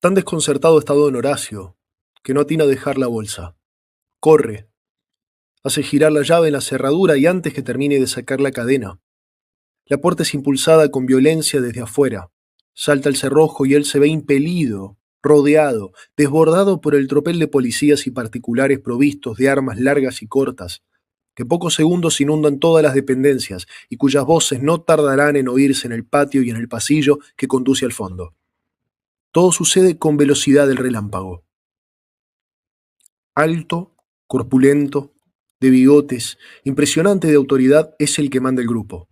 Tan desconcertado está don Horacio, que no atina a dejar la bolsa. Corre, hace girar la llave en la cerradura y antes que termine de sacar la cadena. La puerta es impulsada con violencia desde afuera. Salta el cerrojo y él se ve impelido, rodeado, desbordado por el tropel de policías y particulares provistos de armas largas y cortas, que en pocos segundos inundan todas las dependencias y cuyas voces no tardarán en oírse en el patio y en el pasillo que conduce al fondo. Todo sucede con velocidad del relámpago. Alto, corpulento, de bigotes, impresionante de autoridad, es el que manda el grupo.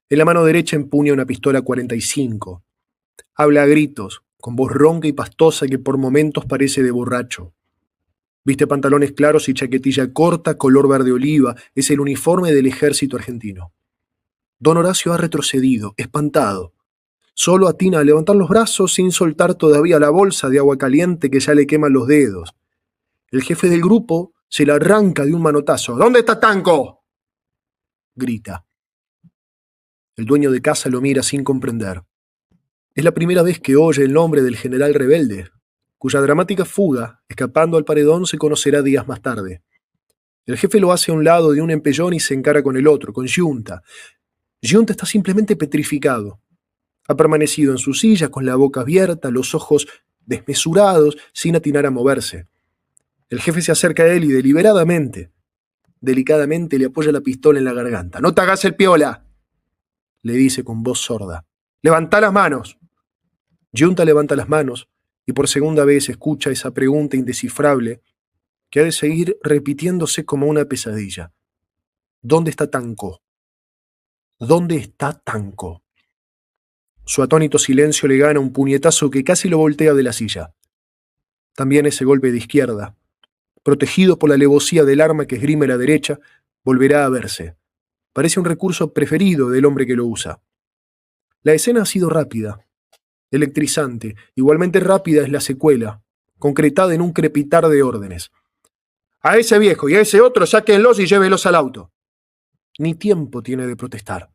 En la mano derecha empuña una pistola 45. Habla a gritos, con voz ronca y pastosa que por momentos parece de borracho. Viste pantalones claros y chaquetilla corta, color verde oliva, es el uniforme del ejército argentino. Don Horacio ha retrocedido, espantado. Solo atina a levantar los brazos sin soltar todavía la bolsa de agua caliente que ya le queman los dedos. El jefe del grupo se la arranca de un manotazo. ¿Dónde está Tanco?, grita. El dueño de casa lo mira sin comprender. Es la primera vez que oye el nombre del general rebelde, cuya dramática fuga, escapando al paredón, se conocerá días más tarde. El jefe lo hace a un lado de un empellón y se encara con el otro, con Giunta. Giunta está simplemente petrificado. Ha permanecido en su silla con la boca abierta, los ojos desmesurados, sin atinar a moverse. El jefe se acerca a él y deliberadamente, delicadamente le apoya la pistola en la garganta. «¡No te hagas el piola!», le dice con voz sorda. «¡Levantá las manos!». Giunta levanta las manos y por segunda vez escucha esa pregunta indescifrable que ha de seguir repitiéndose como una pesadilla. ¿Dónde está Tanco? ¿Dónde está Tanco? Su atónito silencio le gana un puñetazo que casi lo voltea de la silla. También ese golpe de izquierda, protegido por la alevosía del arma que esgrime la derecha, volverá a verse. Parece un recurso preferido del hombre que lo usa. La escena ha sido rápida, electrizante. Igualmente rápida es la secuela, concretada en un crepitar de órdenes. «A ese viejo y a ese otro sáquenlos y llévelos al auto». Ni tiempo tiene de protestar.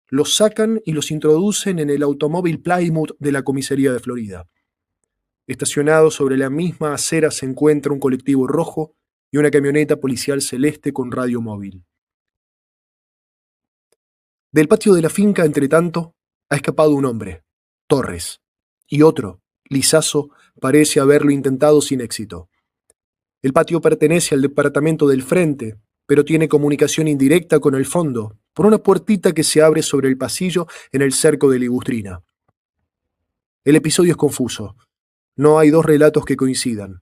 Los sacan y los introducen en el automóvil Plymouth de la comisaría de Florida. Estacionado sobre la misma acera se encuentra un colectivo rojo y una camioneta policial celeste con radio móvil. Del patio de la finca, entretanto, ha escapado un hombre, Torres, y otro, Lizazo, parece haberlo intentado sin éxito. El patio pertenece al departamento del frente, pero tiene comunicación indirecta con el fondo, por una puertita que se abre sobre el pasillo en el cerco de Ligustrina. El episodio es confuso. No hay dos relatos que coincidan.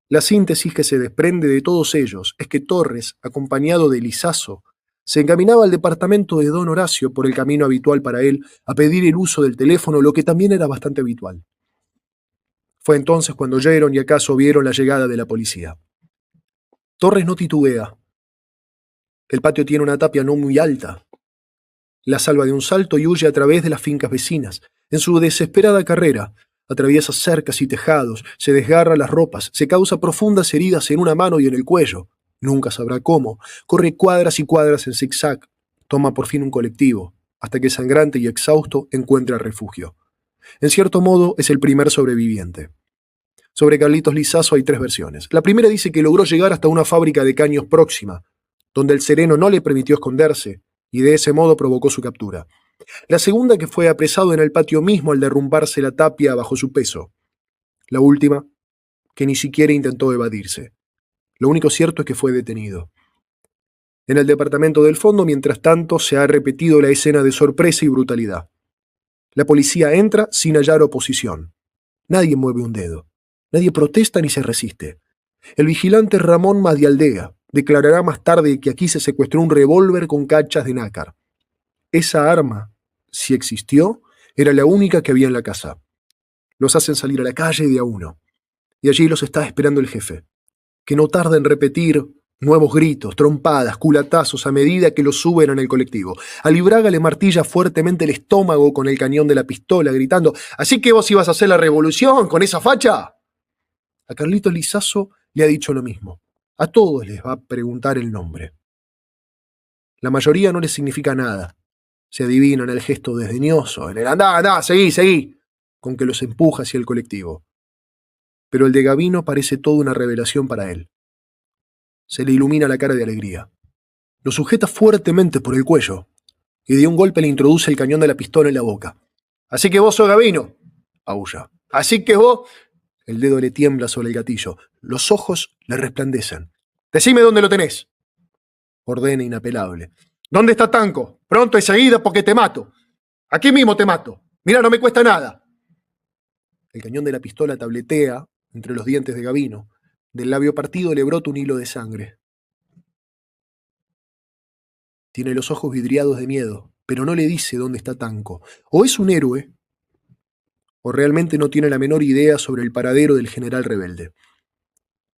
La síntesis que se desprende de todos ellos es que Torres, acompañado de Lizazo, se encaminaba al departamento de don Horacio por el camino habitual para él a pedir el uso del teléfono, lo que también era bastante habitual. Fue entonces cuando oyeron y acaso vieron la llegada de la policía. Torres no titubea. El patio tiene una tapia no muy alta. La salva de un salto y huye a través de las fincas vecinas. En su desesperada carrera, atraviesa cercas y tejados, se desgarra las ropas, se causa profundas heridas en una mano y en el cuello. Nunca sabrá cómo. Corre cuadras y cuadras en zigzag. Toma por fin un colectivo, hasta que sangrante y exhausto encuentra refugio. En cierto modo, es el primer sobreviviente. Sobre Carlitos Lizazo hay tres versiones. La primera dice que logró llegar hasta una fábrica de caños próxima, donde el sereno no le permitió esconderse, y de ese modo provocó su captura. La segunda, que fue apresado en el patio mismo al derrumbarse la tapia bajo su peso. La última, que ni siquiera intentó evadirse. Lo único cierto es que fue detenido. En el departamento del fondo, mientras tanto, se ha repetido la escena de sorpresa y brutalidad. La policía entra sin hallar oposición. Nadie mueve un dedo. Nadie protesta ni se resiste. El vigilante Ramón Madialdega declarará más tarde que aquí se secuestró un revólver con cachas de nácar. Esa arma, si existió, era la única que había en la casa. Los hacen salir a la calle de a uno. Y allí los está esperando el jefe, que no tarda en repetir nuevos gritos, trompadas, culatazos a medida que los suben en el colectivo. A Libraga le martilla fuertemente el estómago con el cañón de la pistola, gritando: «¿Así que vos ibas a hacer la revolución con esa facha?». A Carlitos Lizazo le ha dicho lo mismo. A todos les va a preguntar el nombre. La mayoría no les significa nada. Se adivina en el gesto desdeñoso, en el «andá, andá, seguí, seguí», con que los empuja hacia el colectivo. pero el de Gavino parece toda una revelación para él. Se le ilumina la cara de alegría. Lo sujeta fuertemente por el cuello y de un golpe le introduce el cañón de la pistola en la boca. «Así que vos sos Gavino», aúlla. «Así que vos...» El dedo le tiembla sobre el gatillo. Los ojos le resplandecen. «Decime dónde lo tenés», ordena inapelable. «¿Dónde está Tanco? Pronto y seguida porque te mato. Aquí mismo te mato. Mira, no me cuesta nada». El cañón de la pistola tabletea entre los dientes de Gavino. Del labio partido le brota un hilo de sangre. Tiene los ojos vidriados de miedo, pero no le dice dónde está Tanco. O es un héroe, o realmente no tiene la menor idea sobre el paradero del general rebelde.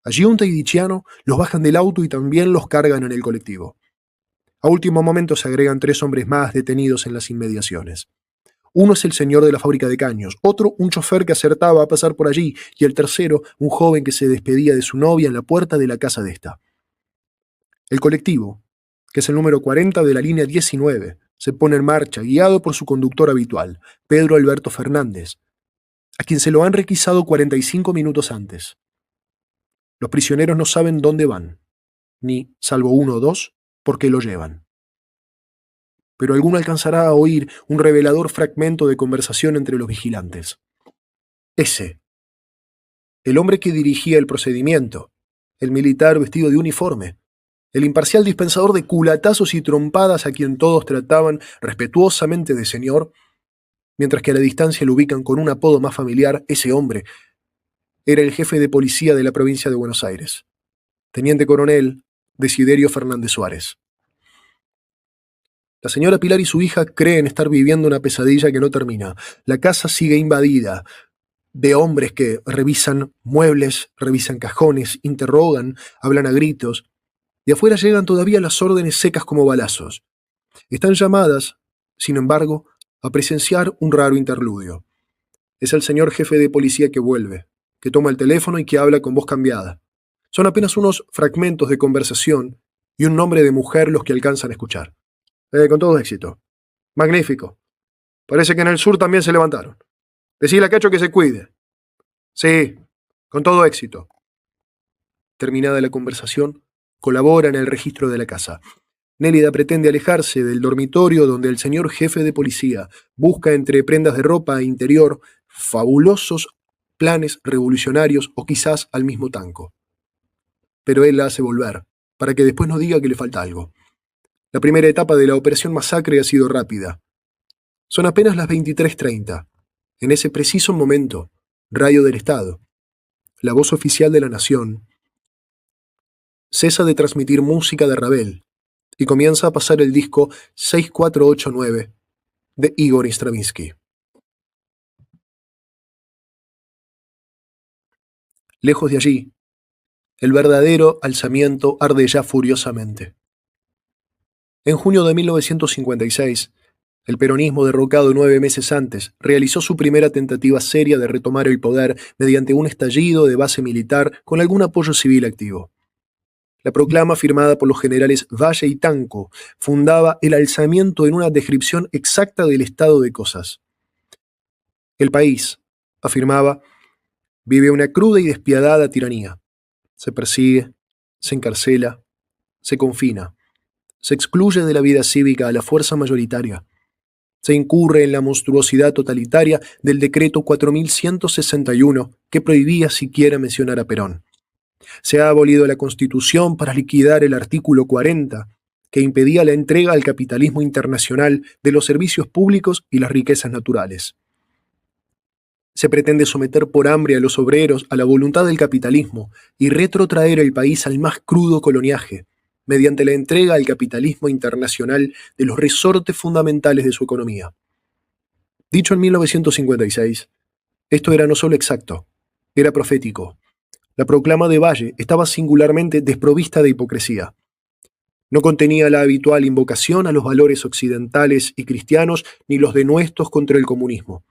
A Giunta y Diciano los bajan del auto y también los cargan en el colectivo. A último momento se agregan 3 hombres más detenidos en las inmediaciones. Uno es el señor de la fábrica de caños, otro un chofer que acertaba a pasar por allí, y el tercero un joven que se despedía de su novia en la puerta de la casa de esta. El colectivo, que es el número 40 de la línea 19, se pone en marcha, guiado por su conductor habitual, Pedro Alberto Fernández, a quien se lo han requisado 45 minutos antes. Los prisioneros no saben dónde van, ni, salvo uno o dos, por qué lo llevan. Pero alguno alcanzará a oír un revelador fragmento de conversación entre los vigilantes. Ese, el hombre que dirigía el procedimiento, el militar vestido de uniforme, el imparcial dispensador de culatazos y trompadas a quien todos trataban respetuosamente de señor, mientras que a la distancia lo ubican con un apodo más familiar, ese hombre era el jefe de policía de la provincia de Buenos Aires, teniente coronel Desiderio Fernández Suárez. La señora Pilar y su hija creen estar viviendo una pesadilla que no termina. La casa sigue invadida de hombres que revisan muebles, revisan cajones, interrogan, hablan a gritos. De afuera llegan todavía las órdenes secas como balazos. Están llamadas, sin embargo, a presenciar un raro interludio. Es el señor jefe de policía que vuelve, que toma el teléfono y que habla con voz cambiada. Son apenas unos fragmentos de conversación y un nombre de mujer los que alcanzan a escuchar. Con todo éxito. Magnífico. Parece que en el sur también se levantaron. Decile a Cacho que se cuide. Sí, con todo éxito. Terminada la conversación, colabora en el registro de la casa. Nélida pretende alejarse del dormitorio donde el señor jefe de policía busca entre prendas de ropa e interior fabulosos planes revolucionarios o quizás al mismo Tanco. Pero él la hace volver, para que después no diga que le falta algo. La primera etapa de la Operación Masacre ha sido rápida. Son apenas las 23:30. En ese preciso momento, Radio del Estado, la voz oficial de la nación, cesa de transmitir música de Ravel y comienza a pasar el disco 6489 de Igor Stravinsky. Lejos de allí, el verdadero alzamiento arde ya furiosamente. En junio de 1956, el peronismo, derrocado 9 meses antes, realizó su primera tentativa seria de retomar el poder mediante un estallido de base militar con algún apoyo civil activo. La proclama firmada por los generales Valle y Tanco fundaba el alzamiento en una descripción exacta del estado de cosas. El país, afirmaba, vive una cruda y despiadada tiranía. Se persigue, se encarcela, se confina, se excluye de la vida cívica a la fuerza mayoritaria. Se incurre en la monstruosidad totalitaria del decreto 4161 que prohibía siquiera mencionar a Perón. Se ha abolido la Constitución para liquidar el artículo 40, que impedía la entrega al capitalismo internacional de los servicios públicos y las riquezas naturales. Se pretende someter por hambre a los obreros a la voluntad del capitalismo y retrotraer el país al más crudo coloniaje, mediante la entrega al capitalismo internacional de los resortes fundamentales de su economía. Dicho en 1956, esto era no solo exacto, era profético. La proclama de Valle estaba singularmente desprovista de hipocresía. No contenía la habitual invocación a los valores occidentales y cristianos ni los denuestos contra el comunismo,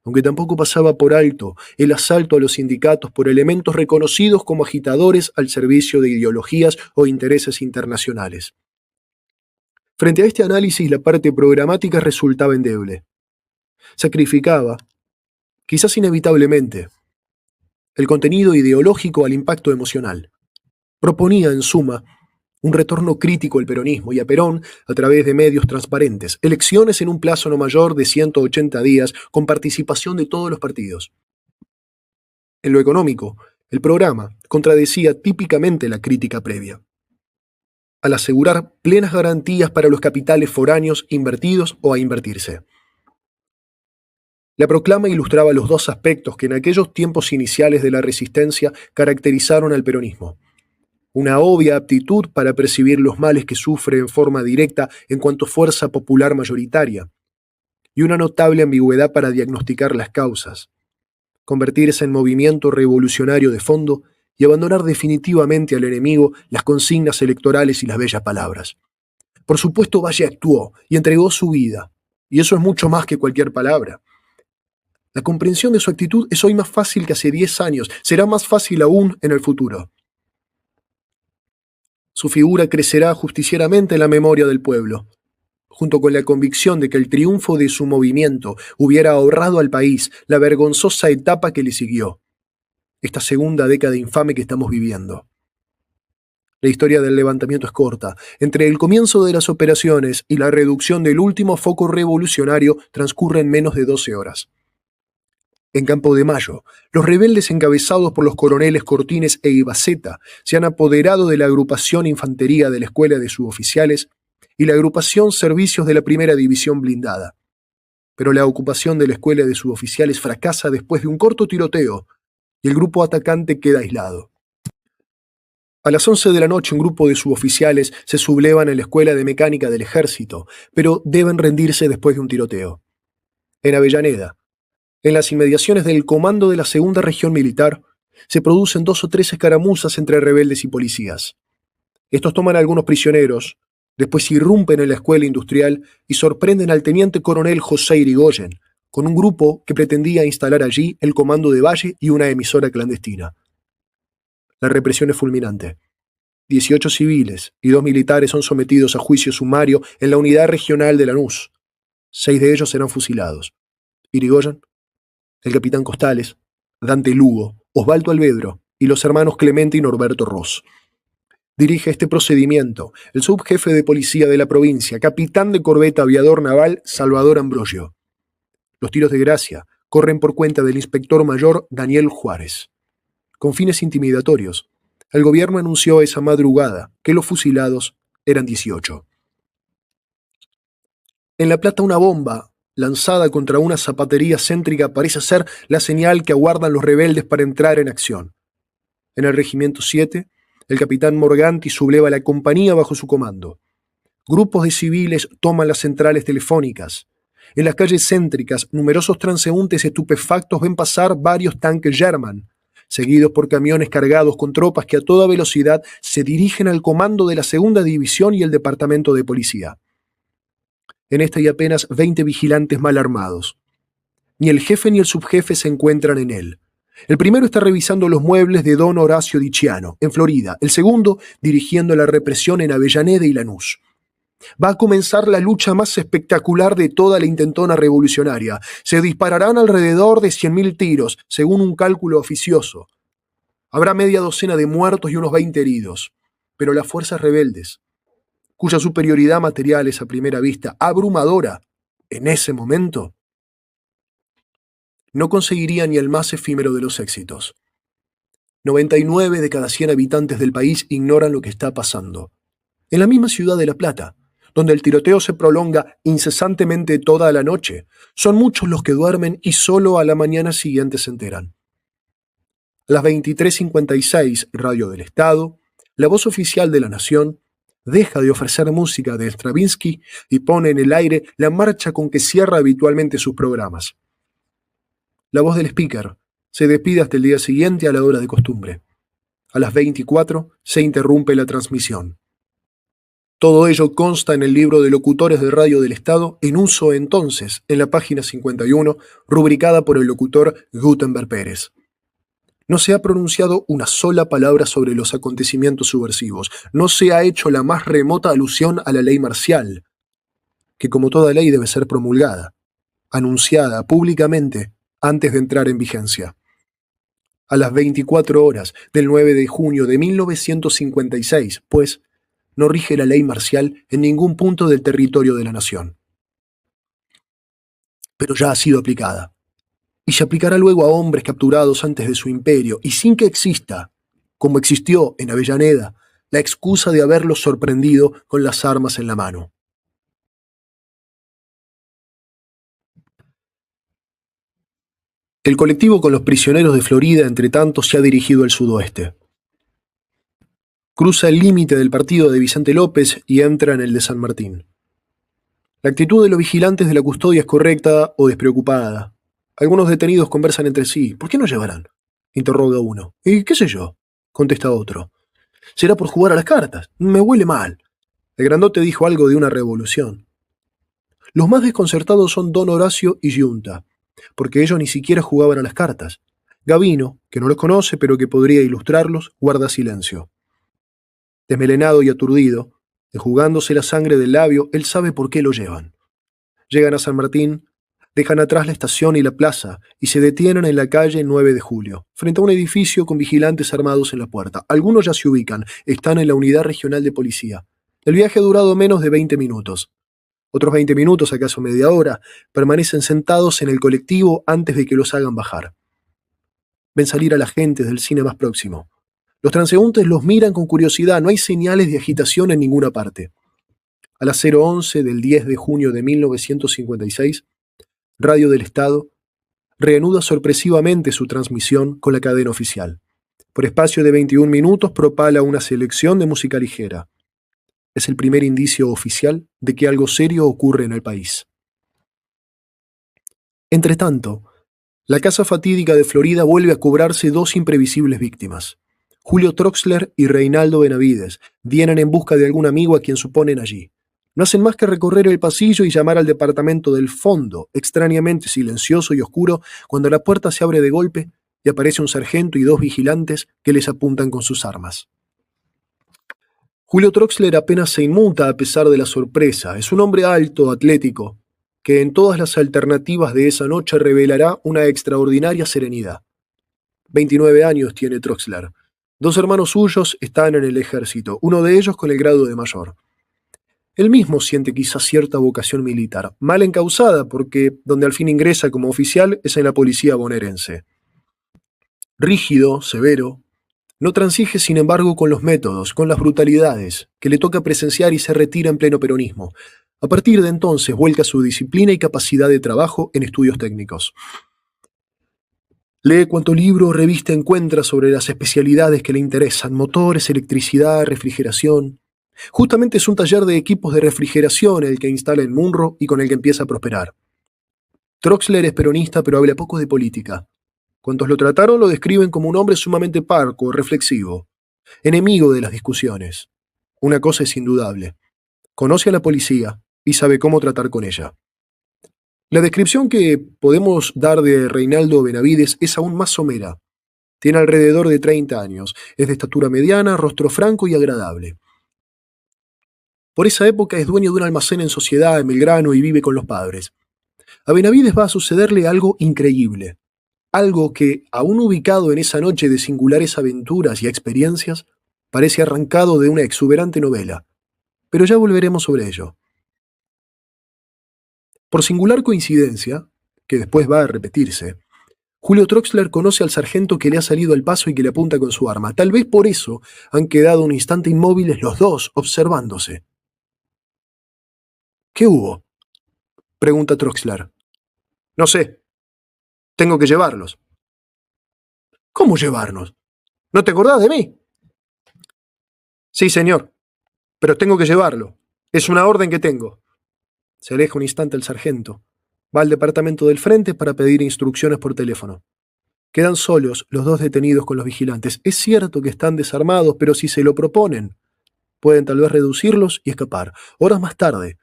aunque tampoco pasaba por alto el asalto a los sindicatos por elementos reconocidos como agitadores al servicio de ideologías o intereses internacionales. Frente a este análisis, la parte programática resultaba endeble. Sacrificaba, quizás inevitablemente, el contenido ideológico al impacto emocional. Proponía, en suma, un retorno crítico al peronismo y a Perón a través de medios transparentes, elecciones en un plazo no mayor de 180 días con participación de todos los partidos. En lo económico, el programa contradecía típicamente la crítica previa, al asegurar plenas garantías para los capitales foráneos invertidos o a invertirse. La proclama ilustraba los dos aspectos que en aquellos tiempos iniciales de la resistencia caracterizaron al peronismo: una obvia aptitud para percibir los males que sufre en forma directa en cuanto fuerza popular mayoritaria, y una notable ambigüedad para diagnosticar las causas, convertirse en movimiento revolucionario de fondo y abandonar definitivamente al enemigo las consignas electorales y las bellas palabras. Por supuesto, Valle actuó y entregó su vida, y eso es mucho más que cualquier palabra. La comprensión de su actitud es hoy más fácil que hace 10 años, será más fácil aún en el futuro. Su figura crecerá justicieramente en la memoria del pueblo, junto con la convicción de que el triunfo de su movimiento hubiera ahorrado al país la vergonzosa etapa que le siguió, esta segunda década infame que estamos viviendo. La historia del levantamiento es corta. Entre el comienzo de las operaciones y la reducción del último foco revolucionario transcurren menos de 12 horas. En Campo de Mayo, los rebeldes encabezados por los coroneles Cortines e Ibaceta se han apoderado de la agrupación Infantería de la Escuela de Suboficiales y la agrupación Servicios de la Primera División Blindada. Pero la ocupación de la Escuela de Suboficiales fracasa después de un corto tiroteo y el grupo atacante queda aislado. A las 11 de la noche un grupo de suboficiales se sublevan en la Escuela de Mecánica del Ejército, pero deben rendirse después de un tiroteo. En Avellaneda, en las inmediaciones del comando de la Segunda Región Militar, se producen 2 o 3 escaramuzas entre rebeldes y policías. Estos toman a algunos prisioneros, después irrumpen en la escuela industrial y sorprenden al teniente coronel José Irigoyen, con un grupo que pretendía instalar allí el comando de Valle y una emisora clandestina. La represión es fulminante. 18 civiles y 2 militares son sometidos a juicio sumario en la unidad regional de Lanús. 6 de ellos serán fusilados. Irigoyen, el capitán Costales, Dante Lugo, Osvaldo Alvedro y los hermanos Clemente y Norberto Ross. Dirige este procedimiento el subjefe de policía de la provincia, capitán de corbeta aviador naval Salvador Ambrosio. Los tiros de gracia corren por cuenta del inspector mayor Daniel Juárez. Con fines intimidatorios, el gobierno anunció esa madrugada que los fusilados eran 18. En La Plata, una bomba lanzada contra una zapatería céntrica parece ser la señal que aguardan los rebeldes para entrar en acción. En el Regimiento 7, el capitán Morganti subleva la compañía bajo su comando. Grupos de civiles toman las centrales telefónicas. En las calles céntricas, numerosos transeúntes estupefactos ven pasar varios tanques Sherman, seguidos por camiones cargados con tropas que a toda velocidad se dirigen al comando de la Segunda División y el Departamento de Policía. En esta hay apenas 20 vigilantes mal armados. Ni el jefe ni el subjefe se encuentran en él. El primero está revisando los muebles de don Horacio Diciano, en Florida. El segundo, dirigiendo la represión en Avellaneda y Lanús. Va a comenzar la lucha más espectacular de toda la intentona revolucionaria. Se dispararán alrededor de 100.000 tiros, según un cálculo oficioso. Habrá media docena de muertos y unos 20 heridos. Pero las fuerzas rebeldes, cuya superioridad material es a primera vista abrumadora, en ese momento, no conseguirían ni el más efímero de los éxitos. 99 de cada 100 habitantes del país ignoran lo que está pasando. En la misma ciudad de La Plata, donde el tiroteo se prolonga incesantemente toda la noche, son muchos los que duermen y solo a la mañana siguiente se enteran. A las 23:56, Radio del Estado, la voz oficial de la Nación, deja de ofrecer música de Stravinsky y pone en el aire la marcha con que cierra habitualmente sus programas. La voz del speaker se despide hasta el día siguiente a la hora de costumbre. A las 24 se interrumpe la transmisión. Todo ello consta en el libro de locutores de Radio del Estado, en uso entonces en la página 51, rubricada por el locutor Gutenberg Pérez. No se ha pronunciado una sola palabra sobre los acontecimientos subversivos. No se ha hecho la más remota alusión a la ley marcial, que como toda ley debe ser promulgada, anunciada públicamente antes de entrar en vigencia. a las 24 horas del 9 de junio de 1956, pues no rige la ley marcial en ningún punto del territorio de la nación. Pero ya ha sido aplicada, y se aplicará luego a hombres capturados antes de su imperio, y sin que exista, como existió en Avellaneda, la excusa de haberlos sorprendido con las armas en la mano. El colectivo con los prisioneros de Florida, entre tanto, se ha dirigido al sudoeste. Cruza el límite del partido de Vicente López y entra en el de San Martín. La actitud de los vigilantes de la custodia es correcta o despreocupada. Algunos detenidos conversan entre sí. ¿Por qué no llevarán?, interroga uno. ¿Y qué sé yo?, contesta otro. Será por jugar a las cartas. Me huele mal. El grandote dijo algo de una revolución. Los más desconcertados son don Horacio y Giunta, porque ellos ni siquiera jugaban a las cartas. Gavino, que no los conoce pero que podría ilustrarlos, guarda silencio. Desmelenado y aturdido, enjugándose la sangre del labio, él sabe por qué lo llevan. Llegan a San Martín, dejan atrás la estación y la plaza y se detienen en la calle 9 de Julio, frente a un edificio con vigilantes armados en la puerta. Algunos ya se ubican, están en la unidad regional de policía. El viaje ha durado menos de 20 minutos. Otros 20 minutos, acaso media hora, permanecen sentados en el colectivo antes de que los hagan bajar. Ven salir a la gente del cine más próximo. Los transeúntes los miran con curiosidad, no hay señales de agitación en ninguna parte. A las 0:11 del 10 de junio de 1956, Radio del Estado reanuda sorpresivamente su transmisión con la cadena oficial. Por espacio de 21 minutos propala una selección de música ligera. Es el primer indicio oficial de que algo serio ocurre en el país. Entretanto, la casa fatídica de Florida vuelve a cobrarse dos imprevisibles víctimas. Julio Troxler y Reinaldo Benavides vienen en busca de algún amigo a quien suponen allí. No hacen más que recorrer el pasillo y llamar al departamento del fondo, extrañamente silencioso y oscuro, cuando la puerta se abre de golpe y aparece un sargento y dos vigilantes que les apuntan con sus armas. Julio Troxler apenas se inmuta a pesar de la sorpresa. Es un hombre alto, atlético, que en todas las alternativas de esa noche revelará una extraordinaria serenidad. 29 años tiene Troxler. Dos hermanos suyos están en el ejército, uno de ellos con el grado de mayor. Él mismo siente quizás cierta vocación militar, mal encausada porque donde al fin ingresa como oficial es en la policía bonaerense. Rígido, severo, no transige sin embargo con los métodos, con las brutalidades, que le toca presenciar y se retira en pleno peronismo. A partir de entonces vuelca su disciplina y capacidad de trabajo en estudios técnicos. Lee cuanto libro o revista encuentra sobre las especialidades que le interesan: motores, electricidad, refrigeración. Justamente es un taller de equipos de refrigeración el que instala en Munro y con el que empieza a prosperar. Troxler es peronista, pero habla poco de política. Cuantos lo trataron lo describen como un hombre sumamente parco, reflexivo, enemigo de las discusiones. Una cosa es indudable: conoce a la policía y sabe cómo tratar con ella. La descripción que podemos dar de Reinaldo Benavides es aún más somera. Tiene alrededor de 30 años, es de estatura mediana, rostro franco y agradable. Por esa época es dueño de un almacén en Sociedad, en Belgrano, y vive con los padres. A Benavides va a sucederle algo increíble, algo que, aún ubicado en esa noche de singulares aventuras y experiencias, parece arrancado de una exuberante novela. Pero ya volveremos sobre ello. Por singular coincidencia, que después va a repetirse, Julio Troxler conoce al sargento que le ha salido al paso y que le apunta con su arma. Tal vez por eso han quedado un instante inmóviles los dos, observándose. ¿Qué hubo?, pregunta Troxler. No sé. Tengo que llevarlos. ¿Cómo llevarnos? ¿No te acordás de mí? Sí, señor, pero tengo que llevarlo. Es una orden que tengo. Se aleja un instante el sargento. Va al departamento del frente para pedir instrucciones por teléfono. Quedan solos los dos detenidos con los vigilantes. Es cierto que están desarmados, pero si se lo proponen, pueden tal vez reducirlos y escapar. Horas más tarde,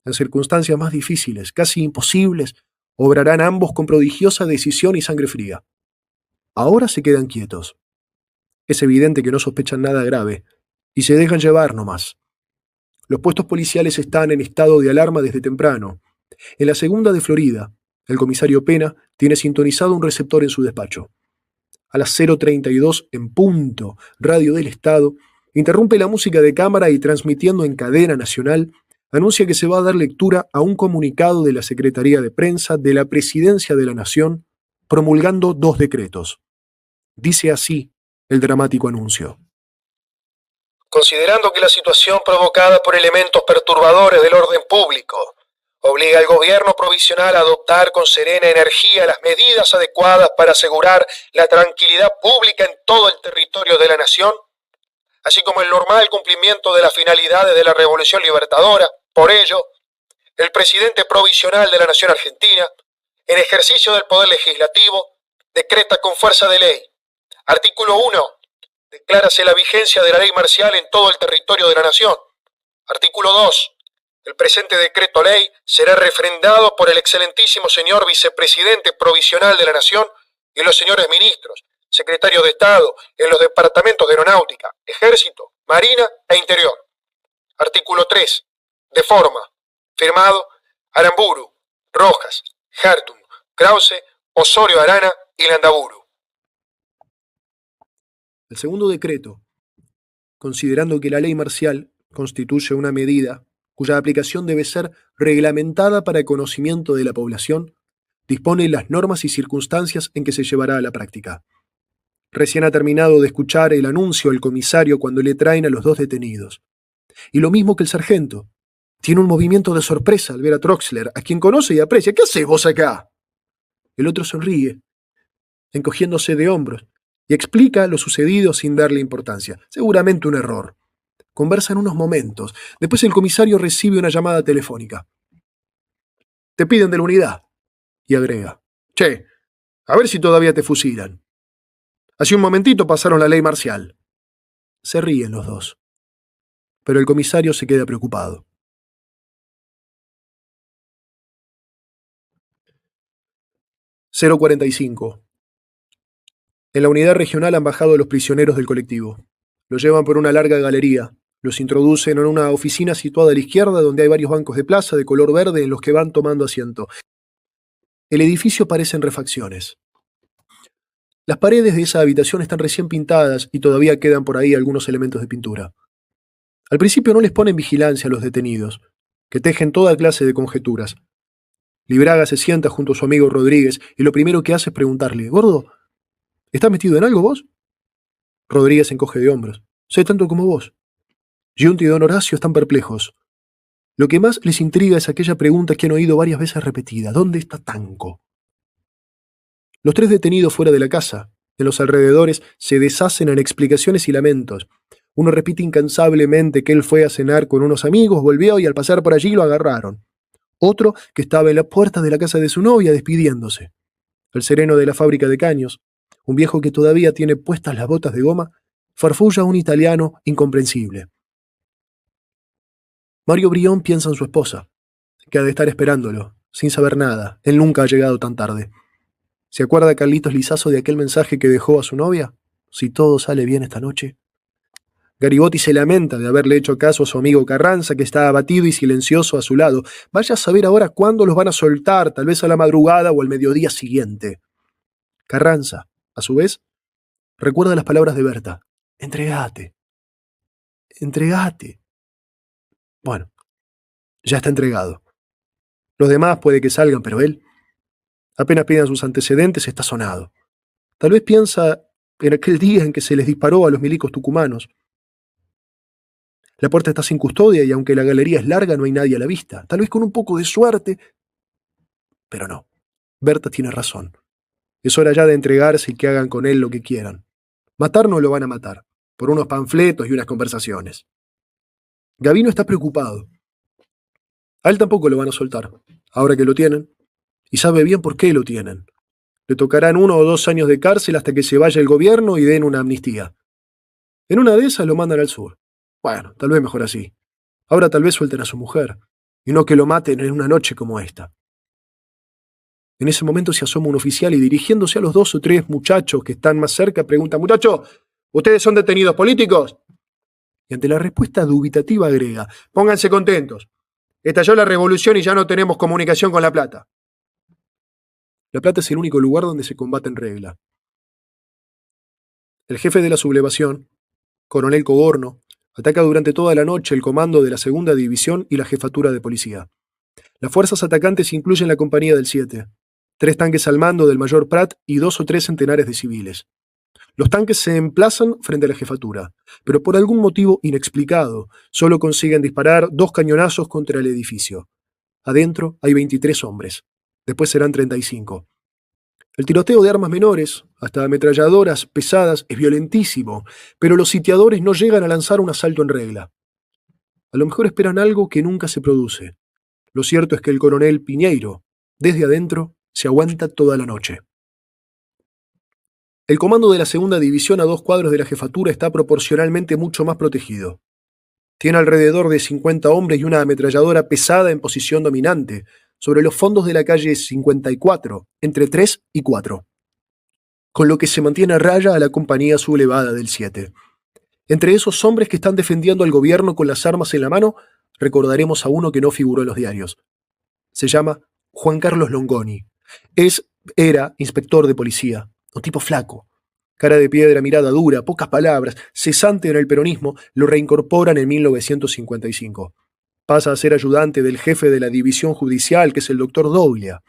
en circunstancias más difíciles, casi imposibles, obrarán ambos con prodigiosa decisión y sangre fría. Ahora se quedan quietos. Es evidente que no sospechan nada grave y se dejan llevar nomás. Los puestos policiales están en estado de alarma desde temprano. En la segunda de Florida, el comisario Pena tiene sintonizado un receptor en su despacho. A las 0:32 en punto, Radio del Estado interrumpe la música de cámara y, transmitiendo en cadena nacional, anuncia que se va a dar lectura a un comunicado de la Secretaría de Prensa de la Presidencia de la Nación promulgando 2 decretos. Dice así el dramático anuncio. Considerando que la situación provocada por elementos perturbadores del orden público obliga al gobierno provisional a adoptar con serena energía las medidas adecuadas para asegurar la tranquilidad pública en todo el territorio de la nación, así como el normal cumplimiento de las finalidades de la Revolución Libertadora. Por ello, el presidente provisional de la Nación Argentina, en ejercicio del Poder Legislativo, decreta con fuerza de ley. Artículo 1. Declárase la vigencia de la ley marcial en todo el territorio de la Nación. Artículo 2. El presente decreto ley será refrendado por el excelentísimo señor vicepresidente provisional de la Nación y los señores ministros, secretarios de Estado en los departamentos de Aeronáutica, Ejército, Marina e Interior. Artículo 3. De forma. Firmado Aramburu, Rojas, Hartung, Krause, Osorio Arana y Landaburu. El segundo decreto, considerando que la ley marcial constituye una medida cuya aplicación debe ser reglamentada para el conocimiento de la población, dispone las normas y circunstancias en que se llevará a la práctica. Recién ha terminado de escuchar el anuncio el comisario cuando le traen a los 2 detenidos. Y lo mismo que el sargento. Tiene un movimiento de sorpresa al ver a Troxler, a quien conoce y aprecia. ¿Qué haces vos acá? El otro sonríe, encogiéndose de hombros, y explica lo sucedido sin darle importancia. Seguramente un error. Conversan unos momentos. Después el comisario recibe una llamada telefónica. Te piden de la unidad. Y agrega. Che, a ver si todavía te fusilan. Hace un momentito pasaron la ley marcial. Se ríen los dos. Pero el comisario se queda preocupado. (0:45) En la unidad regional han bajado los prisioneros del colectivo. Los llevan por una larga galería. Los introducen en una oficina situada a la izquierda donde hay varios bancos de plaza de color verde en los que van tomando asiento. El edificio parece en refacciones. Las paredes de esa habitación están recién pintadas y todavía quedan por ahí algunos elementos de pintura. Al principio no les ponen vigilancia a los detenidos, que tejen toda clase de conjeturas. Libraga se sienta junto a su amigo Rodríguez y lo primero que hace es preguntarle: «Gordo, ¿estás metido en algo vos?» Rodríguez se encoge de hombros. «Sé tanto como vos». Giunta y don Horacio están perplejos. Lo que más les intriga es aquella pregunta que han oído varias veces repetida: ¿dónde está Tanco? Los 3 detenidos fuera de la casa, en los alrededores, se deshacen en explicaciones y lamentos. Uno repite incansablemente que él fue a cenar con unos amigos, volvió y al pasar por allí lo agarraron. Otro que estaba en la puerta de la casa de su novia despidiéndose. El sereno de la fábrica de caños, un viejo que todavía tiene puestas las botas de goma, farfulla un italiano incomprensible. Mario Brión piensa en su esposa, que ha de estar esperándolo, sin saber nada. Él nunca ha llegado tan tarde. ¿Se acuerda Carlitos Lizazo de aquel mensaje que dejó a su novia? Si todo sale bien esta noche. Garibotti se lamenta de haberle hecho caso a su amigo Carranza, que está abatido y silencioso a su lado. Vaya a saber ahora cuándo los van a soltar, tal vez a la madrugada o al mediodía siguiente. Carranza, a su vez, recuerda las palabras de Berta. Entregate. Entregate. Bueno, ya está entregado. Los demás puede que salgan, pero él, apenas pidan sus antecedentes, está sonado. Tal vez piensa en aquel día en que se les disparó a los milicos tucumanos. La puerta está sin custodia y aunque la galería es larga no hay nadie a la vista. Tal vez con un poco de suerte. Pero no. Berta tiene razón. Es hora ya de entregarse y que hagan con él lo que quieran. Matar no lo van a matar, por unos panfletos y unas conversaciones. Gavino está preocupado. A él tampoco lo van a soltar, ahora que lo tienen, y sabe bien por qué lo tienen. Le tocarán 1 o 2 años de cárcel hasta que se vaya el gobierno y den una amnistía. En una de esas lo mandan al sur. Bueno, tal vez mejor así. Ahora tal vez suelten a su mujer, y no que lo maten en una noche como esta. En ese momento se asoma un oficial y dirigiéndose a los 2 o 3 muchachos que están más cerca pregunta: «Muchachos, ¿ustedes son detenidos políticos?» Y ante la respuesta dubitativa agrega: «Pónganse contentos. Estalló la revolución y ya no tenemos comunicación con La Plata». La Plata es el único lugar donde se combate en regla. El jefe de la sublevación, coronel Coborno, ataca durante toda la noche el comando de la segunda división y la jefatura de policía. Las fuerzas atacantes incluyen la compañía del 7, 3 tanques al mando del mayor Prat y 2 o 3 centenares de civiles. Los tanques se emplazan frente a la jefatura, pero por algún motivo inexplicado, solo consiguen disparar 2 cañonazos contra el edificio. Adentro hay 23 hombres. Después serán 35. El tiroteo de armas menores, hasta ametralladoras pesadas, es violentísimo, pero los sitiadores no llegan a lanzar un asalto en regla. A lo mejor esperan algo que nunca se produce. Lo cierto es que el coronel Piñeiro, desde adentro, se aguanta toda la noche. El comando de la segunda división a 2 cuadros de la jefatura está proporcionalmente mucho más protegido. Tiene alrededor de 50 hombres y una ametralladora pesada en posición dominante, sobre los fondos de la calle 54, entre 3 y 4, con lo que se mantiene a raya a la compañía sublevada del 7. Entre esos hombres que están defendiendo al gobierno con las armas en la mano, recordaremos a uno que no figuró en los diarios. Se llama Juan Carlos Longoni. Era inspector de policía, un tipo flaco. Cara de piedra, mirada dura, pocas palabras, cesante en el peronismo, lo reincorporan en 1955. Pasa a ser ayudante del jefe de la división judicial, que es el doctor Doglia.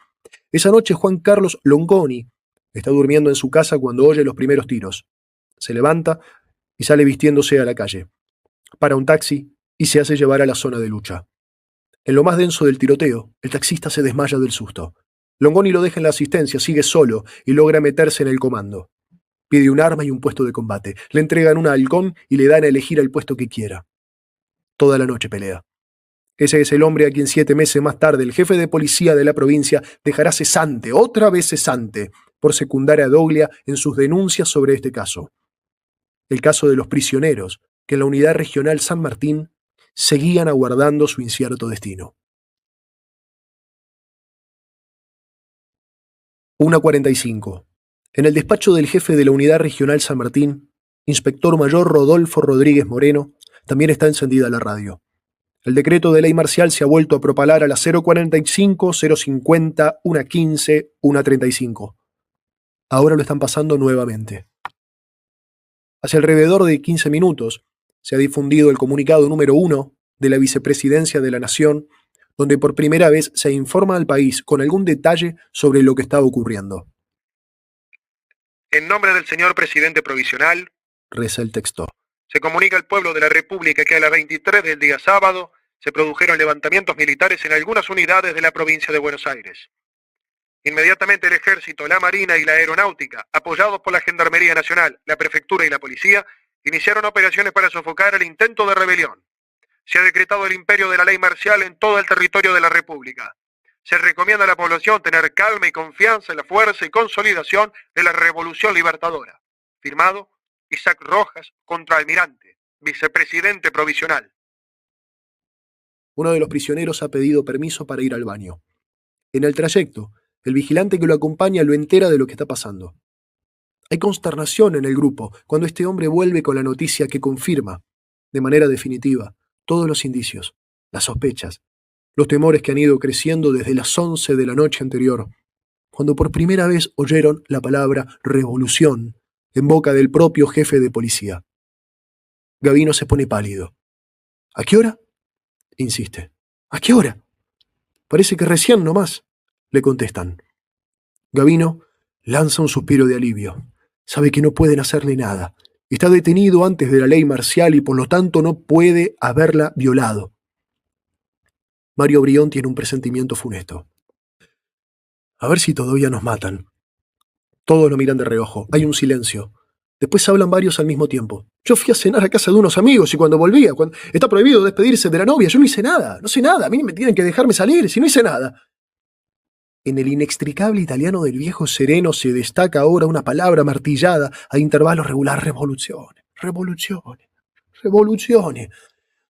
Esa noche Juan Carlos Longoni está durmiendo en su casa cuando oye los primeros tiros. Se levanta y sale vistiéndose a la calle. Para un taxi y se hace llevar a la zona de lucha. En lo más denso del tiroteo, el taxista se desmaya del susto. Longoni lo deja en la asistencia, sigue solo y logra meterse en el comando. Pide un arma y un puesto de combate. Le entregan un halcón y le dan a elegir el puesto que quiera. Toda la noche pelea. Ese es el hombre a quien 7 meses más tarde el jefe de policía de la provincia dejará cesante, otra vez cesante, por secundar a Doglia en sus denuncias sobre este caso. El caso de los prisioneros, que en la unidad regional San Martín seguían aguardando su incierto destino. 1:45. En el despacho del jefe de la unidad regional San Martín, inspector mayor Rodolfo Rodríguez Moreno, también está encendida la radio. El decreto de ley marcial se ha vuelto a propalar a las 0:45, 0:50, 1:15, 1:35. Ahora lo están pasando nuevamente. Hace alrededor de 15 minutos se ha difundido el comunicado número 1 de la Vicepresidencia de la Nación, donde por primera vez se informa al país con algún detalle sobre lo que está ocurriendo. En nombre del señor presidente provisional, reza el texto, se comunica al pueblo de la República que a las 23 del día sábado se produjeron levantamientos militares en algunas unidades de la provincia de Buenos Aires. Inmediatamente el Ejército, la Marina y la Aeronáutica, apoyados por la Gendarmería Nacional, la Prefectura y la Policía, iniciaron operaciones para sofocar el intento de rebelión. Se ha decretado el imperio de la ley marcial en todo el territorio de la República. Se recomienda a la población tener calma y confianza en la fuerza y consolidación de la Revolución Libertadora. Firmado, Isaac Rojas, contraalmirante, vicepresidente provisional. Uno de los prisioneros ha pedido permiso para ir al baño. En el trayecto, el vigilante que lo acompaña lo entera de lo que está pasando. Hay consternación en el grupo cuando este hombre vuelve con la noticia que confirma, de manera definitiva, todos los indicios, las sospechas, los temores que han ido creciendo desde las 11 de la noche anterior, cuando por primera vez oyeron la palabra revolución en boca del propio jefe de policía. Gavino se pone pálido. ¿A qué hora? Insiste. ¿A qué hora? Parece que recién nomás, le contestan. Gavino lanza un suspiro de alivio. Sabe que no pueden hacerle nada. Está detenido antes de la ley marcial y por lo tanto no puede haberla violado. Mario Brión tiene un presentimiento funesto. A ver si todavía nos matan. Todos lo miran de reojo. Hay un silencio. Después hablan varios al mismo tiempo. Yo fui a cenar a casa de unos amigos y cuando volvía, está prohibido despedirse de la novia, yo no hice nada, no sé nada, a mí me tienen que dejarme salir, si no hice nada. En el inextricable italiano del viejo sereno se destaca ahora una palabra martillada a intervalos regulares: revoluciones, revoluciones, revoluciones.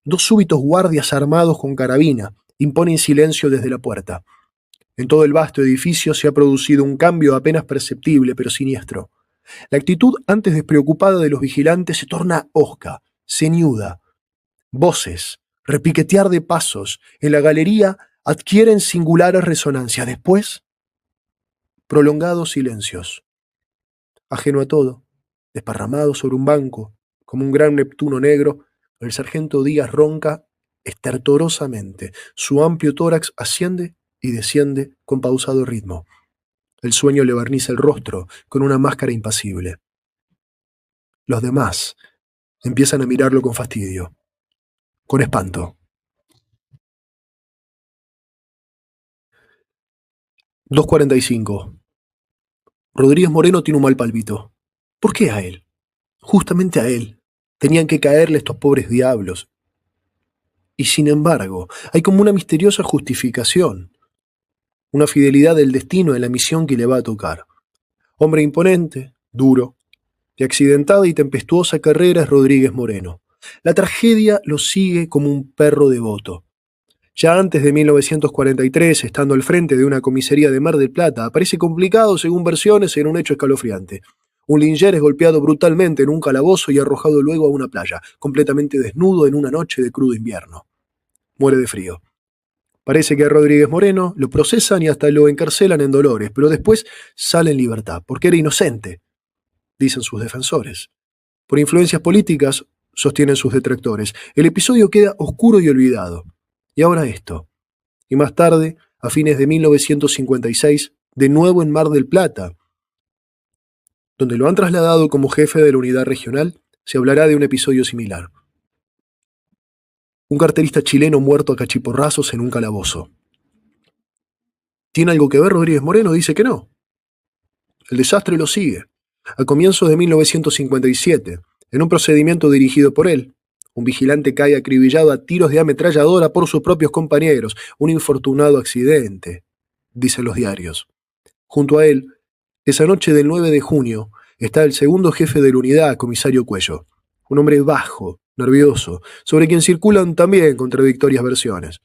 2 súbitos guardias armados con carabina imponen silencio desde la puerta. En todo el vasto edificio se ha producido un cambio apenas perceptible, pero siniestro. La actitud antes despreocupada de los vigilantes se torna hosca, ceñuda. Voces, repiquetear de pasos en la galería adquieren singulares resonancias. Después, prolongados silencios. Ajeno a todo, Desparramado sobre un banco, como un gran Neptuno negro, el sargento Díaz ronca estertorosamente. Su amplio tórax asciende y desciende con pausado ritmo. El sueño le barniza el rostro con una máscara impasible. Los demás empiezan a mirarlo con fastidio, con espanto. 2:45. Rodríguez Moreno tiene un mal pálpito. ¿Por qué a él? Justamente a él. Tenían que caerle estos pobres diablos. Y sin embargo, hay como una misteriosa justificación, una fidelidad del destino en la misión que le va a tocar. Hombre imponente, duro, de accidentada y tempestuosa carrera es Rodríguez Moreno. La tragedia lo sigue como un perro devoto. Ya antes de 1943, estando al frente de una comisaría de Mar del Plata, aparece complicado, según versiones, en un hecho escalofriante. Un Liniers es golpeado brutalmente en un calabozo y arrojado luego a una playa, completamente desnudo en una noche de crudo invierno. Muere de frío. Parece que a Rodríguez Moreno lo procesan y hasta lo encarcelan en Dolores, pero después sale en libertad, porque era inocente, dicen sus defensores. Por influencias políticas, sostienen sus detractores, el episodio queda oscuro y olvidado. Y ahora esto. Y más tarde, a fines de 1956, de nuevo en Mar del Plata, donde lo han trasladado como jefe de la unidad regional, se hablará de un episodio similar. Un carterista chileno muerto a cachiporrazos en un calabozo. ¿Tiene algo que ver Rodríguez Moreno? Dice que no. El desastre lo sigue. A comienzos de 1957, en un procedimiento dirigido por él, un vigilante cae acribillado a tiros de ametralladora por sus propios compañeros. Un infortunado accidente, dicen los diarios. Junto a él, esa noche del 9 de junio, está el segundo jefe de la unidad, comisario Cuello. Un hombre bajo, nervioso, sobre quien circulan también contradictorias versiones.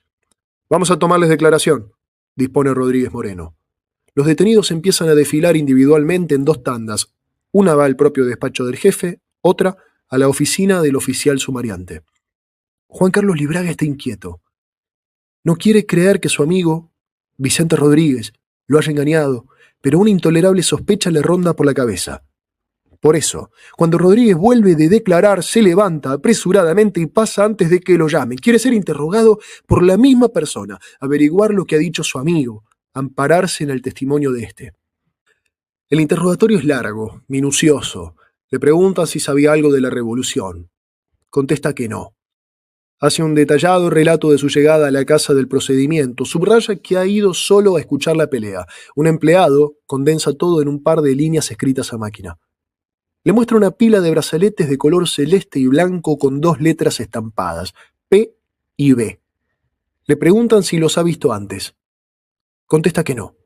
Vamos a tomarles declaración, dispone Rodríguez Moreno. Los detenidos empiezan a desfilar individualmente en 2 tandas. Una va al propio despacho del jefe, otra a la oficina del oficial sumariante. Juan Carlos Libraga está inquieto. No quiere creer que su amigo, Vicente Rodríguez, lo haya engañado, pero una intolerable sospecha le ronda por la cabeza. Por eso, cuando Rodríguez vuelve de declarar, se levanta apresuradamente y pasa antes de que lo llamen. Quiere ser interrogado por la misma persona, averiguar lo que ha dicho su amigo, ampararse en el testimonio de éste. El interrogatorio es largo, minucioso. Le preguntan si sabía algo de la revolución. Contesta que no. Hace un detallado relato de su llegada a la casa del procedimiento. Subraya que ha ido solo a escuchar la pelea. Un empleado condensa todo en un par de líneas escritas a máquina. Le muestra una pila de brazaletes de color celeste y blanco con 2 letras estampadas, P y B. Le preguntan si los ha visto antes. Contesta que no.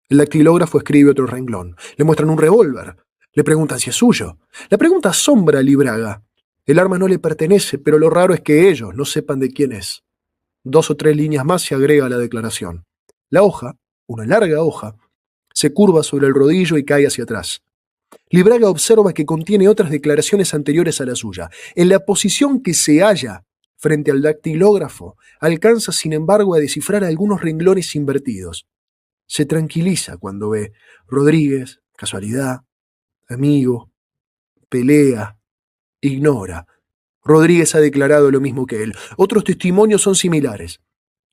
El dactilógrafo escribe otro renglón. Le muestran un revólver. Le preguntan si es suyo. La pregunta asombra a Libraga. El arma no le pertenece, pero lo raro es que ellos no sepan de quién es. 2 o 3 líneas más se agrega a la declaración. La hoja, una larga hoja, se curva sobre el rodillo y cae hacia atrás. Libraga observa que contiene otras declaraciones anteriores a la suya. En la posición que se halla frente al dactilógrafo, alcanza sin embargo a descifrar algunos renglones invertidos. Se tranquiliza cuando ve Rodríguez, casualidad, amigo, pelea, ignora. Rodríguez ha declarado lo mismo que él. Otros testimonios son similares.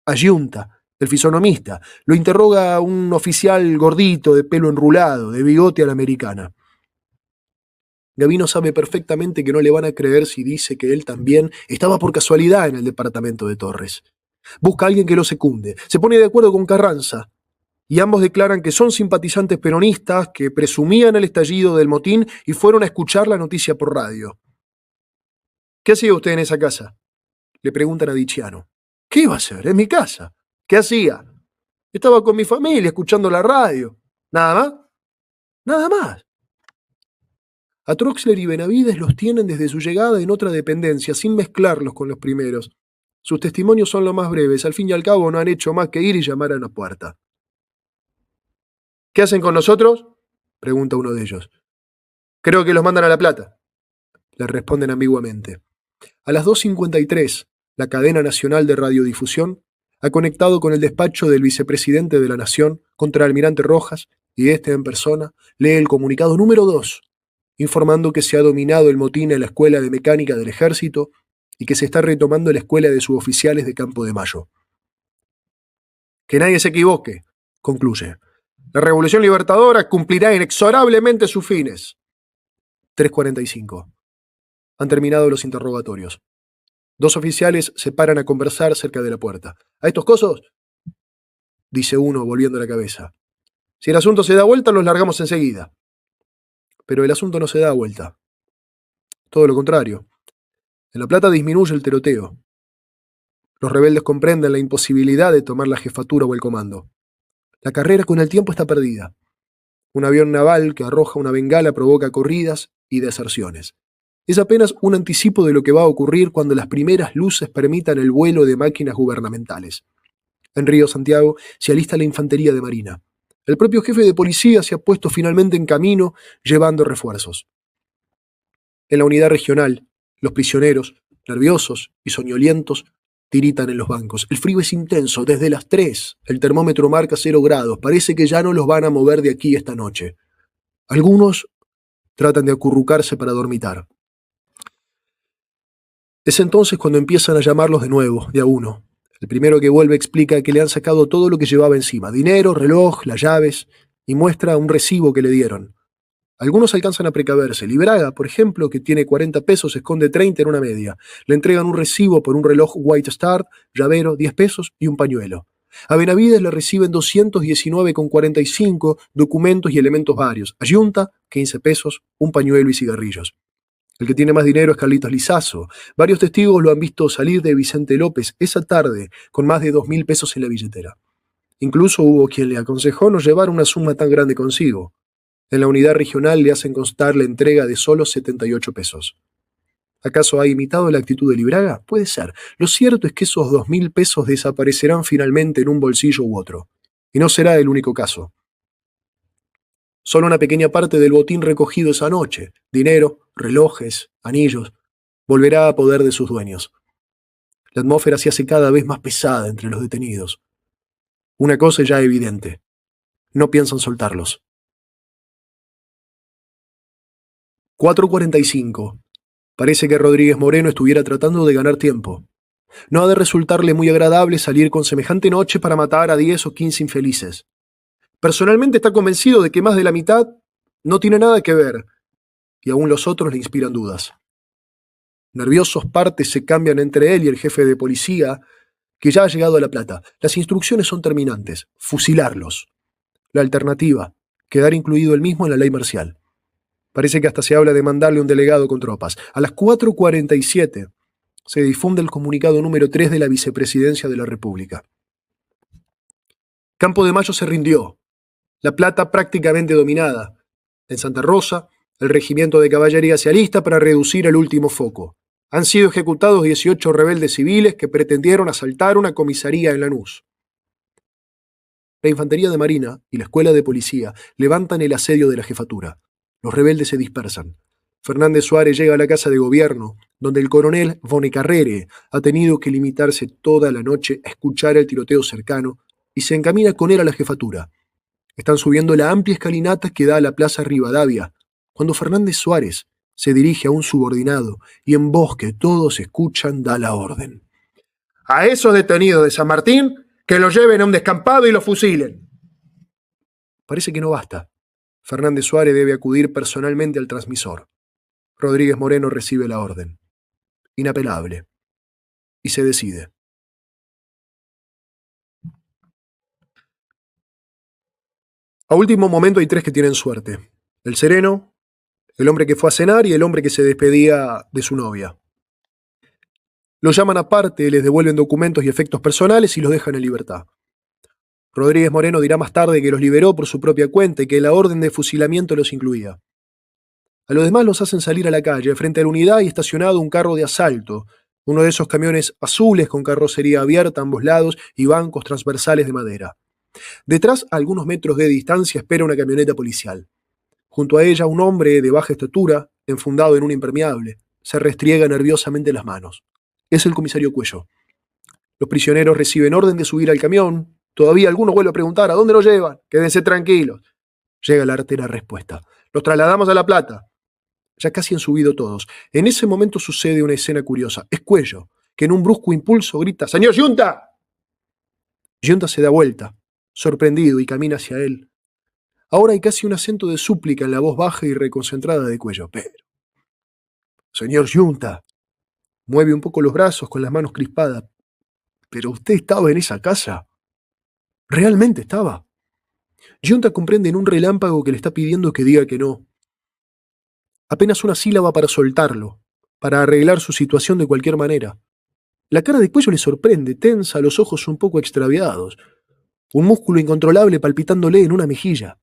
Ayunta, el fisonomista, lo interroga a un oficial gordito, de pelo enrulado, de bigote a la americana. Gavino sabe perfectamente que no le van a creer si dice que él también estaba por casualidad en el departamento de Torres. Busca a alguien que lo secunde. Se pone de acuerdo con Carranza. Y ambos declaran que son simpatizantes peronistas que presumían el estallido del motín y fueron a escuchar la noticia por radio. ¿Qué hacía usted en esa casa?, le preguntan a Dicciano. ¿Qué iba a hacer? Es mi casa. ¿Qué hacía? Estaba con mi familia escuchando la radio. ¿Nada más? Nada más. A Troxler y Benavides los tienen desde su llegada en otra dependencia, sin mezclarlos con los primeros. Sus testimonios son lo más breves. Al fin y al cabo no han hecho más que ir y llamar a la puerta. ¿Qué hacen con nosotros?, pregunta uno de ellos. Creo que los mandan a La Plata, le responden ambiguamente. A las 2:53, la cadena nacional de radiodifusión ha conectado con el despacho del vicepresidente de la Nación, contraalmirante Rojas, y este en persona lee el comunicado número 2 informando que se ha dominado el motín en la Escuela de Mecánica del Ejército y que se está retomando la Escuela de Suboficiales de Campo de Mayo. Que nadie se equivoque, concluye. La Revolución Libertadora cumplirá inexorablemente sus fines. 3:45. Han terminado los interrogatorios. 2 oficiales se paran a conversar cerca de la puerta. ¿A estos cosos? Dice uno, volviendo la cabeza. Si el asunto se da vuelta, los largamos enseguida. Pero el asunto no se da vuelta. Todo lo contrario. En La Plata disminuye el tiroteo. Los rebeldes comprenden la imposibilidad de tomar la jefatura o el comando. La carrera con el tiempo está perdida. Un avión naval que arroja una bengala provoca corridas y deserciones. Es apenas un anticipo de lo que va a ocurrir cuando las primeras luces permitan el vuelo de máquinas gubernamentales. En Río Santiago se alista la infantería de marina. El propio jefe de policía se ha puesto finalmente en camino, llevando refuerzos. En la unidad regional, los prisioneros, nerviosos y soñolientos, tiritan en los bancos. El frío es intenso, desde las 3. El termómetro marca 0 grados. Parece que ya no los van a mover de aquí esta noche. Algunos tratan de acurrucarse para dormitar. Es entonces cuando empiezan a llamarlos de nuevo, de a uno. El primero que vuelve explica que le han sacado todo lo que llevaba encima, dinero, reloj, las llaves, y muestra un recibo que le dieron. Algunos alcanzan a precaverse. Libraga, por ejemplo, que tiene 40 pesos, esconde 30 en una media. Le entregan un recibo por un reloj White Star, llavero, 10 pesos y un pañuelo. A Benavides le reciben 219,45, documentos y elementos varios. A Yunta, 15 pesos, un pañuelo y cigarrillos. El que tiene más dinero es Carlitos Lizazo. Varios testigos lo han visto salir de Vicente López esa tarde con más de 2.000 pesos en la billetera. Incluso hubo quien le aconsejó no llevar una suma tan grande consigo. En la unidad regional le hacen constar la entrega de solo 78 pesos. ¿Acaso ha imitado la actitud de Libraga? Puede ser. Lo cierto es que esos 2.000 pesos desaparecerán finalmente en un bolsillo u otro. Y no será el único caso. Solo una pequeña parte del botín recogido esa noche, dinero, relojes, anillos, volverá a poder de sus dueños. La atmósfera se hace cada vez más pesada entre los detenidos. Una cosa es ya evidente. No piensan soltarlos. 4:45. Parece que Rodríguez Moreno estuviera tratando de ganar tiempo. No ha de resultarle muy agradable salir con semejante noche para matar a 10 o 15 infelices. Personalmente está convencido de que más de la mitad no tiene nada que ver, y aún los otros le inspiran dudas. Nerviosos partes se cambian entre él y el jefe de policía, que ya ha llegado a La Plata. Las instrucciones son terminantes: fusilarlos. La alternativa: quedar incluido él mismo en la ley marcial. Parece que hasta se habla de mandarle un delegado con tropas. A las 4:47 se difunde el comunicado número 3 de la Vicepresidencia de la República. Campo de Mayo se rindió. La Plata prácticamente dominada. En Santa Rosa, el regimiento de caballería se alista para reducir el último foco. Han sido ejecutados 18 rebeldes civiles que pretendieron asaltar una comisaría en Lanús. La infantería de marina y la escuela de policía levantan el asedio de la jefatura. Los rebeldes se dispersan. Fernández Suárez llega a la casa de gobierno, donde el coronel Bonecarrere ha tenido que limitarse toda la noche a escuchar el tiroteo cercano y se encamina con él a la jefatura. Están subiendo la amplia escalinata que da a la Plaza Rivadavia, cuando Fernández Suárez se dirige a un subordinado y en voz que todos escuchan da la orden. A esos detenidos de San Martín, que los lleven a un descampado y los fusilen. Parece que no basta. Fernández Suárez debe acudir personalmente al transmisor. Rodríguez Moreno recibe la orden. Inapelable. Y se decide. A último momento hay 3 que tienen suerte. El sereno, el hombre que fue a cenar y el hombre que se despedía de su novia. Los llaman aparte, les devuelven documentos y efectos personales y los dejan en libertad. Rodríguez Moreno dirá más tarde que los liberó por su propia cuenta y que la orden de fusilamiento los incluía. A los demás los hacen salir a la calle. Frente a la unidad hay estacionado un carro de asalto, uno de esos camiones azules con carrocería abierta a ambos lados y bancos transversales de madera. Detrás, a algunos metros de distancia, espera una camioneta policial. Junto a ella, un hombre de baja estatura, enfundado en un impermeable, se restriega nerviosamente las manos. Es el comisario Cuello. Los prisioneros reciben orden de subir al camión. Todavía alguno vuelve a preguntar: ¿a dónde lo llevan? Quédense tranquilos. Llega la artera respuesta: los trasladamos a La Plata. Ya casi han subido todos. En ese momento sucede una escena curiosa. Es Cuello, que en un brusco impulso grita: ¡Señor Yunta! Yunta se da vuelta, sorprendido, y camina hacia él. Ahora hay casi un acento de súplica en la voz baja y reconcentrada de Cuello. Pero, señor Yunta, mueve un poco los brazos con las manos crispadas. ¿Pero usted estaba en esa casa? ¿Realmente estaba? Yunta comprende en un relámpago que le está pidiendo que diga que no. Apenas una sílaba para soltarlo, para arreglar su situación de cualquier manera. La cara de Cuello le sorprende, tensa, los ojos un poco extraviados, un músculo incontrolable palpitándole en una mejilla.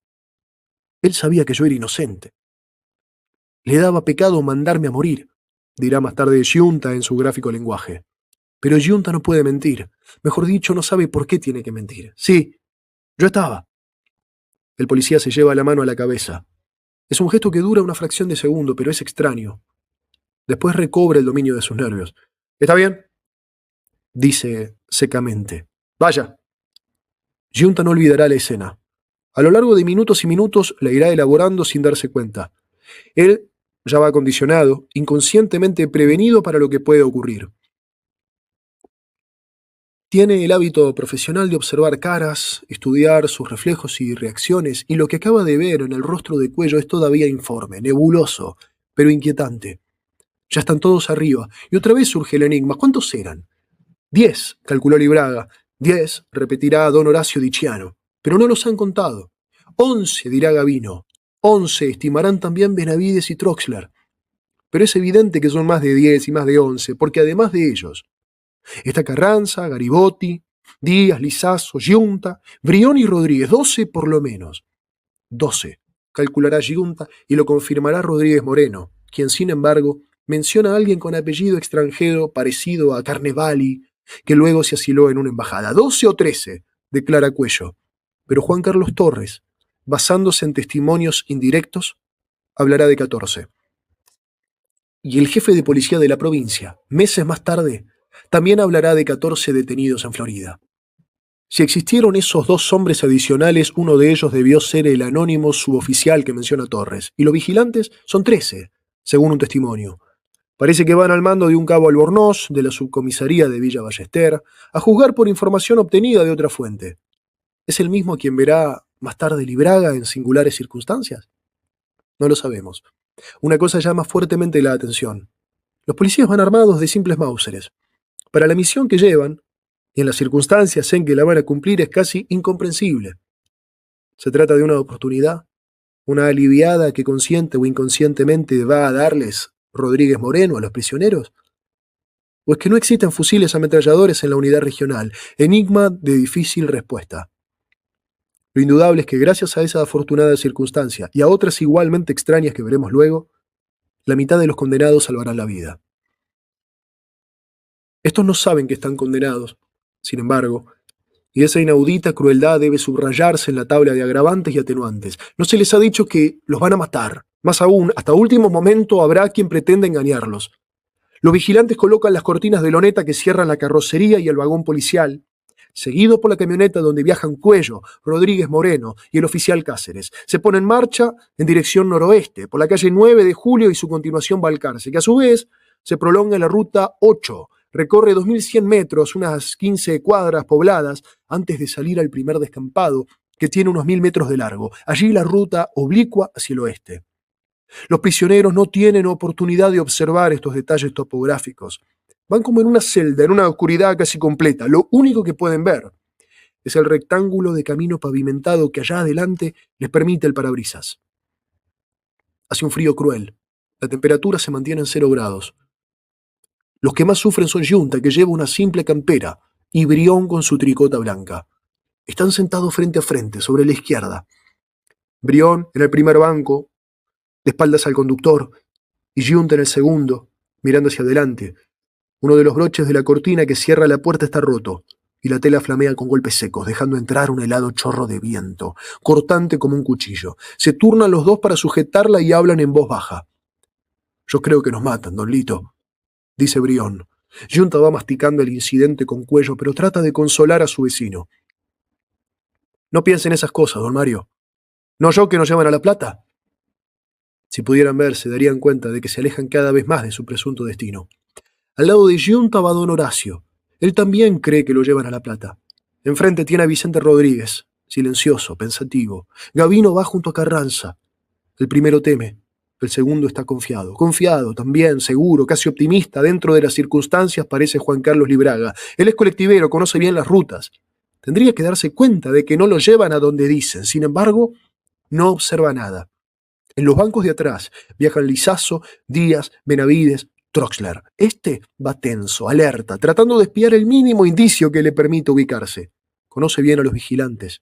Él sabía que yo era inocente. Le daba pecado mandarme a morir, dirá más tarde Yunta en su gráfico lenguaje. Pero Yunta no puede mentir. Mejor dicho, no sabe por qué tiene que mentir. Sí, yo estaba. El policía se lleva la mano a la cabeza. Es un gesto que dura una fracción de segundo, pero es extraño. Después recobra el dominio de sus nervios. ¿Está bien?, dice secamente. Vaya. Yunta no olvidará la escena. A lo largo de minutos y minutos la irá elaborando sin darse cuenta. Él ya va acondicionado, inconscientemente prevenido para lo que puede ocurrir. Tiene el hábito profesional de observar caras, estudiar sus reflejos y reacciones, y lo que acaba de ver en el rostro de Cuello es todavía informe, nebuloso, pero inquietante. Ya están todos arriba, y otra vez surge el enigma. ¿Cuántos eran? 10, calculó Libraga. 10, repetirá don Horacio Diciano. Pero no los han contado. 11, dirá Gavino. 11, estimarán también Benavides y Troxler. Pero es evidente que son más de 10 y más de 11, porque además de ellos está Carranza, Garibotti, Díaz, Lizazo, Giunta, Brión y Rodríguez. 12 por lo menos. 12, calculará Giunta, y lo confirmará Rodríguez Moreno, quien sin embargo menciona a alguien con apellido extranjero parecido a Carnevali, que luego se asiló en una embajada. 12 o 13, declara Cuello. Pero Juan Carlos Torres, basándose en testimonios indirectos, hablará de 14. Y el jefe de policía de la provincia, meses más tarde, también hablará de 14 detenidos en Florida. Si existieron esos 2 hombres adicionales, uno de ellos debió ser el anónimo suboficial que menciona Torres, y los vigilantes son 13, según un testimonio. Parece que van al mando de un cabo Albornoz, de la subcomisaría de Villa Ballester, a juzgar por información obtenida de otra fuente. ¿Es el mismo a quien verá más tarde Libraga en singulares circunstancias? No lo sabemos. Una cosa llama fuertemente la atención. Los policías van armados de simples mauseres. Para la misión que llevan, y en las circunstancias en que la van a cumplir, es casi incomprensible. ¿Se trata de una oportunidad? ¿Una aliviada que consciente o inconscientemente va a darles Rodríguez Moreno a los prisioneros? ¿O es que no existen fusiles ametralladores en la unidad regional? Enigma de difícil respuesta. Lo indudable es que gracias a esa afortunada circunstancia y a otras igualmente extrañas que veremos luego, la mitad de los condenados salvarán la vida. Estos no saben que están condenados, sin embargo, y esa inaudita crueldad debe subrayarse en la tabla de agravantes y atenuantes. No se les ha dicho que los van a matar. Más aún, hasta último momento habrá quien pretenda engañarlos. Los vigilantes colocan las cortinas de loneta que cierran la carrocería y el vagón policial, seguido por la camioneta donde viajan Cuello, Rodríguez Moreno y el oficial Cáceres. Se pone en marcha en dirección noroeste, por la calle 9 de Julio y su continuación Balcarce, que a su vez se prolonga en la ruta 8, recorre 2.100 metros, unas 15 cuadras pobladas, antes de salir al primer descampado, que tiene unos 1.000 metros de largo. Allí la ruta oblicua hacia el oeste. Los prisioneros no tienen oportunidad de observar estos detalles topográficos. Van como en una celda, en una oscuridad casi completa. Lo único que pueden ver es el rectángulo de camino pavimentado que allá adelante les permite el parabrisas. Hace un frío cruel. La temperatura se mantiene en 0 grados. Los que más sufren son Yunta, que lleva una simple campera, y Brión con su tricota blanca. Están sentados frente a frente, sobre la izquierda. Brión en el primer banco, de espaldas al conductor, y Yunta en el segundo, mirando hacia adelante. Uno de los broches de la cortina que cierra la puerta está roto, y la tela flamea con golpes secos, dejando entrar un helado chorro de viento, cortante como un cuchillo. Se turnan los dos para sujetarla y hablan en voz baja. Yo creo que nos matan, don Lito, dice Brión. Yunta va masticando el incidente con Cuello, pero trata de consolar a su vecino. No piense en esas cosas, don Mario. ¿No yo que nos llevan a La Plata? Si pudieran ver, se darían cuenta de que se alejan cada vez más de su presunto destino. Al lado de Giunta va don Horacio. Él también cree que lo llevan a La Plata. Enfrente tiene a Vicente Rodríguez, silencioso, pensativo. Gavino va junto a Carranza. El primero teme, el segundo está confiado. Confiado, también, seguro, casi optimista. Dentro de las circunstancias parece Juan Carlos Libraga. Él es colectivero, conoce bien las rutas. Tendría que darse cuenta de que no lo llevan a donde dicen. Sin embargo, no observa nada. En los bancos de atrás viajan Lizaso, Díaz, Benavides, Troxler. Este va tenso, alerta, tratando de espiar el mínimo indicio que le permita ubicarse. Conoce bien a los vigilantes.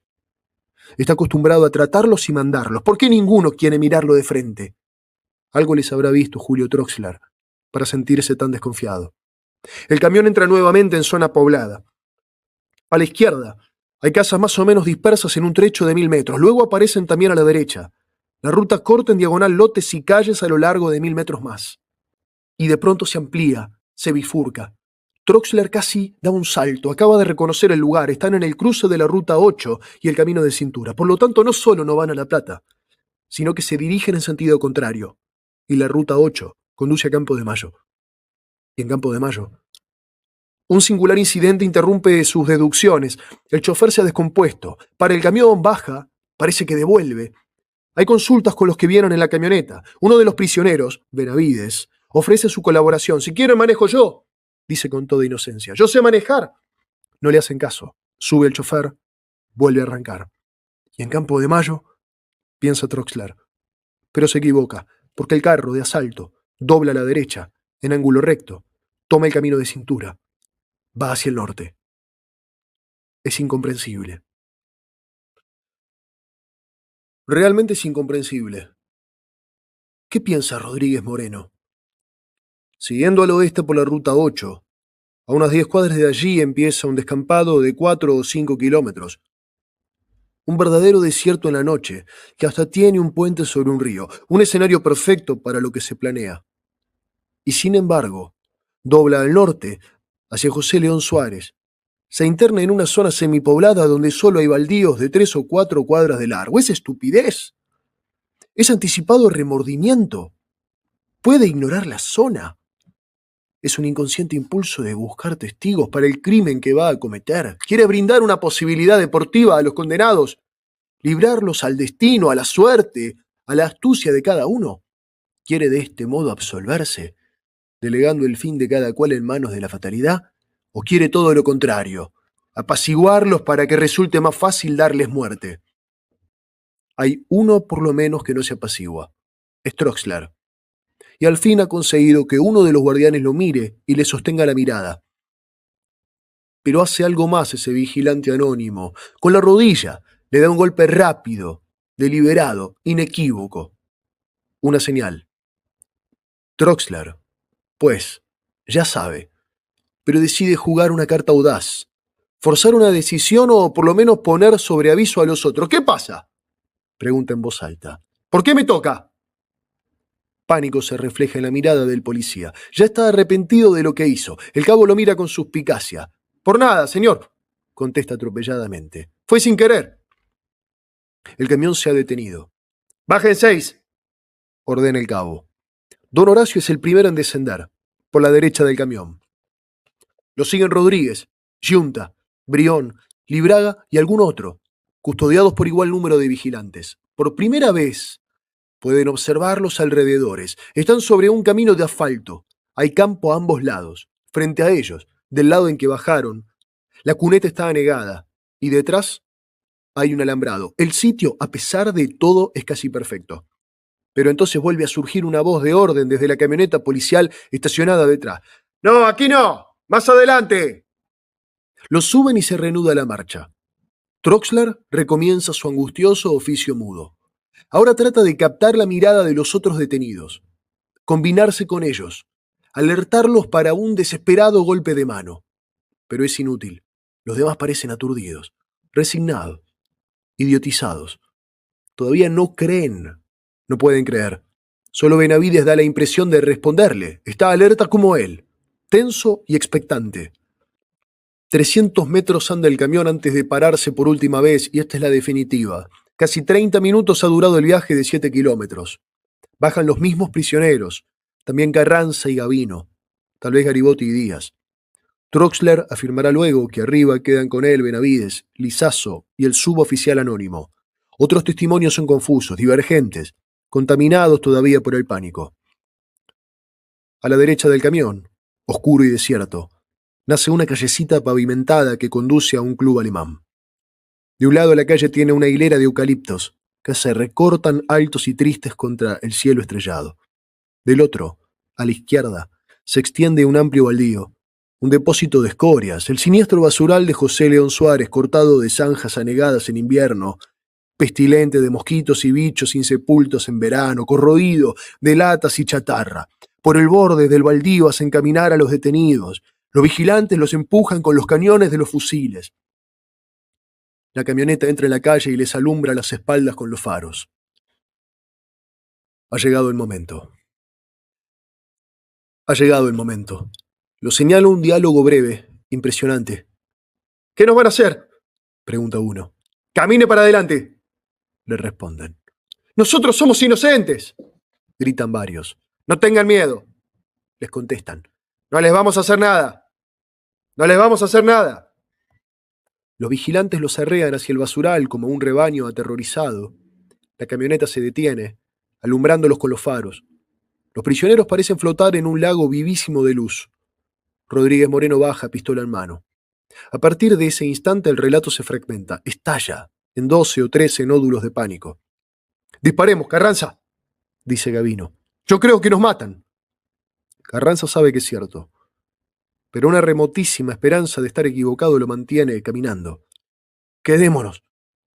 Está acostumbrado a tratarlos y mandarlos. ¿Por qué ninguno quiere mirarlo de frente? Algo les habrá visto Julio Troxler para sentirse tan desconfiado. El camión entra nuevamente en zona poblada. A la izquierda hay casas más o menos dispersas en un trecho de 1000 metros. Luego aparecen también a la derecha. La ruta corta en diagonal lotes y calles a lo largo de 1000 metros más. Y de pronto se amplía, se bifurca. Troxler casi da un salto, acaba de reconocer el lugar. Están en el cruce de la ruta 8 y el camino de cintura. Por lo tanto, no solo no van a La Plata, sino que se dirigen en sentido contrario. Y la ruta 8 conduce a Campo de Mayo. Y en Campo de Mayo, un singular incidente interrumpe sus deducciones. El chofer se ha descompuesto. Para el camión, baja, parece que devuelve. Hay consultas con los que vieron en la camioneta. Uno de los prisioneros, Benavides, ofrece su colaboración. Si quieren, manejo yo, dice con toda inocencia. Yo sé manejar. No le hacen caso. Sube el chofer, vuelve a arrancar. Y en Campo de Mayo, piensa Troxler. Pero se equivoca, porque el carro de asalto dobla a la derecha, en ángulo recto, toma el camino de cintura. Va hacia el norte. Es incomprensible. Realmente es incomprensible. ¿Qué piensa Rodríguez Moreno? Siguiendo al oeste por la ruta 8, a unas 10 cuadras de allí empieza un descampado de 4 o 5 kilómetros. Un verdadero desierto en la noche, que hasta tiene un puente sobre un río, un escenario perfecto para lo que se planea. Y sin embargo, dobla al norte, hacia José León Suárez. Se interna en una zona semipoblada donde solo hay baldíos de 3 o 4 cuadras de largo. ¿Es estupidez? ¿Es anticipado remordimiento? ¿Puede ignorar la zona? Es un inconsciente impulso de buscar testigos para el crimen que va a cometer. Quiere brindar una posibilidad deportiva a los condenados, librarlos al destino, a la suerte, a la astucia de cada uno. Quiere de este modo absolverse, delegando el fin de cada cual en manos de la fatalidad, o quiere todo lo contrario, apaciguarlos para que resulte más fácil darles muerte. Hay uno por lo menos que no se apacigua. Es Troxler. Y al fin ha conseguido que uno de los guardianes lo mire y le sostenga la mirada. Pero hace algo más ese vigilante anónimo. Con la rodilla le da un golpe rápido, deliberado, inequívoco. Una señal. Troxler, pues, ya sabe, pero decide jugar una carta audaz, forzar una decisión o por lo menos poner sobre aviso a los otros. ¿Qué pasa?, pregunta en voz alta. ¿Por qué me toca? Pánico se refleja en la mirada del policía. Ya está arrepentido de lo que hizo. El cabo lo mira con suspicacia. Por nada, señor, contesta atropelladamente. Fue sin querer. El camión se ha detenido. Bajen 6, ordena el cabo. Don Horacio es el primero en descender, por la derecha del camión. Lo siguen Rodríguez, Giunta, Brión, Libraga y algún otro, custodiados por igual número de vigilantes. Por primera vez pueden observar los alrededores. Están sobre un camino de asfalto. Hay campo a ambos lados. Frente a ellos, del lado en que bajaron, la cuneta está anegada y detrás hay un alambrado. El sitio, a pesar de todo, es casi perfecto. Pero entonces vuelve a surgir una voz de orden desde la camioneta policial estacionada detrás. ¡No, aquí no! ¡Más adelante! Los suben y se reanuda la marcha. Troxler recomienza su angustioso oficio mudo. Ahora trata de captar la mirada de los otros detenidos, combinarse con ellos, alertarlos para un desesperado golpe de mano. Pero es inútil. Los demás parecen aturdidos, resignados, idiotizados. Todavía no creen. No pueden creer. Solo Benavides da la impresión de responderle. Está alerta como él, tenso y expectante. 300 metros anda el camión antes de pararse por última vez, y esta es la definitiva. Casi 30 minutos ha durado el viaje de 7 kilómetros. Bajan los mismos prisioneros, también Carranza y Gavino, tal vez Garibaldi y Díaz. Troxler afirmará luego que arriba quedan con él Benavides, Lizaso y el suboficial anónimo. Otros testimonios son confusos, divergentes, contaminados todavía por el pánico. A la derecha del camión, oscuro y desierto, nace una callecita pavimentada que conduce a un club alemán. De un lado la calle tiene una hilera de eucaliptos que se recortan altos y tristes contra el cielo estrellado. Del otro, a la izquierda, se extiende un amplio baldío, un depósito de escorias, el siniestro basural de José León Suárez, cortado de zanjas anegadas en invierno, pestilente de mosquitos y bichos insepultos en verano, corroído de latas y chatarra. Por el borde del baldío hacen caminar a los detenidos. Los vigilantes los empujan con los cañones de los fusiles. La camioneta entra en la calle y les alumbra las espaldas con los faros. Ha llegado el momento. Ha llegado el momento. Lo señala un diálogo breve, impresionante. ¿Qué nos van a hacer?, pregunta uno. ¡Camine para adelante!, le responden. ¡Nosotros somos inocentes!, gritan varios. ¡No tengan miedo!, les contestan. ¡No les vamos a hacer nada! ¡No les vamos a hacer nada! Los vigilantes los arrean hacia el basural como un rebaño aterrorizado. La camioneta se detiene, alumbrándolos con los faros. Los prisioneros parecen flotar en un lago vivísimo de luz. Rodríguez Moreno baja, pistola en mano. A partir de ese instante el relato se fragmenta, estalla en 12 o 13 nódulos de pánico. «Disparemos, Carranza», dice Gavino. «Yo creo que nos matan». Carranza sabe que es cierto, pero una remotísima esperanza de estar equivocado lo mantiene caminando. «Quedémonos»,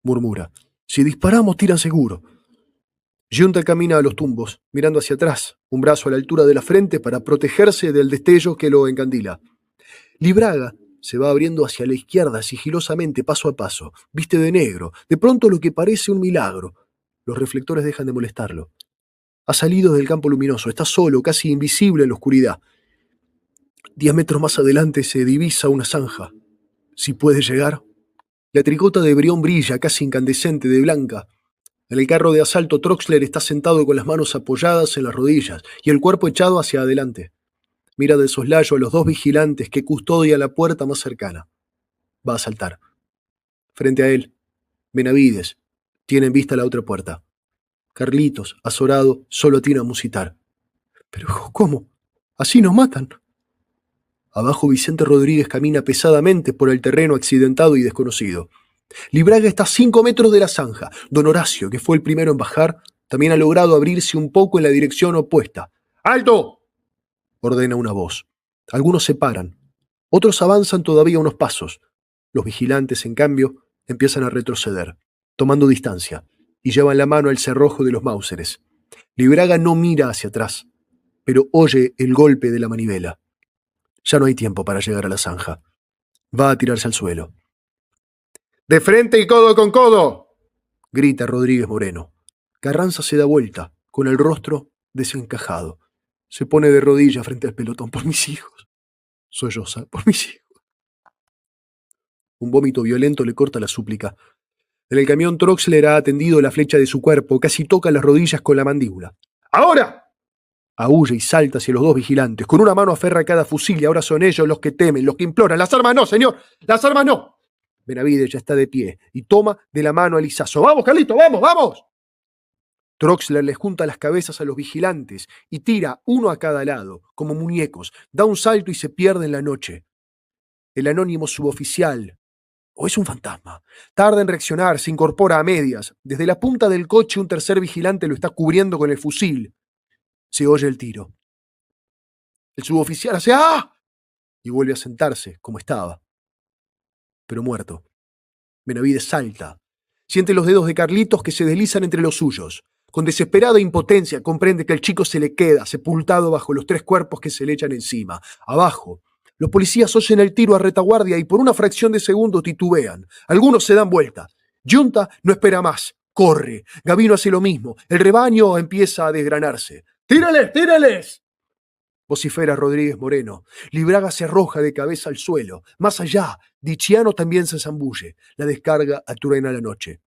murmura. «Si disparamos, tiran seguro». Giunta camina a los tumbos, mirando hacia atrás, un brazo a la altura de la frente para protegerse del destello que lo encandila. Libraga se va abriendo hacia la izquierda sigilosamente, paso a paso. Viste de negro, de pronto lo que parece un milagro. Los reflectores dejan de molestarlo. Ha salido del campo luminoso, está solo, casi invisible en la oscuridad. 10 metros más adelante se divisa una zanja. Si puede llegar. La tricota de Brión brilla, casi incandescente, de blanca. En el carro de asalto, Troxler está sentado con las manos apoyadas en las rodillas y el cuerpo echado hacia adelante. Mira de soslayo a los dos vigilantes que custodian la puerta más cercana. Va a saltar. Frente a él, Benavides tiene en vista la otra puerta. Carlitos, azorado, solo atina a musitar. «¿Pero cómo? ¿Así nos matan?» Abajo Vicente Rodríguez camina pesadamente por el terreno accidentado y desconocido. Libraga está a 5 metros de la zanja. Don Horacio, que fue el primero en bajar, también ha logrado abrirse un poco en la dirección opuesta. «¡Alto!», ordena una voz. Algunos se paran. Otros avanzan todavía unos pasos. Los vigilantes, en cambio, empiezan a retroceder, tomando distancia, y llevan la mano al cerrojo de los Mauseres. Libraga no mira hacia atrás, pero oye el golpe de la manivela. Ya no hay tiempo para llegar a la zanja. Va a tirarse al suelo. «¡De frente y codo con codo!», grita Rodríguez Moreno. Carranza se da vuelta, con el rostro desencajado. Se pone de rodillas frente al pelotón. «Por mis hijos», solloza, «por mis hijos». Un vómito violento le corta la súplica. En el camión Troxler ha atendido la flecha de su cuerpo, casi toca las rodillas con la mandíbula. «¡Ahora!», aúlla y salta hacia los dos vigilantes. Con una mano aferra cada fusil y ahora son ellos los que temen, los que imploran. «¡Las armas no, señor! ¡Las armas no!». Benavides ya está de pie y toma de la mano a Lizaso. «¡Vamos, Carlito! ¡Vamos, vamos!». Troxler les junta las cabezas a los vigilantes y tira uno a cada lado, como muñecos. Da un salto y se pierde en la noche. El anónimo suboficial, ¿o es un fantasma?, tarda en reaccionar, se incorpora a medias. Desde la punta del coche un tercer vigilante lo está cubriendo con el fusil. Se oye el tiro. El suboficial hace ¡ah!, y vuelve a sentarse, como estaba, pero muerto. Benavides salta. Siente los dedos de Carlitos que se deslizan entre los suyos. Con desesperada impotencia comprende que el chico se le queda sepultado bajo los 3 cuerpos que se le echan encima. Abajo, los policías oyen el tiro a retaguardia y por una fracción de segundo titubean. Algunos se dan vuelta. Giunta no espera más. Corre. Gavino hace lo mismo. El rebaño empieza a desgranarse. «¡Tírales, tírales!», vocifera Rodríguez Moreno. Libraga se arroja de cabeza al suelo. Más allá, Dicciano también se zambulle. La descarga atruena la noche.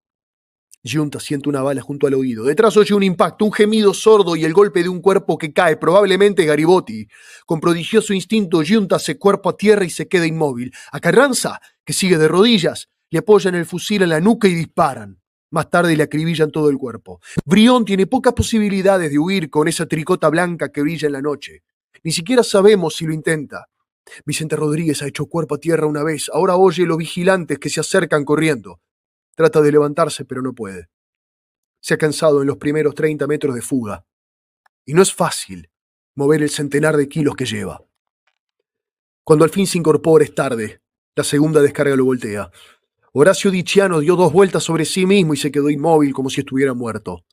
Yunta siente una bala junto al oído. Detrás oye un impacto, un gemido sordo y el golpe de un cuerpo que cae, probablemente Garibaldi. Con prodigioso instinto, Yunta se cuerpo a tierra y se queda inmóvil. A Carranza, que sigue de rodillas, le apoyan el fusil en la nuca y disparan. Más tarde le acribillan todo el cuerpo. Brión tiene pocas posibilidades de huir con esa tricota blanca que brilla en la noche. Ni siquiera sabemos si lo intenta. Vicente Rodríguez ha hecho cuerpo a tierra una vez. Ahora oye los vigilantes que se acercan corriendo. Trata de levantarse, pero no puede. Se ha cansado en los primeros 30 metros de fuga. Y no es fácil mover el centenar de kilos que lleva. Cuando al fin se incorpora es tarde. La segunda descarga lo voltea. Horacio Dicciano dio 2 vueltas sobre sí mismo y se quedó inmóvil como si estuviera muerto.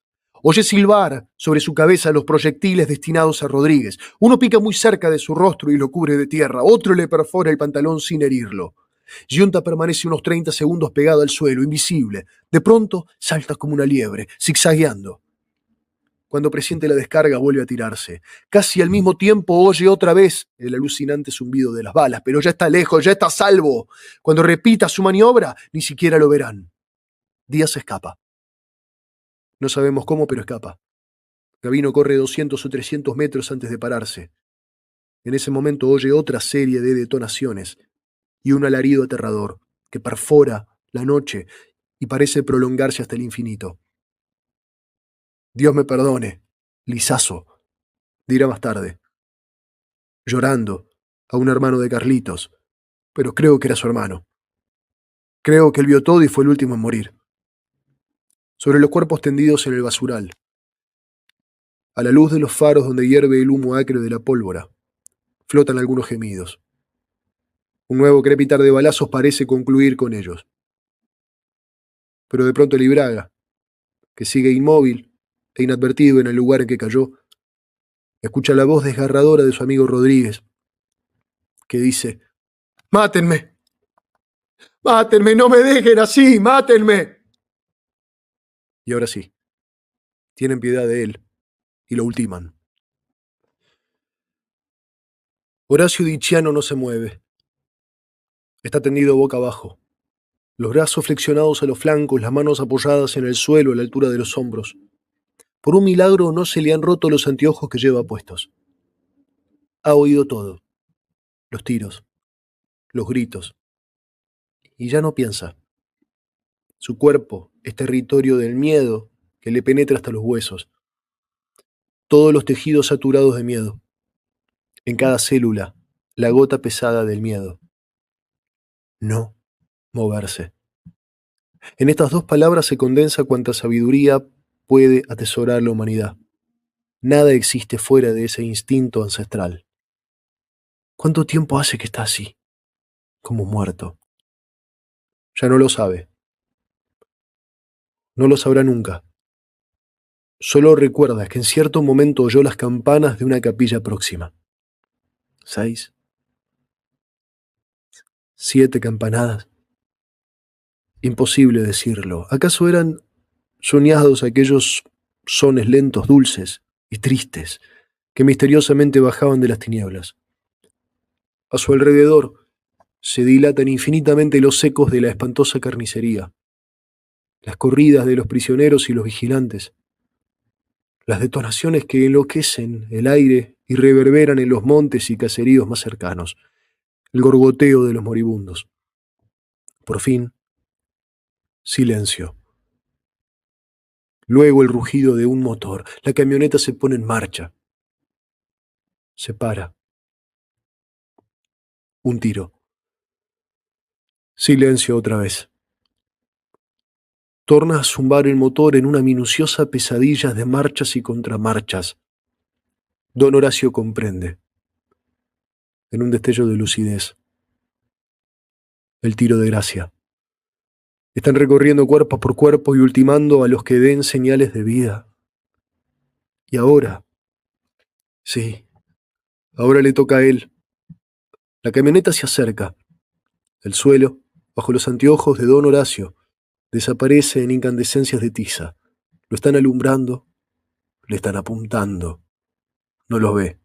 Oye silbar sobre su cabeza los proyectiles destinados a Rodríguez. Uno pica muy cerca de su rostro y lo cubre de tierra. Otro le perfora el pantalón sin herirlo. Yunta permanece unos 30 segundos pegado al suelo, invisible. De pronto salta como una liebre, zigzagueando. Cuando presiente la descarga vuelve a tirarse. Casi al mismo tiempo oye otra vez el alucinante zumbido de las balas, pero ya está lejos, ya está a salvo. Cuando repita su maniobra, ni siquiera lo verán. Díaz escapa. No sabemos cómo, pero escapa. Gavino corre 200 o 300 metros antes de pararse. En ese momento oye otra serie de detonaciones y un alarido aterrador que perfora la noche y parece prolongarse hasta el infinito. Dios me perdone, Lizazo, dirá más tarde, llorando a un hermano de Carlitos, pero creo que era su hermano. Creo que él vio todo y fue el último en morir. Sobre los cuerpos tendidos en el basural, a la luz de los faros donde hierve el humo acre de la pólvora, flotan algunos gemidos. Un nuevo crepitar de balazos parece concluir con ellos. Pero de pronto Libraga, que sigue inmóvil e inadvertido en el lugar en que cayó, escucha la voz desgarradora de su amigo Rodríguez, que dice: ¡Mátenme! ¡Mátenme! ¡No me dejen así! ¡Mátenme! Y ahora sí, tienen piedad de él y lo ultiman. Horacio Dicciano no se mueve. Está tendido boca abajo, los brazos flexionados a los flancos, las manos apoyadas en el suelo a la altura de los hombros. Por un milagro no se le han roto los anteojos que lleva puestos. Ha oído todo, los tiros, los gritos, y ya no piensa. Su cuerpo es territorio del miedo que le penetra hasta los huesos. Todos los tejidos saturados de miedo. En cada célula, la gota pesada del miedo. No moverse. En estas 2 palabras se condensa cuanta sabiduría puede atesorar la humanidad. Nada existe fuera de ese instinto ancestral. ¿Cuánto tiempo hace que está así, como muerto? Ya no lo sabe. No lo sabrá nunca. Solo recuerda que en cierto momento oyó las campanas de una capilla próxima. 6, 7 campanadas. Imposible decirlo. ¿Acaso eran soñados aquellos sones lentos, dulces y tristes que misteriosamente bajaban de las tinieblas? A su alrededor se dilatan infinitamente los ecos de la espantosa carnicería, las corridas de los prisioneros y los vigilantes, las detonaciones que enloquecen el aire y reverberan en los montes y caseríos más cercanos, el gorgoteo de los moribundos. Por fin, silencio. Luego el rugido de un motor. La camioneta se pone en marcha. Se para. Un tiro. Silencio otra vez. Torna a zumbar el motor en una minuciosa pesadilla de marchas y contramarchas. Don Horacio comprende, en un destello de lucidez, el tiro de gracia. Están recorriendo cuerpo por cuerpo y ultimando a los que den señales de vida. Y ahora, sí, ahora le toca a él. La camioneta se acerca. El suelo, bajo los anteojos de don Horacio, desaparece en incandescencias de tiza. Lo están alumbrando, le están apuntando. No lo ve,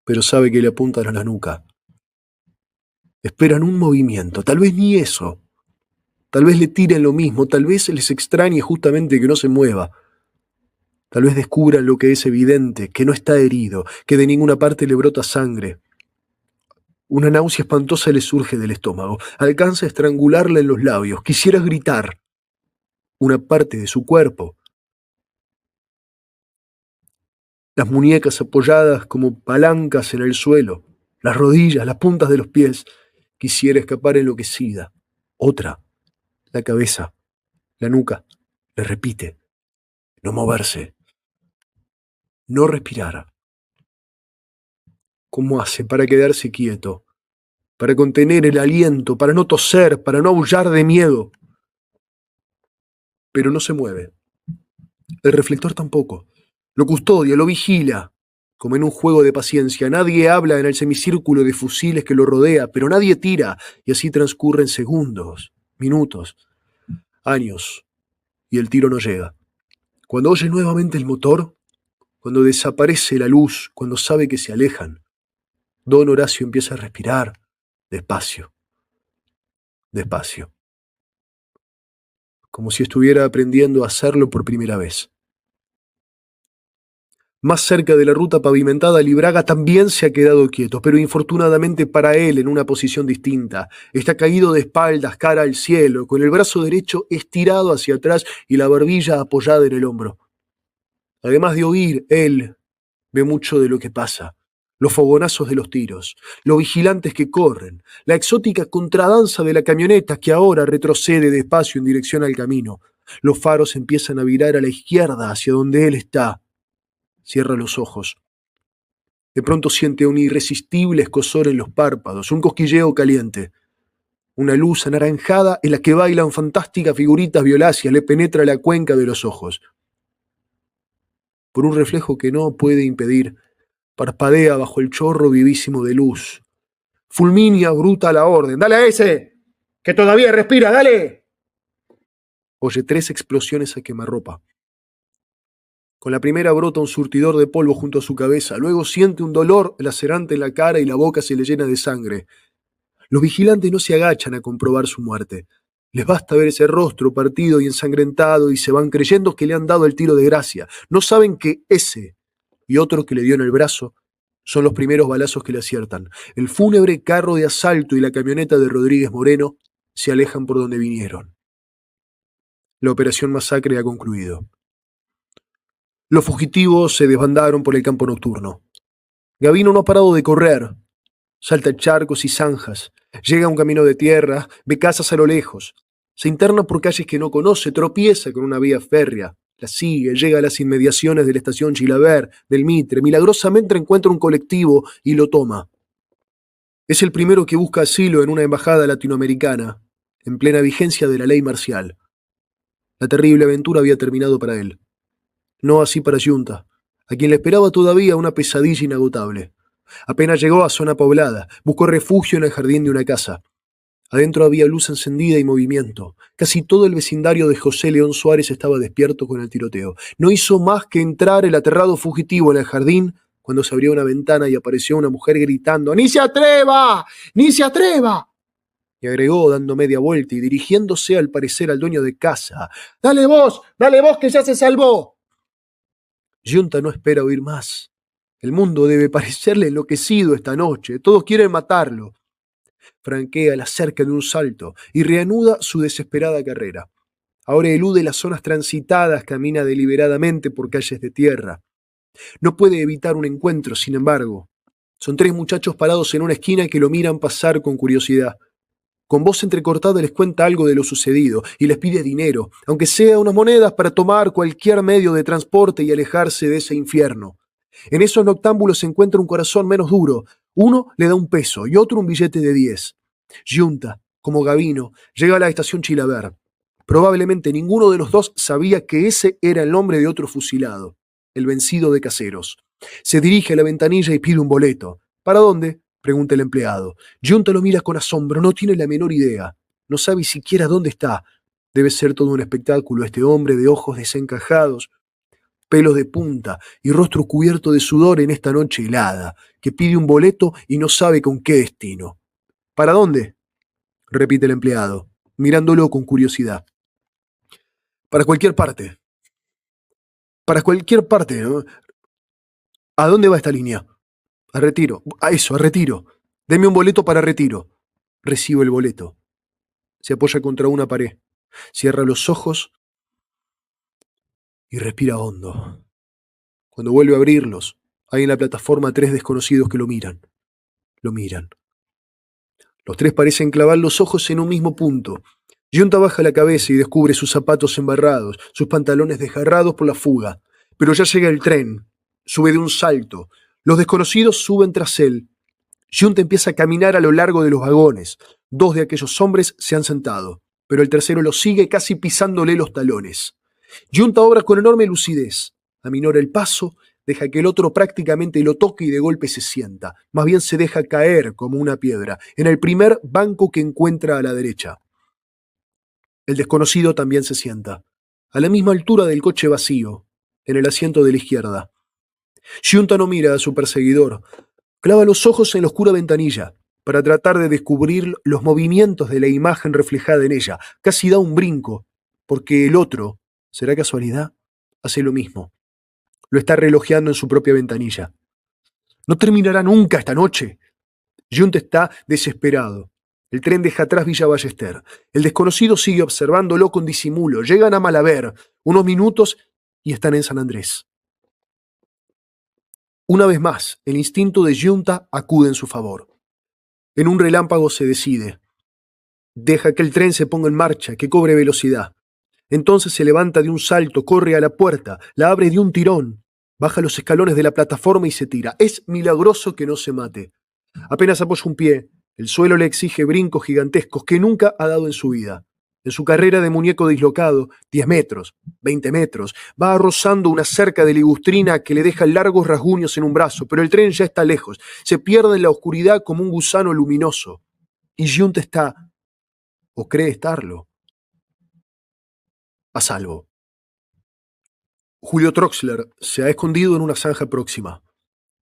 pero sabe que le apuntan a la nuca. Esperan un movimiento, tal vez ni eso. Tal vez le tiren lo mismo, tal vez les extrañe justamente que no se mueva. Tal vez descubran lo que es evidente, que no está herido, que de ninguna parte le brota sangre. Una náusea espantosa le surge del estómago, alcanza a estrangularla en los labios, quisiera gritar. Una parte de su cuerpo, las muñecas apoyadas como palancas en el suelo, las rodillas, las puntas de los pies, quisiera escapar enloquecida. Otra, la cabeza, la nuca, le repite, no moverse, no respirar. ¿Cómo hace para quedarse quieto? Para contener el aliento, para no toser, para no aullar de miedo. Pero no se mueve. El reflector tampoco. Lo custodia, lo vigila, como en un juego de paciencia. Nadie habla en el semicírculo de fusiles que lo rodea, pero nadie tira, y así transcurren segundos, minutos, años, y el tiro no llega. Cuando oye nuevamente el motor, cuando desaparece la luz, cuando sabe que se alejan, don Horacio empieza a respirar despacio, despacio, como si estuviera aprendiendo a hacerlo por primera vez. Más cerca de la ruta pavimentada, Libraga también se ha quedado quieto, pero infortunadamente para él en una posición distinta. Está caído de espaldas, cara al cielo, con el brazo derecho estirado hacia atrás y la barbilla apoyada en el hombro. Además de oír, él ve mucho de lo que pasa. Los fogonazos de los tiros, los vigilantes que corren, la exótica contradanza de la camioneta que ahora retrocede despacio en dirección al camino. Los faros empiezan a virar a la izquierda hacia donde él está. Cierra los ojos. De pronto siente un irresistible escozor en los párpados, un cosquilleo caliente. Una luz anaranjada en la que bailan fantásticas figuritas violáceas le penetra la cuenca de los ojos. Por un reflejo que no puede impedir, parpadea bajo el chorro vivísimo de luz. Fulminia bruta la orden. ¡Dale a ese! ¡Que todavía respira! ¡Dale! Oye 3 explosiones a quemarropa. Con la primera brota un surtidor de polvo junto a su cabeza. Luego siente un dolor lacerante en la cara y la boca se le llena de sangre. Los vigilantes no se agachan a comprobar su muerte. Les basta ver ese rostro partido y ensangrentado y se van creyendo que le han dado el tiro de gracia. No saben que ese y otro que le dio en el brazo son los primeros balazos que le aciertan. El fúnebre carro de asalto y la camioneta de Rodríguez Moreno se alejan por donde vinieron. La operación masacre ha concluido. Los fugitivos se desbandaron por el campo nocturno. Gavino no ha parado de correr. Salta charcos y zanjas. Llega a un camino de tierra, ve casas a lo lejos. Se interna por calles que no conoce, tropieza con una vía férrea. La sigue, llega a las inmediaciones de la estación Chilaver, del Mitre. Milagrosamente encuentra un colectivo y lo toma. Es el primero que busca asilo en una embajada latinoamericana, en plena vigencia de la ley marcial. La terrible aventura había terminado para él. No así para Yunta, a quien le esperaba todavía una pesadilla inagotable. Apenas llegó a zona poblada, buscó refugio en el jardín de una casa. Adentro había luz encendida y movimiento. Casi todo el vecindario de José León Suárez estaba despierto con el tiroteo. No hizo más que entrar el aterrado fugitivo en el jardín cuando se abrió una ventana y apareció una mujer gritando ¡Ni se atreva! ¡Ni se atreva! Y agregó dando media vuelta y dirigiéndose al parecer al dueño de casa. ¡Dale vos que ya se salvó! Yunta no espera oír más. El mundo debe parecerle enloquecido esta noche. Todos quieren matarlo. Franquea la cerca de un salto y reanuda su desesperada carrera. Ahora elude las zonas transitadas, camina deliberadamente por calles de tierra. No puede evitar un encuentro, sin embargo. Son 3 muchachos parados en una esquina que lo miran pasar con curiosidad. Con voz entrecortada les cuenta algo de lo sucedido y les pide dinero, aunque sea unas monedas para tomar cualquier medio de transporte y alejarse de ese infierno. En esos noctámbulos se encuentra un corazón menos duro. Uno le da 1 peso y otro un billete de 10. Yunta, como Gavino, llega a la estación Chilaver. Probablemente ninguno de los dos sabía que ese era el nombre de otro fusilado, el vencido de Caseros. Se dirige a la ventanilla y pide un boleto. ¿Para dónde?, pregunta el empleado. Yunta lo mira con asombro, no tiene la menor idea. No sabe siquiera dónde está. Debe ser todo un espectáculo este hombre de ojos desencajados, pelos de punta y rostro cubierto de sudor en esta noche helada, que pide un boleto y no sabe con qué destino. ¿Para dónde?, repite el empleado. mirándolo con curiosidad. Para cualquier parte. Para cualquier parte, ¿no? ¿A dónde va esta línea? A Retiro. A eso, a Retiro. Deme un boleto para Retiro. Recibo el boleto. Se apoya contra una pared. Cierra los ojos y respira hondo. Cuando vuelve a abrirlos, hay en la plataforma 3 desconocidos que lo miran. Lo miran. Los 3 parecen clavar los ojos en un mismo punto. Giunta baja la cabeza y descubre sus zapatos embarrados, sus pantalones desgarrados por la fuga. Pero ya llega el tren. Sube de un salto. Los desconocidos suben tras él. Giunta empieza a caminar a lo largo de los vagones. 2 de aquellos hombres se han sentado, pero el tercero lo sigue casi pisándole los talones. Giunta obra con enorme lucidez. Aminora el paso, deja que el otro prácticamente lo toque y de golpe se sienta. Más bien se deja caer como una piedra en el primer banco que encuentra a la derecha. El desconocido también se sienta, a la misma altura del coche vacío, en el asiento de la izquierda. Giunta no mira a su perseguidor. Clava los ojos en la oscura ventanilla para tratar de descubrir los movimientos de la imagen reflejada en ella. Casi da un brinco, porque el otro, ¿será casualidad?, hace lo mismo. Lo está relojeando en su propia ventanilla. ¿No terminará nunca esta noche? Giunta está desesperado. El tren deja atrás Villa Ballester. El desconocido sigue observándolo con disimulo. Llegan a Malaber, unos minutos, y están en San Andrés. Una vez más, el instinto de Giunta acude en su favor. En un relámpago se decide. Deja que el tren se ponga en marcha, que cobre velocidad. Entonces se levanta de un salto, corre a la puerta, la abre de un tirón, baja los escalones de la plataforma y se tira. Es milagroso que no se mate. Apenas apoya un pie, el suelo le exige brincos gigantescos que nunca ha dado en su vida. En su carrera de muñeco dislocado, 10 metros, 20 metros, va rozando una cerca de ligustrina que le deja largos rasguños en un brazo, pero el tren ya está lejos, se pierde en la oscuridad como un gusano luminoso. Y Giunta está, o cree estarlo, a salvo. Julio Troxler se ha escondido en una zanja próxima.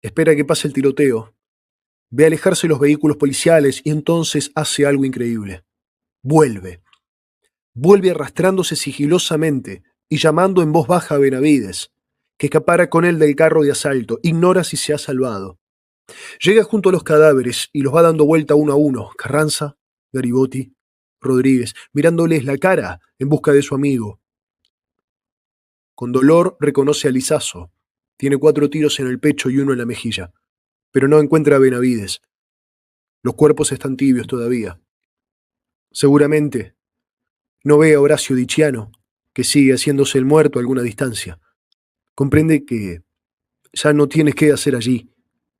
Espera que pase el tiroteo. Ve alejarse los vehículos policiales y entonces hace algo increíble. Vuelve arrastrándose sigilosamente y llamando en voz baja a Benavides, que escapara con él del carro de asalto. Ignora si se ha salvado. Llega junto a los cadáveres y los va dando vuelta uno a uno. Carranza, Garibotti, Rodríguez, mirándoles la cara en busca de su amigo. Con dolor reconoce a Lizazo. Tiene 4 tiros en el pecho y 1 en la mejilla. Pero no encuentra a Benavides. Los cuerpos están tibios todavía. Seguramente no ve a Horacio Diciano, que sigue haciéndose el muerto a alguna distancia. Comprende que ya no tiene qué hacer allí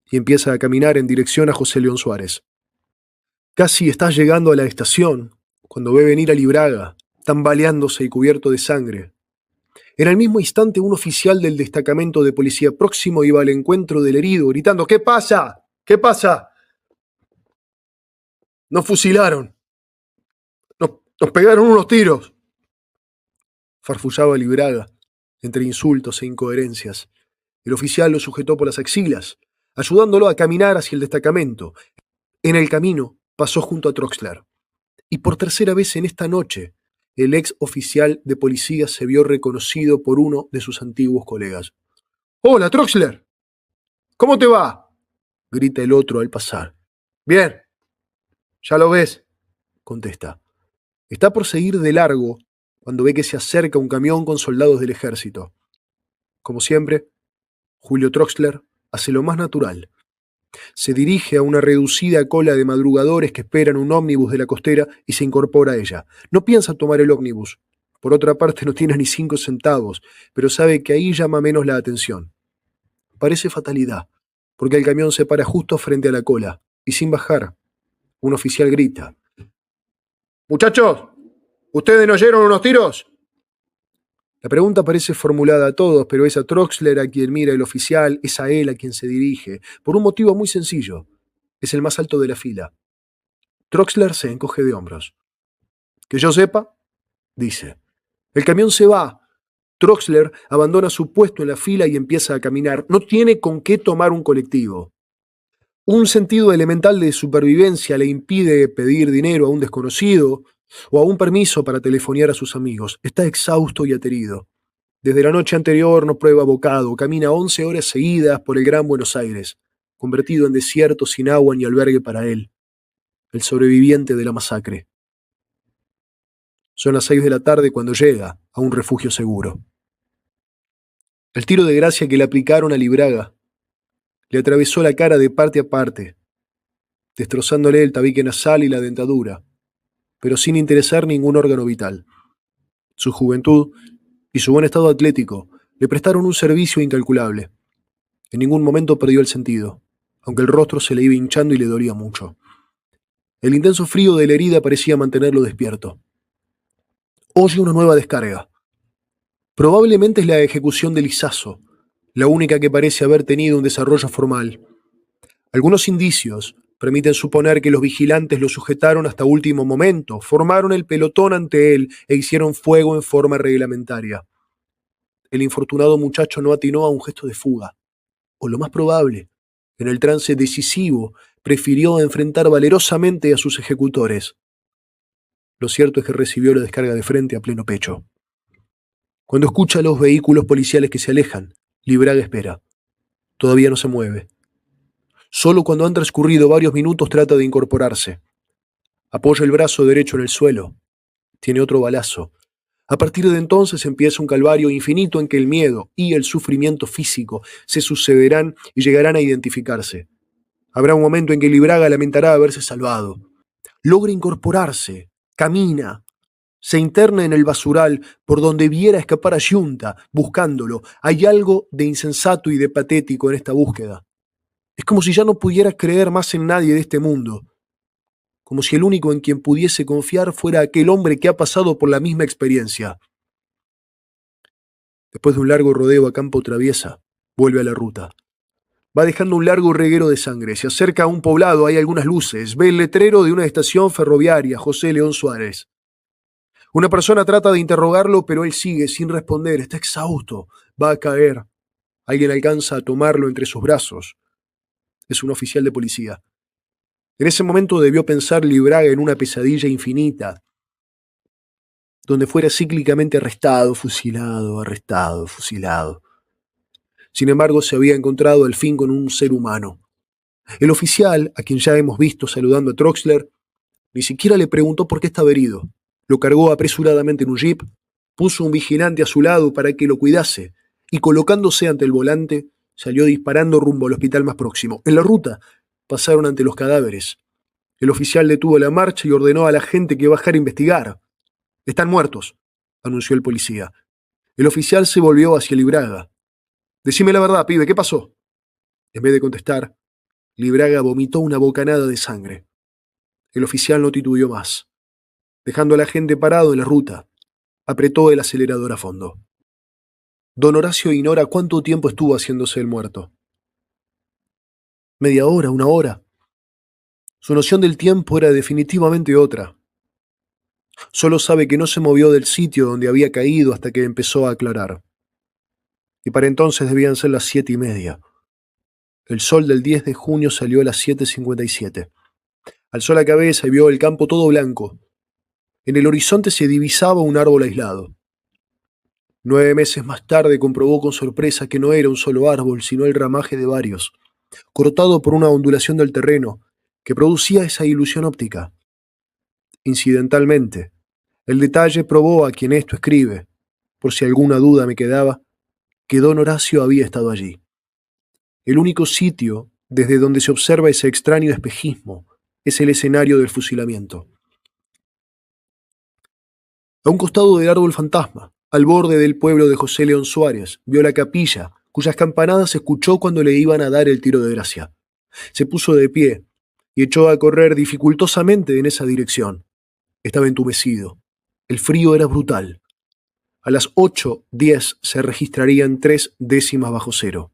y empieza a caminar en dirección a José León Suárez. Casi está llegando a la estación cuando ve venir a Libraga, tambaleándose y cubierto de sangre. En el mismo instante, un oficial del destacamento de policía próximo iba al encuentro del herido, gritando: ¿Qué pasa? ¿Qué pasa? Nos fusilaron. Nos pegaron unos tiros. Farfullaba Libraga, entre insultos e incoherencias. El oficial lo sujetó por las axilas, ayudándolo a caminar hacia el destacamento. En el camino pasó junto a Troxler. Y por tercera vez en esta noche, el ex oficial de policía se vio reconocido por uno de sus antiguos colegas. «¡Hola, Troxler! ¿Cómo te va?», grita el otro al pasar. «Bien, ya lo ves», contesta. Está por seguir de largo cuando ve que se acerca un camión con soldados del ejército. Como siempre, Julio Troxler hace lo más natural. Se dirige a una reducida cola de madrugadores que esperan un ómnibus de la costera y se incorpora a ella. No piensa tomar el ómnibus. Por otra parte, no tiene ni 5 centavos, pero sabe que ahí llama menos la atención. Parece fatalidad, porque el camión se para justo frente a la cola, y sin bajar, un oficial grita: «Muchachos, ¿ustedes no oyeron unos tiros?». La pregunta parece formulada a todos, pero es a Troxler a quien mira el oficial, es a él a quien se dirige, por un motivo muy sencillo. Es el más alto de la fila. Troxler se encoge de hombros. «Que yo sepa», dice. El camión se va. Troxler abandona su puesto en la fila y empieza a caminar. No tiene con qué tomar un colectivo. Un sentido elemental de supervivencia le impide pedir dinero a un desconocido o aún permiso para telefonear a sus amigos. Está exhausto y aterido. Desde la noche anterior no prueba bocado, camina 11 horas seguidas por el Gran Buenos Aires, convertido en desierto sin agua ni albergue para él, el sobreviviente de la masacre. Son las 6 de la tarde cuando llega a un refugio seguro. El tiro de gracia que le aplicaron a Libraga le atravesó la cara de parte a parte, destrozándole el tabique nasal y la dentadura, pero sin interesar ningún órgano vital. Su juventud y su buen estado atlético le prestaron un servicio incalculable. En ningún momento perdió el sentido, aunque el rostro se le iba hinchando y le dolía mucho. El intenso frío de la herida parecía mantenerlo despierto. Oye una nueva descarga. Probablemente es la ejecución de Lizazo, la única que parece haber tenido un desarrollo formal. Algunos indicios permiten suponer que los vigilantes lo sujetaron hasta último momento, formaron el pelotón ante él e hicieron fuego en forma reglamentaria. El infortunado muchacho no atinó a un gesto de fuga, o lo más probable, en el trance decisivo, prefirió enfrentar valerosamente a sus ejecutores. Lo cierto es que recibió la descarga de frente a pleno pecho. Cuando escucha los vehículos policiales que se alejan, Libraga espera. Todavía no se mueve. Solo cuando han transcurrido varios minutos trata de incorporarse. Apoya el brazo derecho en el suelo. Tiene otro balazo. A partir de entonces empieza un calvario infinito en que el miedo y el sufrimiento físico se sucederán y llegarán a identificarse. Habrá un momento en que Libraga lamentará haberse salvado. Logra incorporarse, camina, se interna en el basural por donde viera escapar a Yunta, buscándolo. Hay algo de insensato y de patético en esta búsqueda. Es como si ya no pudiera creer más en nadie de este mundo. Como si el único en quien pudiese confiar fuera aquel hombre que ha pasado por la misma experiencia. Después de un largo rodeo a campo traviesa, vuelve a la ruta. Va dejando un largo reguero de sangre. Se acerca a un poblado, hay algunas luces. Ve el letrero de una estación ferroviaria, José León Suárez. Una persona trata de interrogarlo, pero él sigue sin responder. Está exhausto. Va a caer. Alguien alcanza a tomarlo entre sus brazos. Es un oficial de policía. En ese momento debió pensar Libraga en una pesadilla infinita, donde fuera cíclicamente arrestado, fusilado. Sin embargo, se había encontrado al fin con un ser humano. El oficial, a quien ya hemos visto saludando a Troxler, ni siquiera le preguntó por qué estaba herido. Lo cargó apresuradamente en un jeep, puso un vigilante a su lado para que lo cuidase y colocándose ante el volante, salió disparando rumbo al hospital más próximo. En la ruta pasaron ante los cadáveres. El oficial detuvo la marcha y ordenó a la gente que bajara a investigar. «Están muertos», anunció el policía. El oficial se volvió hacia Libraga. «Decime la verdad, pibe, ¿qué pasó?» En vez de contestar, Libraga vomitó una bocanada de sangre. El oficial no titubeó más. Dejando a la gente parado en la ruta, apretó el acelerador a fondo. Don Horacio ignora cuánto tiempo estuvo haciéndose el muerto. ¿Media hora? ¿Una hora? Su noción del tiempo era definitivamente otra. Solo sabe que no se movió del sitio donde había caído hasta que empezó a aclarar. Y para entonces debían ser las 7:30. El sol del 10 de junio salió a las 7:57. Alzó la cabeza y vio el campo todo blanco. En el horizonte se divisaba un árbol aislado. 9 meses más tarde comprobó con sorpresa que no era un solo árbol, sino el ramaje de varios, cortado por una ondulación del terreno que producía esa ilusión óptica. Incidentalmente, el detalle probó a quien esto escribe, por si alguna duda me quedaba, que don Horacio había estado allí. El único sitio desde donde se observa ese extraño espejismo es el escenario del fusilamiento. A un costado del árbol fantasma, al borde del pueblo de José León Suárez, vio la capilla, cuyas campanadas escuchó cuando le iban a dar el tiro de gracia. Se puso de pie y echó a correr dificultosamente en esa dirección. Estaba entumecido. El frío era brutal. A las 8:10 se registrarían 3 décimas bajo cero.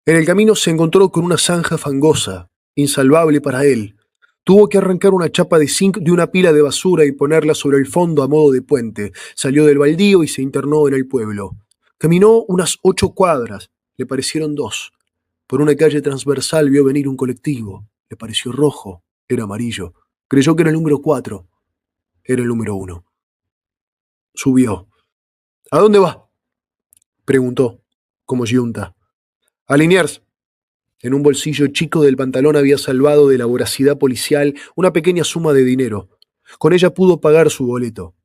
En el camino se encontró con una zanja fangosa, insalvable para él. Tuvo que arrancar una chapa de zinc de una pila de basura y ponerla sobre el fondo a modo de puente. Salió del baldío y se internó en el pueblo. Caminó unas 8 cuadras. Le parecieron 2. Por una calle transversal vio venir un colectivo. Le pareció rojo. Era amarillo. Creyó que era el número 4. Era el número 1. Subió. ¿A dónde va? Preguntó, como yunta. A Liniers. En un bolsillo chico del pantalón había salvado de la voracidad policial una pequeña suma de dinero. Con ella pudo pagar su boleto.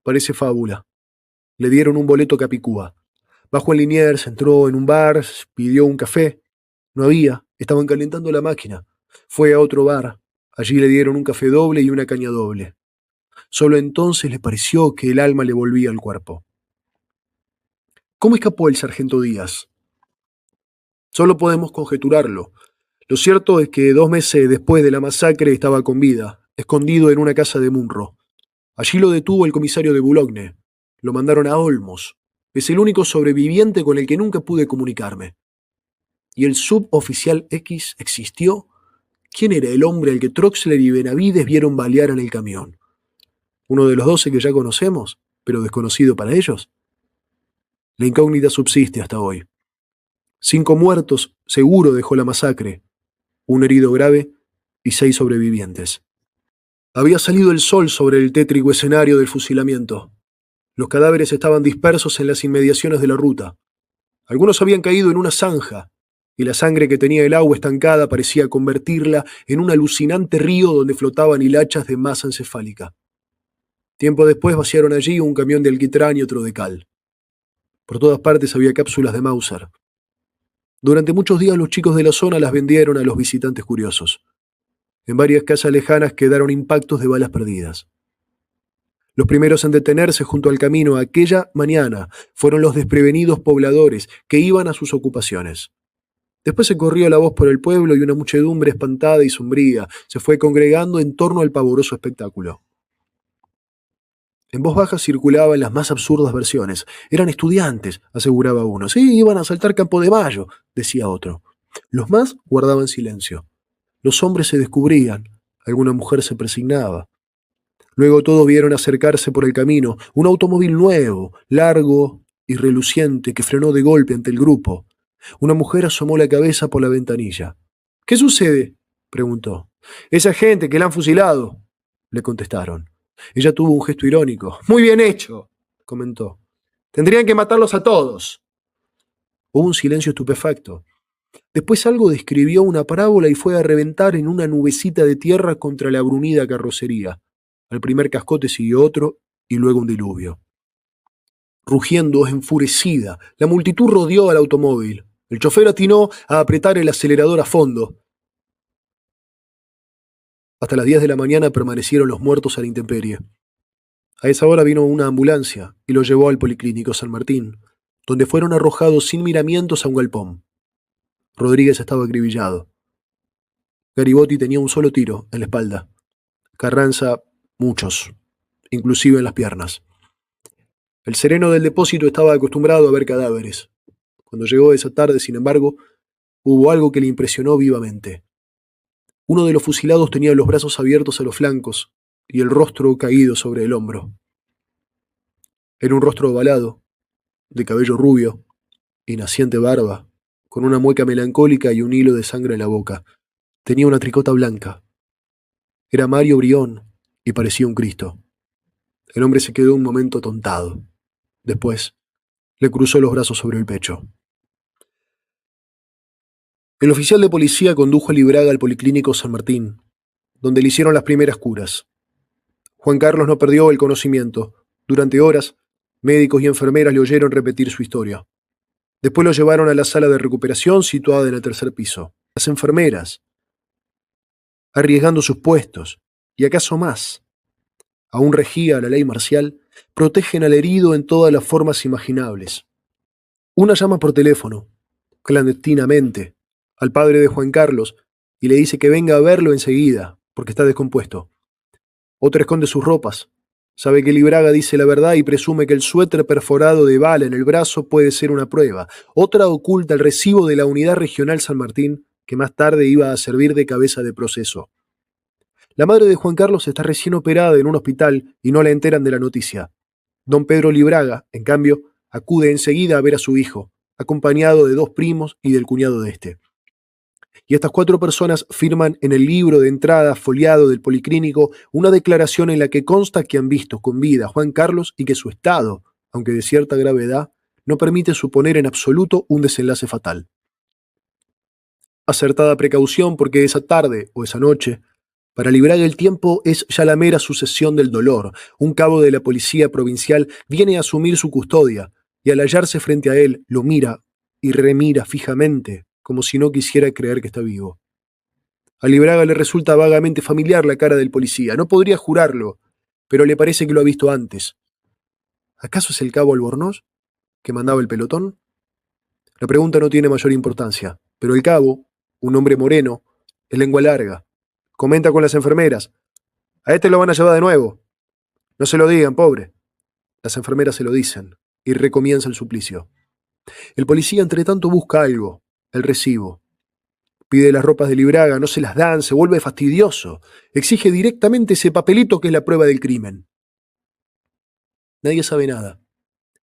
Parece fábula. Le dieron un boleto Capicúa. Bajó en Liniers, entró en un bar, pidió un café. No había, estaban calentando la máquina. Fue a otro bar. Allí le dieron un café doble y una caña doble. Solo entonces le pareció que el alma le volvía al cuerpo. ¿Cómo escapó el sargento Díaz? Solo podemos conjeturarlo. Lo cierto es que 2 meses después de la masacre estaba con vida, escondido en una casa de Munro. Allí lo detuvo el comisario de Boulogne. Lo mandaron a Olmos. Es el único sobreviviente con el que nunca pude comunicarme. ¿Y el suboficial X existió? ¿Quién era el hombre al que Troxler y Benavides vieron balear en el camión? ¿Uno de los 12 que ya conocemos, pero desconocido para ellos? La incógnita subsiste hasta hoy. 5 muertos seguro dejó la masacre, un herido grave y 6 sobrevivientes. Había salido el sol sobre el tétrico escenario del fusilamiento. Los cadáveres estaban dispersos en las inmediaciones de la ruta. Algunos habían caído en una zanja, y la sangre que tenía el agua estancada parecía convertirla en un alucinante río donde flotaban hilachas de masa encefálica. Tiempo después vaciaron allí un camión de alquitrán y otro de cal. Por todas partes había cápsulas de Mauser. Durante muchos días los chicos de la zona las vendieron a los visitantes curiosos. En varias casas lejanas quedaron impactos de balas perdidas. Los primeros en detenerse junto al camino aquella mañana fueron los desprevenidos pobladores que iban a sus ocupaciones. Después se corrió la voz por el pueblo y una muchedumbre espantada y sombría se fue congregando en torno al pavoroso espectáculo. En voz baja circulaban las más absurdas versiones. Eran estudiantes, aseguraba uno. Sí, iban a asaltar Campo de Mayo, decía otro. Los más guardaban silencio. Los hombres se descubrían. Alguna mujer se persignaba. Luego todos vieron acercarse por el camino un automóvil nuevo, largo y reluciente, que frenó de golpe ante el grupo. Una mujer asomó la cabeza por la ventanilla. ¿Qué sucede?, preguntó. Esa gente que la han fusilado, le contestaron. Ella tuvo un gesto irónico. Muy bien hecho, comentó. Tendrían que matarlos a todos. Hubo un silencio estupefacto. Después algo describió una parábola y fue a reventar en una nubecita de tierra contra la brunida carrocería. Al primer cascote siguió otro y luego un diluvio. Rugiendo, enfurecida, la multitud rodeó al automóvil. El chofer atinó a apretar el acelerador a fondo. Hasta las 10 de la mañana permanecieron los muertos a la intemperie. A esa hora vino una ambulancia y los llevó al Policlínico San Martín, donde fueron arrojados sin miramientos a un galpón. Rodríguez estaba acribillado. Garibotti tenía un solo tiro en la espalda. Carranza, muchos, inclusive en las piernas. El sereno del depósito estaba acostumbrado a ver cadáveres. Cuando llegó esa tarde, sin embargo, hubo algo que le impresionó vivamente. Uno de los fusilados tenía los brazos abiertos a los flancos y el rostro caído sobre el hombro. Era un rostro ovalado, de cabello rubio y naciente barba, con una mueca melancólica y un hilo de sangre en la boca. Tenía una tricota blanca. Era Mario Brión y parecía un Cristo. El hombre se quedó un momento atontado. Después, le cruzó los brazos sobre el pecho. El oficial de policía condujo a Libraga al Policlínico San Martín, donde le hicieron las primeras curas. Juan Carlos no perdió el conocimiento. Durante horas, médicos y enfermeras le oyeron repetir su historia. Después lo llevaron a la sala de recuperación situada en el tercer piso. Las enfermeras, arriesgando sus puestos, y acaso más, aún regía la ley marcial, protegen al herido en todas las formas imaginables. Una llama por teléfono, clandestinamente, al padre de Juan Carlos y le dice que venga a verlo enseguida, porque está descompuesto. Otra esconde sus ropas. Sabe que Libraga dice la verdad y presume que el suéter perforado de bala en el brazo puede ser una prueba. Otra oculta el recibo de la Unidad Regional San Martín, que más tarde iba a servir de cabeza de proceso. La madre de Juan Carlos está recién operada en un hospital y no la enteran de la noticia. Don Pedro Libraga, en cambio, acude enseguida a ver a su hijo, acompañado de 2 primos y del cuñado de este. Y estas 4 personas firman en el libro de entrada foliado del Policlínico una declaración en la que consta que han visto con vida a Juan Carlos y que su estado, aunque de cierta gravedad, no permite suponer en absoluto un desenlace fatal. Acertada precaución porque esa tarde o esa noche, para librar el tiempo es ya la mera sucesión del dolor. Un cabo de la policía provincial viene a asumir su custodia y al hallarse frente a él lo mira y remira fijamente, como si no quisiera creer que está vivo. A Libraga le resulta vagamente familiar la cara del policía. No podría jurarlo, pero le parece que lo ha visto antes. ¿Acaso es el cabo Albornoz, que mandaba el pelotón? La pregunta no tiene mayor importancia, pero el cabo, un hombre moreno, es lengua larga. Comenta con las enfermeras. A este lo van a llevar de nuevo. No se lo digan, pobre. Las enfermeras se lo dicen, y recomienza el suplicio. El policía, entre tanto, busca algo, el recibo. Pide las ropas de Libraga, no se las dan, se vuelve fastidioso. Exige directamente ese papelito que es la prueba del crimen. Nadie sabe nada.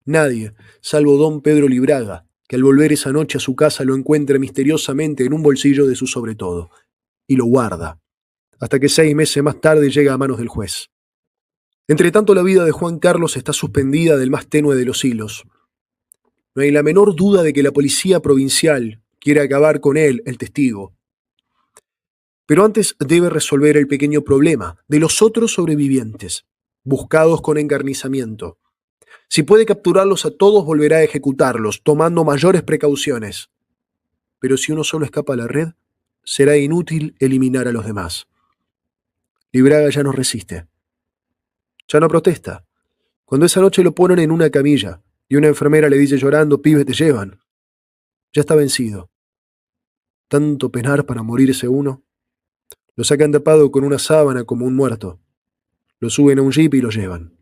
Nadie, salvo don Pedro Libraga, que al volver esa noche a su casa lo encuentra misteriosamente en un bolsillo de su sobretodo, y lo guarda, hasta que 6 meses más tarde llega a manos del juez. Entretanto, la vida de Juan Carlos está suspendida del más tenue de los hilos. No hay la menor duda de que la policía provincial quiere acabar con él, el testigo. Pero antes debe resolver el pequeño problema de los otros sobrevivientes, buscados con encarnizamiento. Si puede capturarlos a todos, volverá a ejecutarlos, tomando mayores precauciones. Pero si uno solo escapa a la red, será inútil eliminar a los demás. Libraga ya no resiste. Ya no protesta. Cuando esa noche lo ponen en una camilla y una enfermera le dice llorando, «Pibe, te llevan», ya está vencido. Tanto penar para morirse uno. Lo sacan tapado con una sábana como un muerto. Lo suben a un jeep y lo llevan.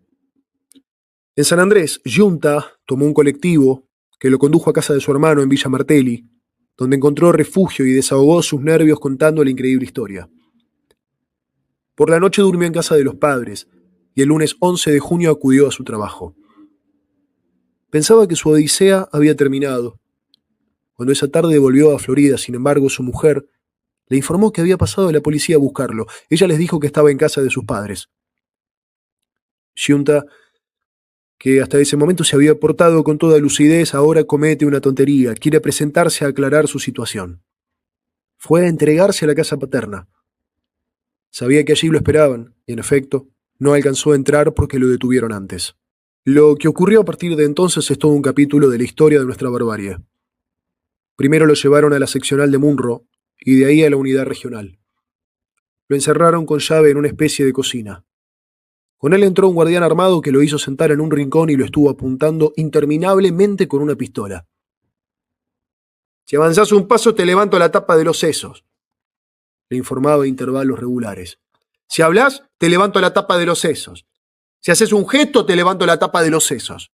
En San Andrés, Yunta tomó un colectivo que lo condujo a casa de su hermano en Villa Martelli, donde encontró refugio y desahogó sus nervios contando la increíble historia. Por la noche durmió en casa de los padres y el lunes 11 de junio acudió a su trabajo. Pensaba que su odisea había terminado. Cuando esa tarde volvió a Florida, sin embargo, su mujer le informó que había pasado a la policía a buscarlo. Ella les dijo que estaba en casa de sus padres. Yunta, que hasta ese momento se había portado con toda lucidez, ahora comete una tontería. Quiere presentarse a aclarar su situación. Fue a entregarse a la casa paterna. Sabía que allí lo esperaban, y en efecto, no alcanzó a entrar porque lo detuvieron antes. Lo que ocurrió a partir de entonces es todo un capítulo de la historia de nuestra barbarie. Primero lo llevaron a la seccional de Munro, y de ahí a la unidad regional. Lo encerraron con llave en una especie de cocina. Con él entró un guardián armado que lo hizo sentar en un rincón y lo estuvo apuntando interminablemente con una pistola. «Si avanzás un paso te levanto la tapa de los sesos», le informaba a intervalos regulares. «Si hablás, te levanto la tapa de los sesos. Si haces un gesto, te levanto la tapa de los sesos».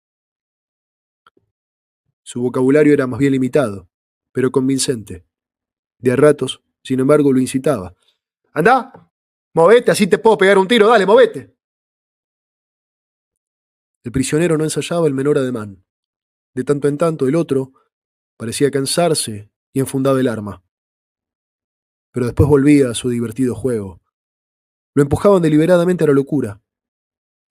Su vocabulario era más bien limitado, pero convincente. De a ratos, sin embargo, lo incitaba. «Andá, movete, así te puedo pegar un tiro, dale, movete». El prisionero no ensayaba el menor ademán. De tanto en tanto, el otro parecía cansarse y enfundaba el arma. Pero después volvía a su divertido juego. Lo empujaban deliberadamente a la locura.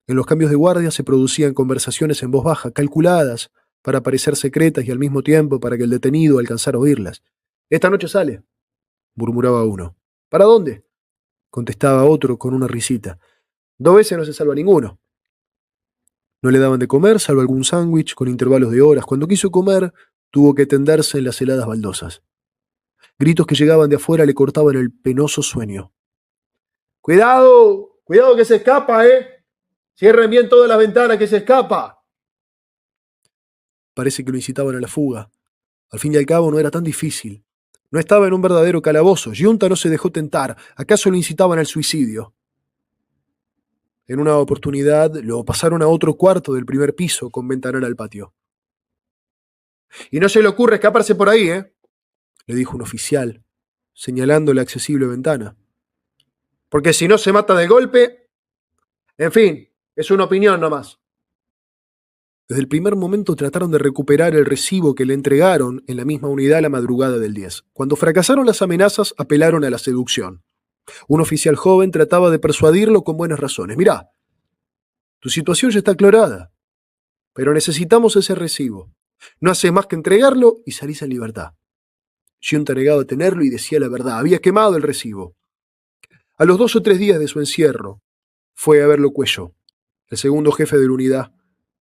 En los cambios de guardia se producían conversaciones en voz baja, calculadas para parecer secretas y al mismo tiempo para que el detenido alcanzara a oírlas. «Esta noche sale», murmuraba uno. «¿Para dónde?», contestaba otro con una risita. «2 veces no se salva ninguno». No le daban de comer, salvo algún sándwich con intervalos de horas. Cuando quiso comer, tuvo que tenderse en las heladas baldosas. Gritos que llegaban de afuera le cortaban el penoso sueño. «¡Cuidado! ¡Cuidado que se escapa, Cierren bien todas las ventanas que se escapa!». Parece que lo incitaban a la fuga. Al fin y al cabo no era tan difícil. No estaba en un verdadero calabozo. Yunta no se dejó tentar. ¿Acaso lo incitaban al suicidio? En una oportunidad lo pasaron a otro cuarto del primer piso con ventanal al patio. «Y no se le ocurre escaparse por ahí, le dijo un oficial, señalando la accesible ventana. «Porque si no se mata de golpe. En fin, es una opinión nomás». Desde el primer momento trataron de recuperar el recibo que le entregaron en la misma unidad la madrugada del 10. Cuando fracasaron las amenazas, apelaron a la seducción. Un oficial joven trataba de persuadirlo con buenas razones. Mirá, tu situación ya está aclarada, pero necesitamos ese recibo. No hace más que entregarlo y salís en libertad. Giunta negaba tenerlo y decía la verdad. Había quemado el recibo. A los 2 o 3 días de su encierro, fue a verlo Cuello, el segundo jefe de la unidad,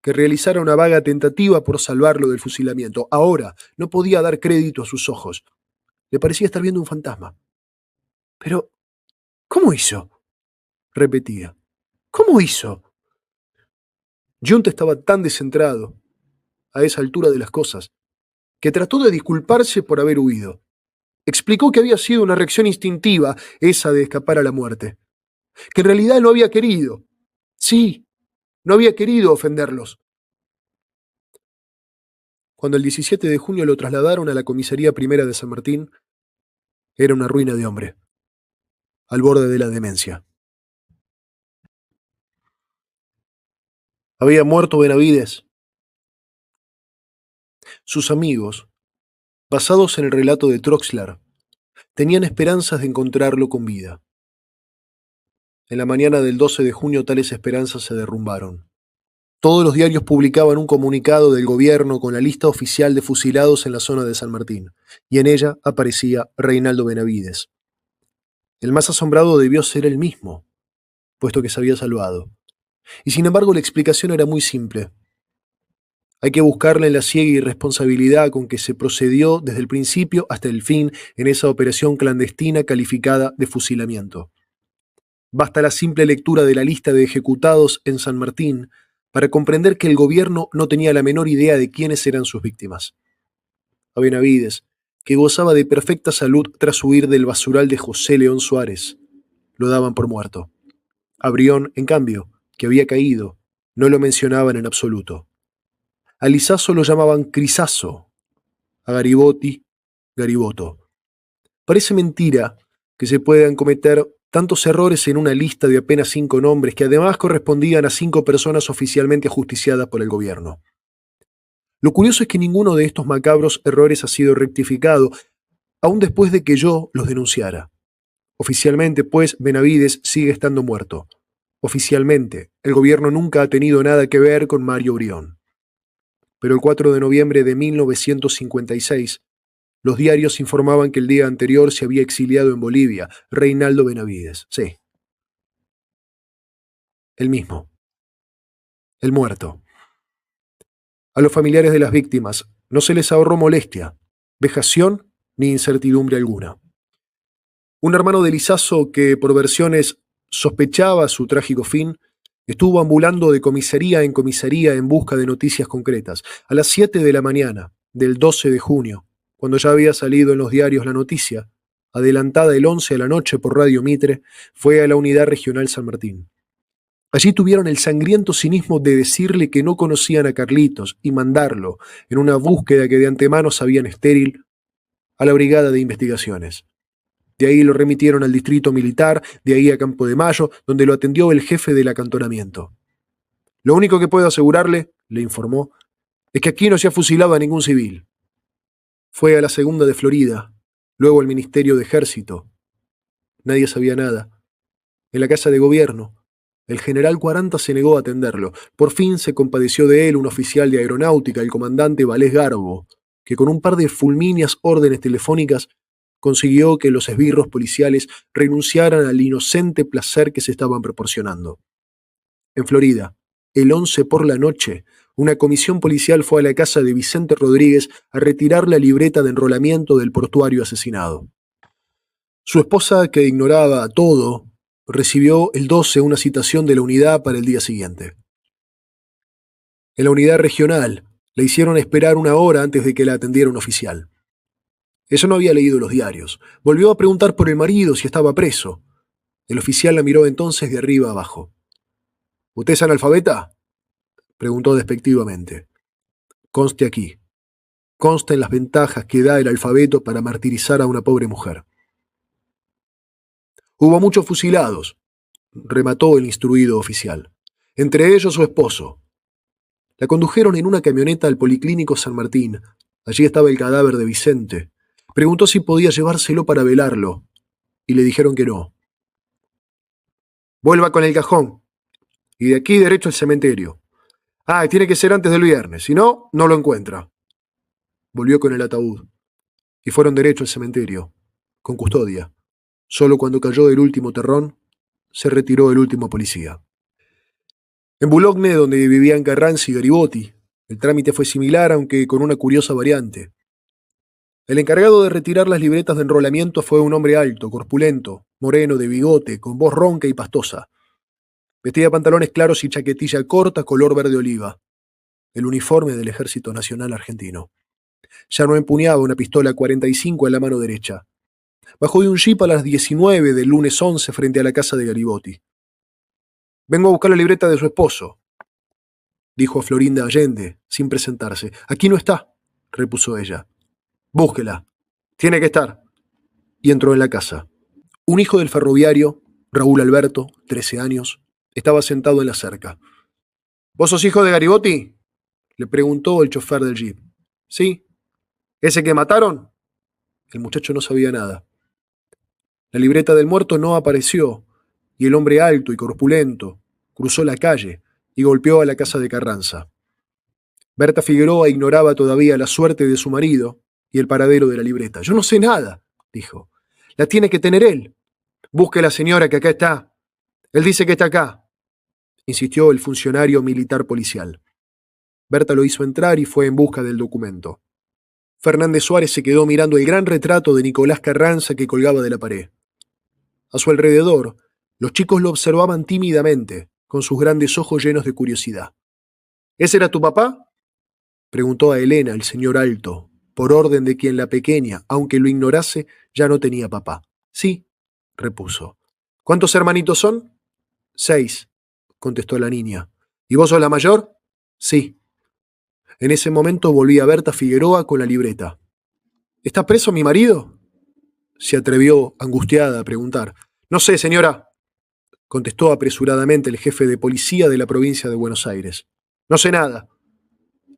que realizara una vaga tentativa por salvarlo del fusilamiento. Ahora no podía dar crédito a sus ojos. Le parecía estar viendo un fantasma. Pero, ¿cómo hizo? Repetía. ¿Cómo hizo? Giunta estaba tan descentrado, a esa altura de las cosas, que trató de disculparse por haber huido. Explicó que había sido una reacción instintiva, esa de escapar a la muerte. Que en realidad no había querido. Sí, no había querido ofenderlos. Cuando el 17 de junio lo trasladaron a la comisaría primera de San Martín, era una ruina de hombre, al borde de la demencia. Había muerto Benavides. Sus amigos, basados en el relato de Troxler, tenían esperanzas de encontrarlo con vida. En la mañana del 12 de junio tales esperanzas se derrumbaron. Todos los diarios publicaban un comunicado del gobierno con la lista oficial de fusilados en la zona de San Martín, y en ella aparecía Reinaldo Benavides. El más asombrado debió ser él mismo, puesto que se había salvado. Y sin embargo la explicación era muy simple. Hay que buscarle en la ciega irresponsabilidad con que se procedió desde el principio hasta el fin en esa operación clandestina calificada de fusilamiento. Basta la simple lectura de la lista de ejecutados en San Martín para comprender que el gobierno no tenía la menor idea de quiénes eran sus víctimas. A Benavides, que gozaba de perfecta salud tras huir del basural de José León Suárez, lo daban por muerto. A Brión, en cambio, que había caído, no lo mencionaban en absoluto. A Lizaso lo llamaban Crisaso, a Garibotti, Gariboto. Parece mentira que se puedan cometer tantos errores en una lista de apenas 5 nombres que además correspondían a 5 personas oficialmente ajusticiadas por el gobierno. Lo curioso es que ninguno de estos macabros errores ha sido rectificado, aún después de que yo los denunciara. Oficialmente, pues, Benavides sigue estando muerto. Oficialmente, el gobierno nunca ha tenido nada que ver con Mario Brión. Pero el 4 de noviembre de 1956, los diarios informaban que el día anterior se había exiliado en Bolivia Reinaldo Benavides. Sí, el mismo, el muerto. A los familiares de las víctimas no se les ahorró molestia, vejación ni incertidumbre alguna. Un hermano de Lizaso que, por versiones, sospechaba su trágico fin, estuvo ambulando de comisaría en busca de noticias concretas. A las 7 de la mañana del 12 de junio, cuando ya había salido en los diarios la noticia, adelantada el 11 a la noche por Radio Mitre, fue a la Unidad Regional San Martín. Allí tuvieron el sangriento cinismo de decirle que no conocían a Carlitos y mandarlo, en una búsqueda que de antemano sabían estéril, a la Brigada de Investigaciones. De ahí lo remitieron al distrito militar, de ahí a Campo de Mayo, donde lo atendió el jefe del acantonamiento. Lo único que puedo asegurarle, le informó, es que aquí no se ha fusilado a ningún civil. Fue a la segunda de Florida, luego al Ministerio de Ejército. Nadie sabía nada. En la Casa de Gobierno, el general Cuaranta se negó a atenderlo. Por fin se compadeció de él un oficial de aeronáutica, el comandante Valés Garbo, que con un par de fulmíneas órdenes telefónicas consiguió que los esbirros policiales renunciaran al inocente placer que se estaban proporcionando. En Florida, el 11 por la noche, una comisión policial fue a la casa de Vicente Rodríguez a retirar la libreta de enrolamiento del portuario asesinado. Su esposa, que ignoraba todo, recibió el 12 una citación de la unidad para el día siguiente. En la unidad regional, le hicieron esperar 1 hora antes de que la atendiera un oficial. Ella no había leído los diarios. Volvió a preguntar por el marido si estaba preso. El oficial la miró entonces de arriba abajo. ¿Usted es analfabeta?, preguntó despectivamente. Conste aquí. Consta en las ventajas que da el alfabeto para martirizar a una pobre mujer. Hubo muchos fusilados, remató el instruido oficial. Entre ellos su esposo. La condujeron en una camioneta al Policlínico San Martín. Allí estaba el cadáver de Vicente. Preguntó si podía llevárselo para velarlo, y le dijeron que no. Vuelva con el cajón, y de aquí derecho al cementerio. Ah, tiene que ser antes del viernes, si no, no lo encuentra. Volvió con el ataúd, y fueron derecho al cementerio, con custodia. Solo cuando cayó el último terrón, se retiró el último policía. En Boulogne, donde vivían Carranza y Garibotti, el trámite fue similar, aunque con una curiosa variante. El encargado de retirar las libretas de enrolamiento fue un hombre alto, corpulento, moreno, de bigote, con voz ronca y pastosa. Vestía pantalones claros y chaquetilla corta color verde oliva, el uniforme del Ejército Nacional Argentino. Ya no empuñaba una pistola 45 en la mano derecha. Bajó de un jeep a las 19 del lunes 11 frente a la casa de Garibotti. «Vengo a buscar la libreta de su esposo», dijo a Florinda Allende, sin presentarse. «Aquí no está», repuso ella. «Búsquela. Tiene que estar». Y entró en la casa. Un hijo del ferroviario, Raúl Alberto, 13 años, estaba sentado en la cerca. «¿Vos sos hijo de Garibotti?», le preguntó el chofer del jeep. «Sí». «¿Ese que mataron?». El muchacho no sabía nada. La libreta del muerto no apareció, y el hombre alto y corpulento cruzó la calle y golpeó a la casa de Carranza. Berta Figueroa ignoraba todavía la suerte de su marido y el paradero de la libreta. «Yo no sé nada», dijo. «La tiene que tener él. Busque a la señora que acá está. Él dice que está acá», insistió el funcionario militar policial. Berta lo hizo entrar y fue en busca del documento. Fernández Suárez se quedó mirando el gran retrato de Nicolás Carranza que colgaba de la pared. A su alrededor, los chicos lo observaban tímidamente, con sus grandes ojos llenos de curiosidad. «¿Ese era tu papá?», preguntó a Elena el señor alto, por orden de quien la pequeña, aunque lo ignorase, ya no tenía papá. «Sí», repuso. «¿Cuántos hermanitos son?». «6», contestó la niña. «¿Y vos sos la mayor?». «Sí». En ese momento volvía Berta Figueroa con la libreta. «¿Está preso mi marido?», se atrevió, angustiada, a preguntar. «No sé, señora», contestó apresuradamente el jefe de policía de la provincia de Buenos Aires. «No sé nada».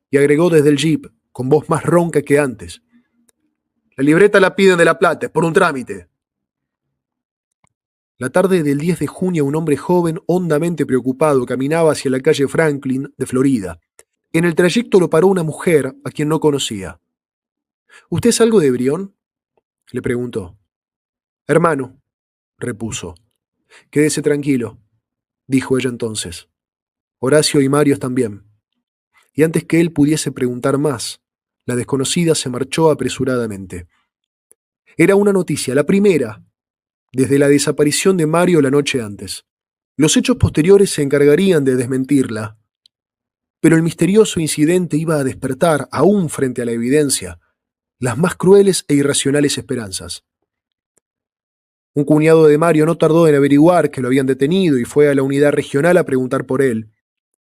Y agregó desde el jeep, con voz más ronca que antes. «La libreta la piden de La Plata, es por un trámite». La tarde del 10 de junio un hombre joven, hondamente preocupado, caminaba hacia la calle Franklin de Florida. En el trayecto lo paró una mujer a quien no conocía. «¿Usted es algo de Brión?», le preguntó. «Hermano», repuso. «Quédese tranquilo», dijo ella entonces. «Horacio y Mario también». Y antes que él pudiese preguntar más, la desconocida se marchó apresuradamente. Era una noticia, la primera, desde la desaparición de Mario la noche antes. Los hechos posteriores se encargarían de desmentirla, pero el misterioso incidente iba a despertar, aún frente a la evidencia, las más crueles e irracionales esperanzas. Un cuñado de Mario no tardó en averiguar que lo habían detenido y fue a la unidad regional a preguntar por él.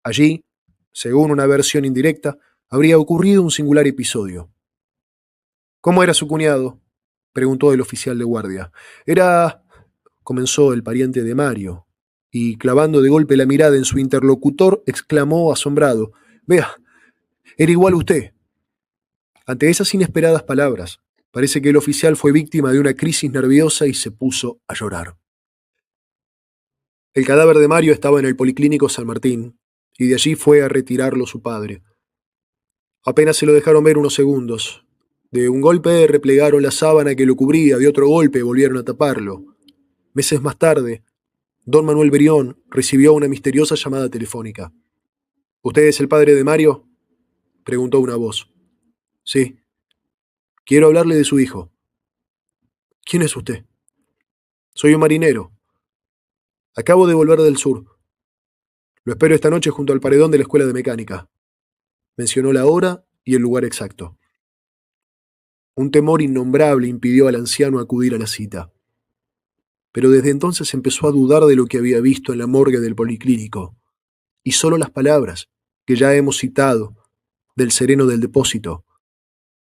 Allí, según una versión indirecta, habría ocurrido un singular episodio. «¿Cómo era su cuñado?», preguntó el oficial de guardia. «Era», comenzó el pariente de Mario, y clavando de golpe la mirada en su interlocutor, exclamó asombrado: «Vea, era igual usted». Ante esas inesperadas palabras, parece que el oficial fue víctima de una crisis nerviosa y se puso a llorar. El cadáver de Mario estaba en el Policlínico San Martín, y de allí fue a retirarlo su padre. Apenas se lo dejaron ver unos segundos. De un golpe replegaron la sábana que lo cubría, de otro golpe volvieron a taparlo. Meses más tarde, don Manuel Brión recibió una misteriosa llamada telefónica. «¿Usted es el padre de Mario?», preguntó una voz. «Sí. Quiero hablarle de su hijo». «¿Quién es usted?». «Soy un marinero. Acabo de volver del sur. Lo espero esta noche junto al paredón de la escuela de mecánica». Mencionó la hora y el lugar exacto. Un temor innombrable impidió al anciano acudir a la cita. Pero desde entonces empezó a dudar de lo que había visto en la morgue del policlínico, y solo las palabras que ya hemos citado del sereno del depósito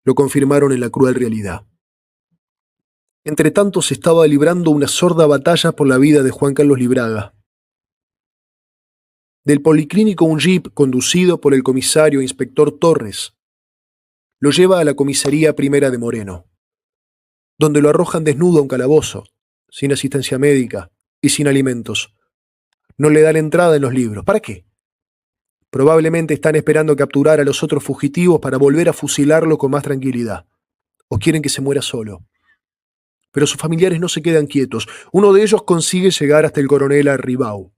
lo confirmaron en la cruel realidad. Entretanto se estaba librando una sorda batalla por la vida de Juan Carlos Libraga. Del policlínico un jeep conducido por el comisario inspector Torres lo lleva a la comisaría primera de Moreno, donde lo arrojan desnudo a un calabozo, sin asistencia médica y sin alimentos. No le dan entrada en los libros. ¿Para qué? Probablemente están esperando capturar a los otros fugitivos para volver a fusilarlo con más tranquilidad. O quieren que se muera solo. Pero sus familiares no se quedan quietos. Uno de ellos consigue llegar hasta el coronel Arribau.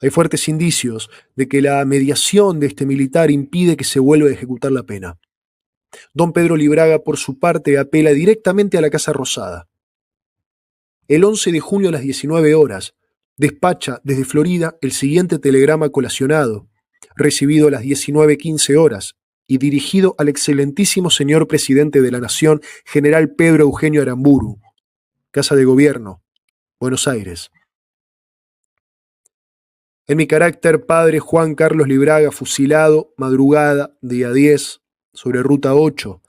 Hay fuertes indicios de que la mediación de este militar impide que se vuelva a ejecutar la pena. Don Pedro Libraga, por su parte, apela directamente a la Casa Rosada. El 11 de junio a las 19 horas, despacha desde Florida el siguiente telegrama colacionado, recibido a las 19:15 horas y dirigido al excelentísimo señor presidente de la Nación, general Pedro Eugenio Aramburu, Casa de Gobierno, Buenos Aires. En mi carácter, padre Juan Carlos Libraga, fusilado, madrugada, día 10, sobre ruta 8,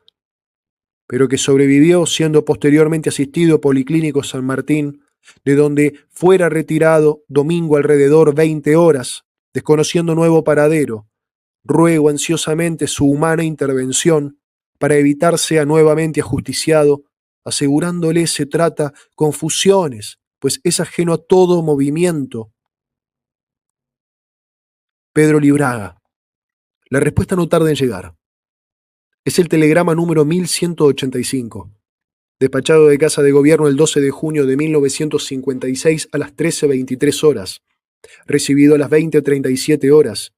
pero que sobrevivió siendo posteriormente asistido a Policlínico San Martín, de donde fuera retirado domingo alrededor 20 horas, desconociendo nuevo paradero. Ruego ansiosamente su humana intervención para evitar sea nuevamente ajusticiado, asegurándole se trata confusiones, pues es ajeno a todo movimiento. Pedro Libraga. La respuesta no tarda en llegar. Es el telegrama número 1185, despachado de Casa de Gobierno el 12 de junio de 1956 a las 13:23 horas, recibido a las 20:37 horas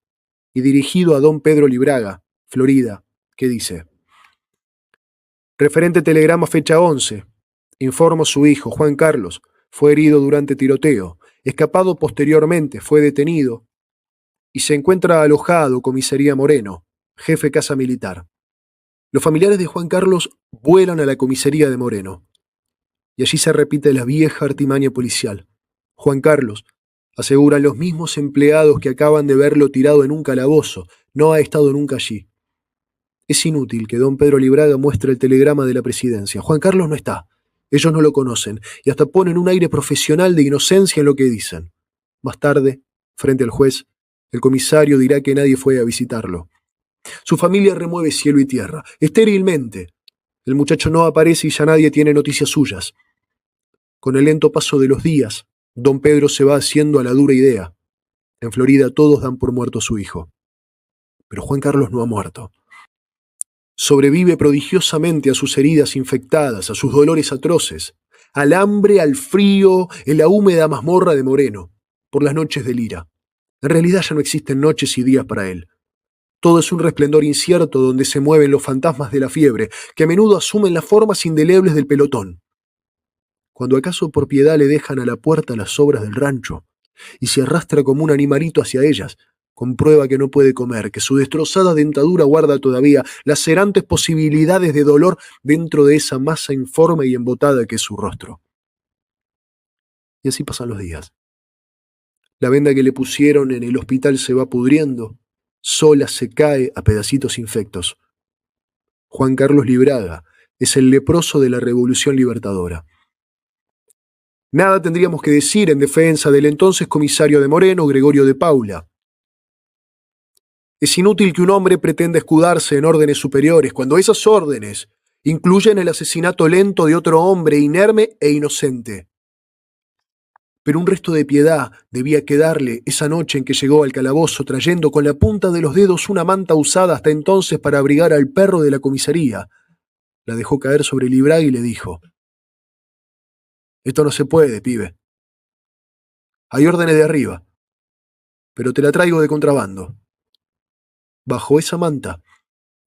y dirigido a don Pedro Libraga, Florida, que dice: referente telegrama fecha 11. Informo su hijo, Juan Carlos, fue herido durante tiroteo, escapado posteriormente, fue detenido y se encuentra alojado comisaría Moreno, jefe casa militar. Los familiares de Juan Carlos vuelan a la comisaría de Moreno, y allí se repite la vieja artimaña policial. Juan Carlos, aseguran los mismos empleados que acaban de verlo tirado en un calabozo, no ha estado nunca allí. Es inútil que don Pedro Libraga muestre el telegrama de la presidencia. Juan Carlos no está, ellos no lo conocen, y hasta ponen un aire profesional de inocencia en lo que dicen. Más tarde, frente al juez, el comisario dirá que nadie fue a visitarlo. Su familia remueve cielo y tierra, estérilmente. El muchacho no aparece y ya nadie tiene noticias suyas. Con el lento paso de los días, don Pedro se va haciendo a la dura idea. En Florida todos dan por muerto a su hijo. Pero Juan Carlos no ha muerto. Sobrevive prodigiosamente a sus heridas infectadas, a sus dolores atroces, al hambre, al frío, en la húmeda mazmorra de Moreno, por las noches del ira. En realidad ya no existen noches y días para él. Todo es un resplendor incierto donde se mueven los fantasmas de la fiebre, que a menudo asumen las formas indelebles del pelotón. Cuando acaso por piedad le dejan a la puerta las sobras del rancho, y se arrastra como un animalito hacia ellas, comprueba que no puede comer, que su destrozada dentadura guarda todavía lacerantes posibilidades de dolor dentro de esa masa informe y embotada que es su rostro. Y así pasan los días. La venda que le pusieron en el hospital se va pudriendo, sola se cae a pedacitos infectos. Juan Carlos Libraga es el leproso de la Revolución Libertadora. Nada tendríamos que decir en defensa del entonces comisario de Moreno, Gregorio de Paula. Es inútil que un hombre pretenda escudarse en órdenes superiores cuando esas órdenes incluyen el asesinato lento de otro hombre inerme e inocente. Pero un resto de piedad debía quedarle esa noche en que llegó al calabozo trayendo con la punta de los dedos una manta usada hasta entonces para abrigar al perro de la comisaría. La dejó caer sobre Libraga y le dijo: esto no se puede, pibe. Hay órdenes de arriba, pero te la traigo de contrabando. Bajo esa manta,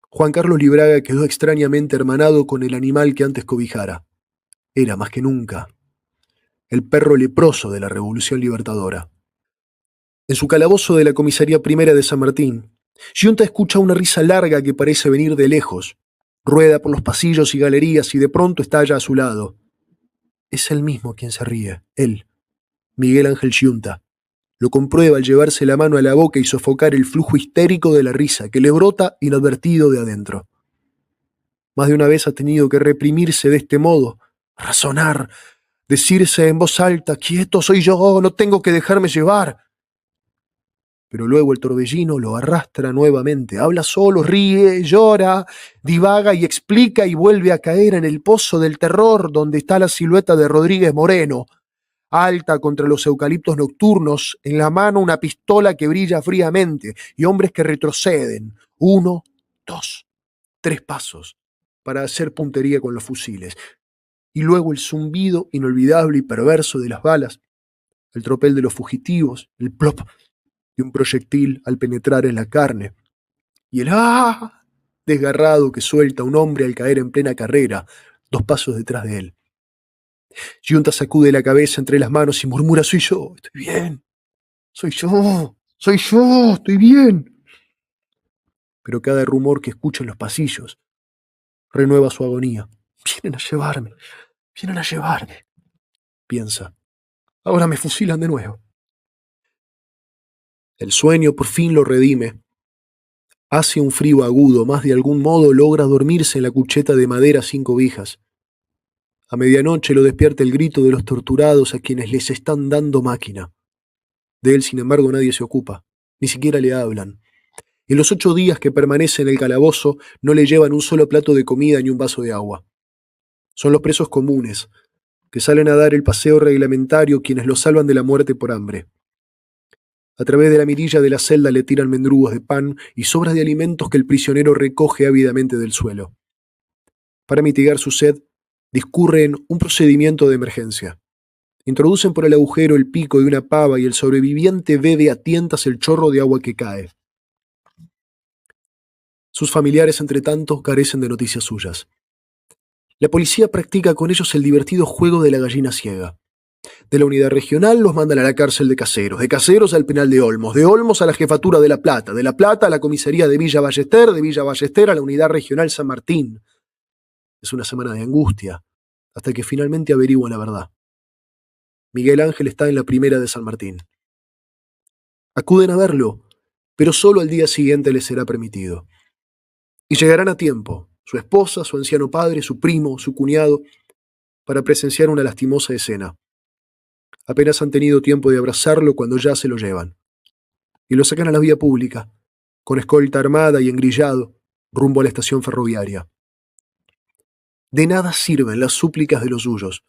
Juan Carlos Libraga quedó extrañamente hermanado con el animal que antes cobijara. Era, más que nunca, el perro leproso de la Revolución Libertadora. En su calabozo de la comisaría primera de San Martín, Giunta escucha una risa larga que parece venir de lejos. Rueda por los pasillos y galerías y de pronto estalla a su lado. Es él mismo quien se ríe, él, Miguel Ángel Giunta. Lo comprueba al llevarse la mano a la boca y sofocar el flujo histérico de la risa que le brota inadvertido de adentro. Más de una vez ha tenido que reprimirse de este modo, razonar, decirse en voz alta: quieto, soy yo, no tengo que dejarme llevar. Pero luego el torbellino lo arrastra nuevamente. Habla solo, ríe, llora, divaga y explica y vuelve a caer en el pozo del terror donde está la silueta de Rodríguez Moreno, alta contra los eucaliptos nocturnos, en la mano una pistola que brilla fríamente y hombres que retroceden, 1, 2, 3 pasos, para hacer puntería con los fusiles. Y luego el zumbido inolvidable y perverso de las balas, el tropel de los fugitivos, el plop de un proyectil al penetrar en la carne, y el ¡ah! Desgarrado que suelta un hombre al caer en plena carrera, 2 pasos detrás de él. Giunta sacude la cabeza entre las manos y murmura: soy yo, estoy bien, soy yo, estoy bien. Pero cada rumor que escucha en los pasillos renueva su agonía. Vienen a llevarme, piensa. Ahora me fusilan de nuevo. El sueño por fin lo redime. Hace un frío agudo, más de algún modo logra dormirse en la cucheta de madera sin cobijas. A medianoche lo despierta el grito de los torturados a quienes les están dando máquina. De él, sin embargo, nadie se ocupa, ni siquiera le hablan. En los 8 días que permanece en el calabozo no le llevan un solo plato de comida ni un vaso de agua. Son los presos comunes, que salen a dar el paseo reglamentario, quienes lo salvan de la muerte por hambre. A través de la mirilla de la celda le tiran mendrugos de pan y sobras de alimentos que el prisionero recoge ávidamente del suelo. Para mitigar su sed, discurren un procedimiento de emergencia. Introducen por el agujero el pico de una pava y el sobreviviente bebe a tientas el chorro de agua que cae. Sus familiares, entre tanto, carecen de noticias suyas. La policía practica con ellos el divertido juego de la gallina ciega. De la unidad regional los mandan a la cárcel de Caseros al penal de Olmos a la jefatura de La Plata a la comisaría de Villa Ballester, de Villa Ballester a la unidad regional San Martín. Es una semana de angustia, hasta que finalmente averiguan la verdad. Miguel Ángel está en la primera de San Martín. Acuden a verlo, pero solo al día siguiente les será permitido. Y llegarán a tiempo, su esposa, su anciano padre, su primo, su cuñado, para presenciar una lastimosa escena. Apenas han tenido tiempo de abrazarlo cuando ya se lo llevan. Y lo sacan a la vía pública, con escolta armada y engrillado, rumbo a la estación ferroviaria. De nada sirven las súplicas de los suyos.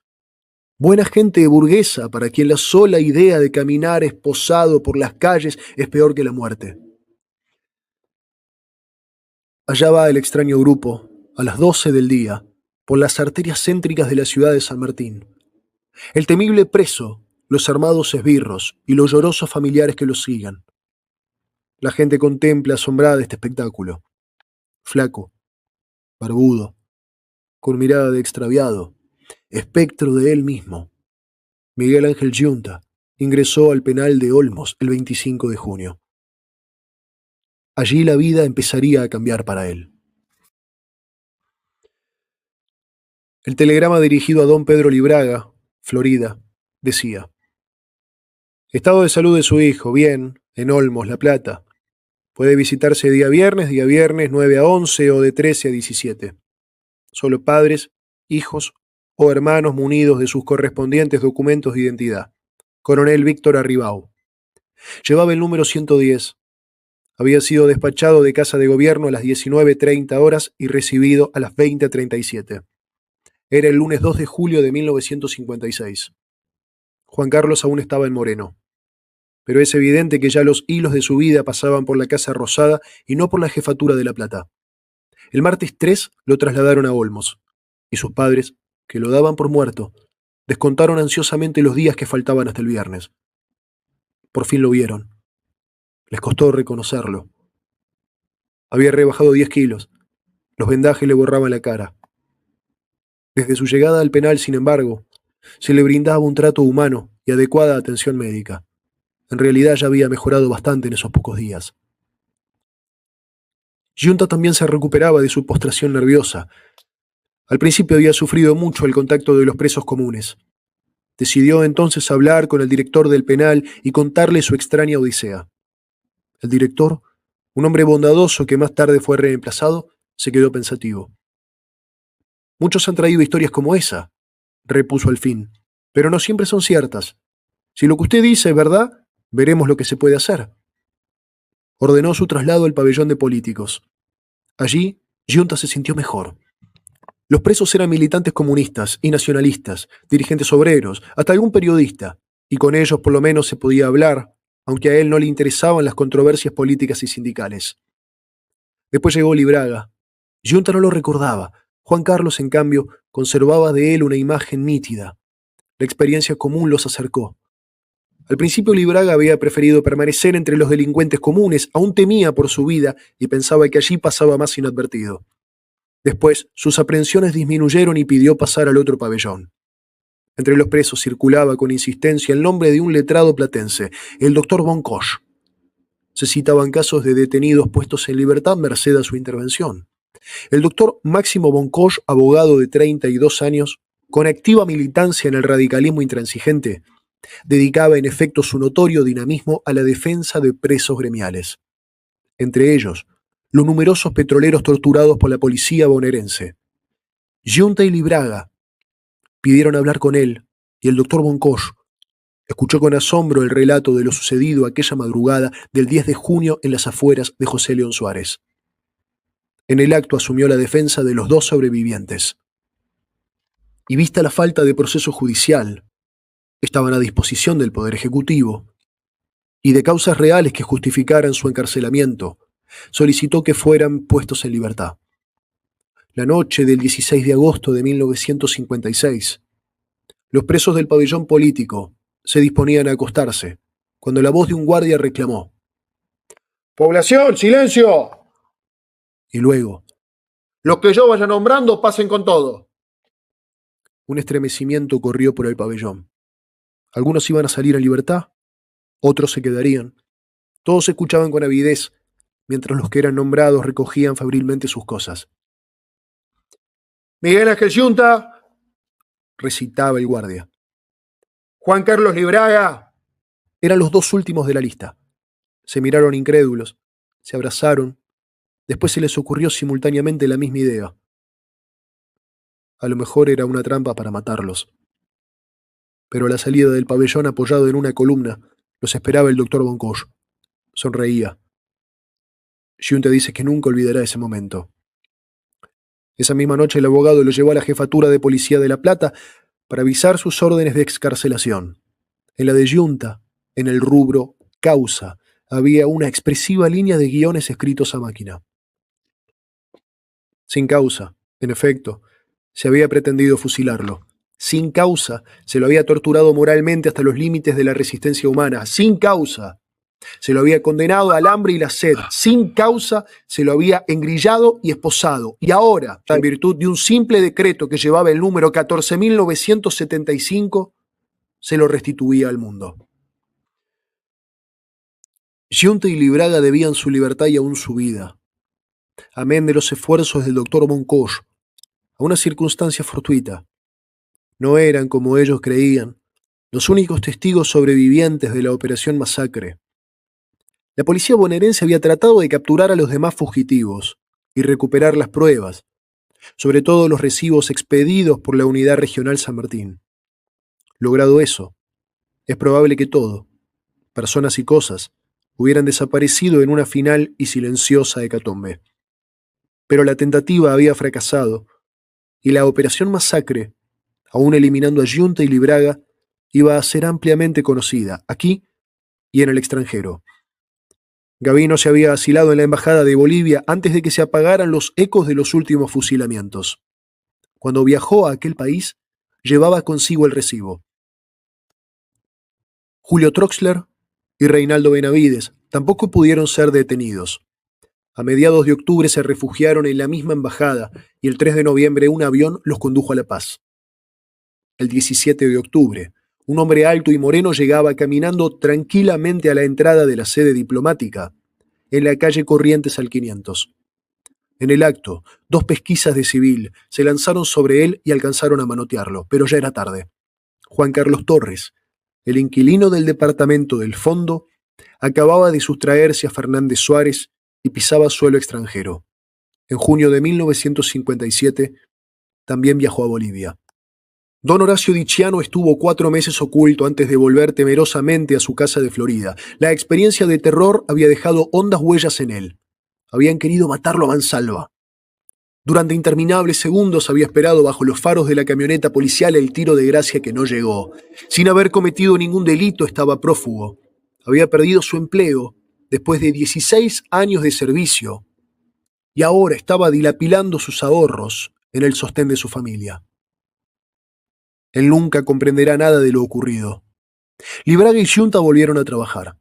Buena gente burguesa para quien la sola idea de caminar esposado por las calles es peor que la muerte. Allá va el extraño grupo, a las 12 del día, por las arterias céntricas de la ciudad de San Martín. El temible preso, los armados esbirros y los llorosos familiares que los sigan. La gente contempla asombrada este espectáculo. Flaco, barbudo, con mirada de extraviado, espectro de él mismo. Miguel Ángel Giunta ingresó al penal de Olmos el 25 de junio. Allí la vida empezaría a cambiar para él. El telegrama dirigido a don Pedro Libraga, Florida, decía: estado de salud de su hijo, bien, en Olmos, La Plata. Puede visitarse día viernes 9 a 11 o de 13 a 17. Solo padres, hijos o hermanos munidos de sus correspondientes documentos de identidad. Coronel Víctor Arribau. Llevaba el número 110. Había sido despachado de casa de gobierno a las 19:30 horas y recibido a las 20:37. Era el lunes 2 de julio de 1956. Juan Carlos aún estaba en Moreno. Pero es evidente que ya los hilos de su vida pasaban por la Casa Rosada y no por la jefatura de La Plata. El martes 3 lo trasladaron a Olmos, y sus padres, que lo daban por muerto, descontaron ansiosamente los días que faltaban hasta el viernes. Por fin lo vieron. Les costó reconocerlo. Había rebajado 10 kilos. Los vendajes le borraban la cara. Desde su llegada al penal, sin embargo, se le brindaba un trato humano y adecuada atención médica. En realidad ya había mejorado bastante en esos pocos días. Giunta también se recuperaba de su postración nerviosa. Al principio había sufrido mucho el contacto de los presos comunes. Decidió entonces hablar con el director del penal y contarle su extraña odisea. El director, un hombre bondadoso que más tarde fue reemplazado, se quedó pensativo. Muchos han traído historias como esa, repuso al fin, pero no siempre son ciertas. Si lo que usted dice es verdad, veremos lo que se puede hacer. ordenó su traslado al pabellón de políticos. Allí, Giunta se sintió mejor. Los presos eran militantes comunistas y nacionalistas, dirigentes obreros, hasta algún periodista, y con ellos por lo menos se podía hablar, aunque a él no le interesaban las controversias políticas y sindicales. Después llegó Libraga. Giunta no lo recordaba. Juan Carlos, en cambio, conservaba de él una imagen nítida. La experiencia común los acercó. Al principio Libraga había preferido permanecer entre los delincuentes comunes, aún temía por su vida y pensaba que allí pasaba más inadvertido. Después, sus aprensiones disminuyeron y pidió pasar al otro pabellón. Entre los presos circulaba con insistencia el nombre de un letrado platense, el doctor Boncoche. Se citaban casos de detenidos puestos en libertad merced a su intervención. El doctor Máximo Boncoche, abogado de 32 años, con activa militancia en el radicalismo intransigente, dedicaba en efecto su notorio dinamismo a la defensa de presos gremiales. Entre ellos, los numerosos petroleros torturados por la policía bonaerense. Giunta y Libraga pidieron hablar con él, y el doctor Boncoche escuchó con asombro el relato de lo sucedido aquella madrugada del 10 de junio en las afueras de José León Suárez. En el acto asumió la defensa de los dos sobrevivientes. Y vista la falta de proceso judicial, estaban a disposición del Poder Ejecutivo, y de causas reales que justificaran su encarcelamiento, solicitó que fueran puestos en libertad. La noche del 16 de agosto de 1956, los presos del pabellón político se disponían a acostarse, cuando la voz de un guardia reclamó: ¡Población, silencio! Y luego: los que yo vaya nombrando pasen con todo. Un estremecimiento corrió por el pabellón. Algunos iban a salir en libertad, otros se quedarían. Todos escuchaban con avidez, mientras los que eran nombrados recogían febrilmente sus cosas. Miguel Ángel Giunta, recitaba el guardia. Juan Carlos Libraga. Eran los dos últimos de la lista. Se miraron incrédulos, se abrazaron. Después se les ocurrió simultáneamente la misma idea. A lo mejor era una trampa para matarlos. Pero a la salida del pabellón, apoyado en una columna, los esperaba el doctor Boncoche. Sonreía. Giunta dice que nunca olvidará ese momento. Esa misma noche el abogado lo llevó a la jefatura de policía de La Plata para avisar sus órdenes de excarcelación. En la de Giunta, en el rubro causa, había una expresiva línea de guiones escritos a máquina. Sin causa, en efecto, se había pretendido fusilarlo. Sin causa, se lo había torturado moralmente hasta los límites de la resistencia humana. Sin causa, se lo había condenado al hambre y la sed. Sin causa, se lo había engrillado y esposado. Y ahora, en virtud de un simple decreto que llevaba el número 14.975, se lo restituía al mundo. Giunta y Libraga debían su libertad y aún su vida, amén de los esfuerzos del doctor Boncoche, a una circunstancia fortuita. No eran, como ellos creían, los únicos testigos sobrevivientes de la Operación Masacre. La policía bonaerense había tratado de capturar a los demás fugitivos y recuperar las pruebas, sobre todo los recibos expedidos por la Unidad Regional San Martín. Logrado eso, es probable que todo, personas y cosas, hubieran desaparecido en una final y silenciosa hecatombe. Pero la tentativa había fracasado, y la Operación Masacre, aún eliminando a Giunta y Libraga, iba a ser ampliamente conocida, aquí y en el extranjero. Gavino se había asilado en la embajada de Bolivia antes de que se apagaran los ecos de los últimos fusilamientos. Cuando viajó a aquel país, llevaba consigo el recibo. Julio Troxler y Reinaldo Benavides tampoco pudieron ser detenidos. A mediados de octubre se refugiaron en la misma embajada y el 3 de noviembre un avión los condujo a La Paz. El 17 de octubre, un hombre alto y moreno llegaba caminando tranquilamente a la entrada de la sede diplomática, en la calle Corrientes al 500. En el acto, 2 pesquisas de civil se lanzaron sobre él y alcanzaron a manotearlo, pero ya era tarde. Juan Carlos Torres, el inquilino del departamento del Fondo, acababa de sustraerse a Fernández Suárez y pisaba suelo extranjero. En junio de 1957 también viajó a Bolivia. Don Horacio Dicciano estuvo 4 meses oculto antes de volver temerosamente a su casa de Florida. La experiencia de terror había dejado hondas huellas en él. Habían querido matarlo a mansalva. Durante interminables segundos había esperado bajo los faros de la camioneta policial el tiro de gracia que no llegó. Sin haber cometido ningún delito, estaba prófugo. Había perdido su empleo después de 16 años de servicio y ahora estaba dilapidando sus ahorros en el sostén de su familia. Él nunca comprenderá nada de lo ocurrido. Libraga y Giunta volvieron a trabajar.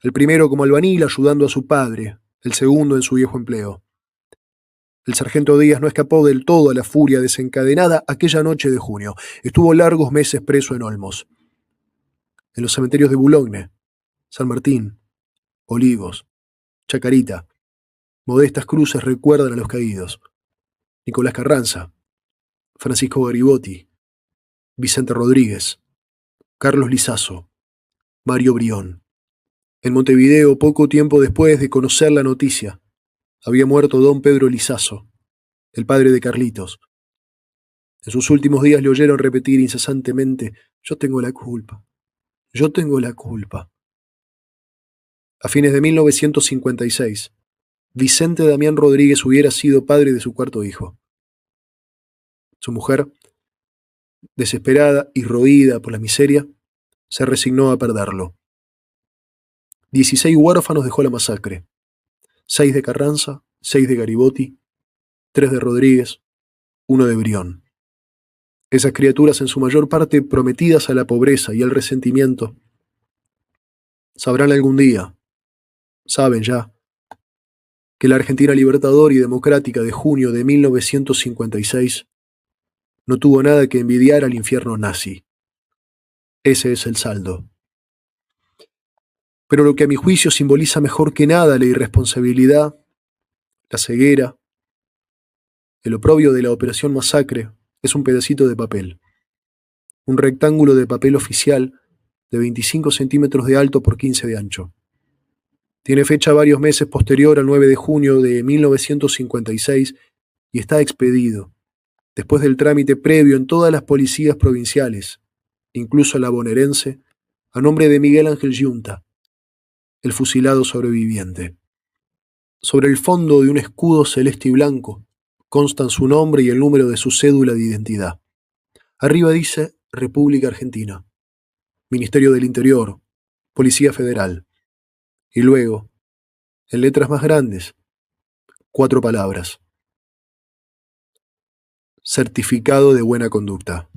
El primero como albañil ayudando a su padre, el segundo en su viejo empleo. El sargento Díaz no escapó del todo a la furia desencadenada aquella noche de junio. Estuvo largos meses preso en Olmos. En los cementerios de Boulogne, San Martín, Olivos, Chacarita, modestas cruces recuerdan a los caídos. Nicolás Carranza, Francisco Garibotti, Vicente Rodríguez, Carlos Lizaso, Mario Brión. En Montevideo, poco tiempo después de conocer la noticia, había muerto don Pedro Lizaso, el padre de Carlitos. En sus últimos días le oyeron repetir incesantemente: yo tengo la culpa, yo tengo la culpa. A fines de 1956, Vicente Damián Rodríguez hubiera sido padre de su cuarto hijo. Su mujer, desesperada y roída por la miseria, se resignó a perderlo. 16 huérfanos dejó la masacre: 6 de Carranza, 6 de Garibotti, 3 de Rodríguez, 1 de Brión. Esas criaturas, en su mayor parte prometidas a la pobreza y al resentimiento, sabrán algún día, saben ya, que la Argentina libertadora y democrática de junio de 1956 no tuvo nada que envidiar al infierno nazi. Ese es el saldo. Pero lo que a mi juicio simboliza mejor que nada la irresponsabilidad, la ceguera, el oprobio de la Operación Masacre, es un pedacito de papel. Un rectángulo de papel oficial de 25 centímetros de alto por 15 de ancho. Tiene fecha varios meses posterior al 9 de junio de 1956 y está expedido, después del trámite previo en todas las policías provinciales, incluso la bonaerense, a nombre de Miguel Ángel Giunta, el fusilado sobreviviente. Sobre el fondo de un escudo celeste y blanco constan su nombre y el número de su cédula de identidad. Arriba dice República Argentina, Ministerio del Interior, Policía Federal. Y luego, en letras más grandes, 4 palabras: certificado de buena conducta.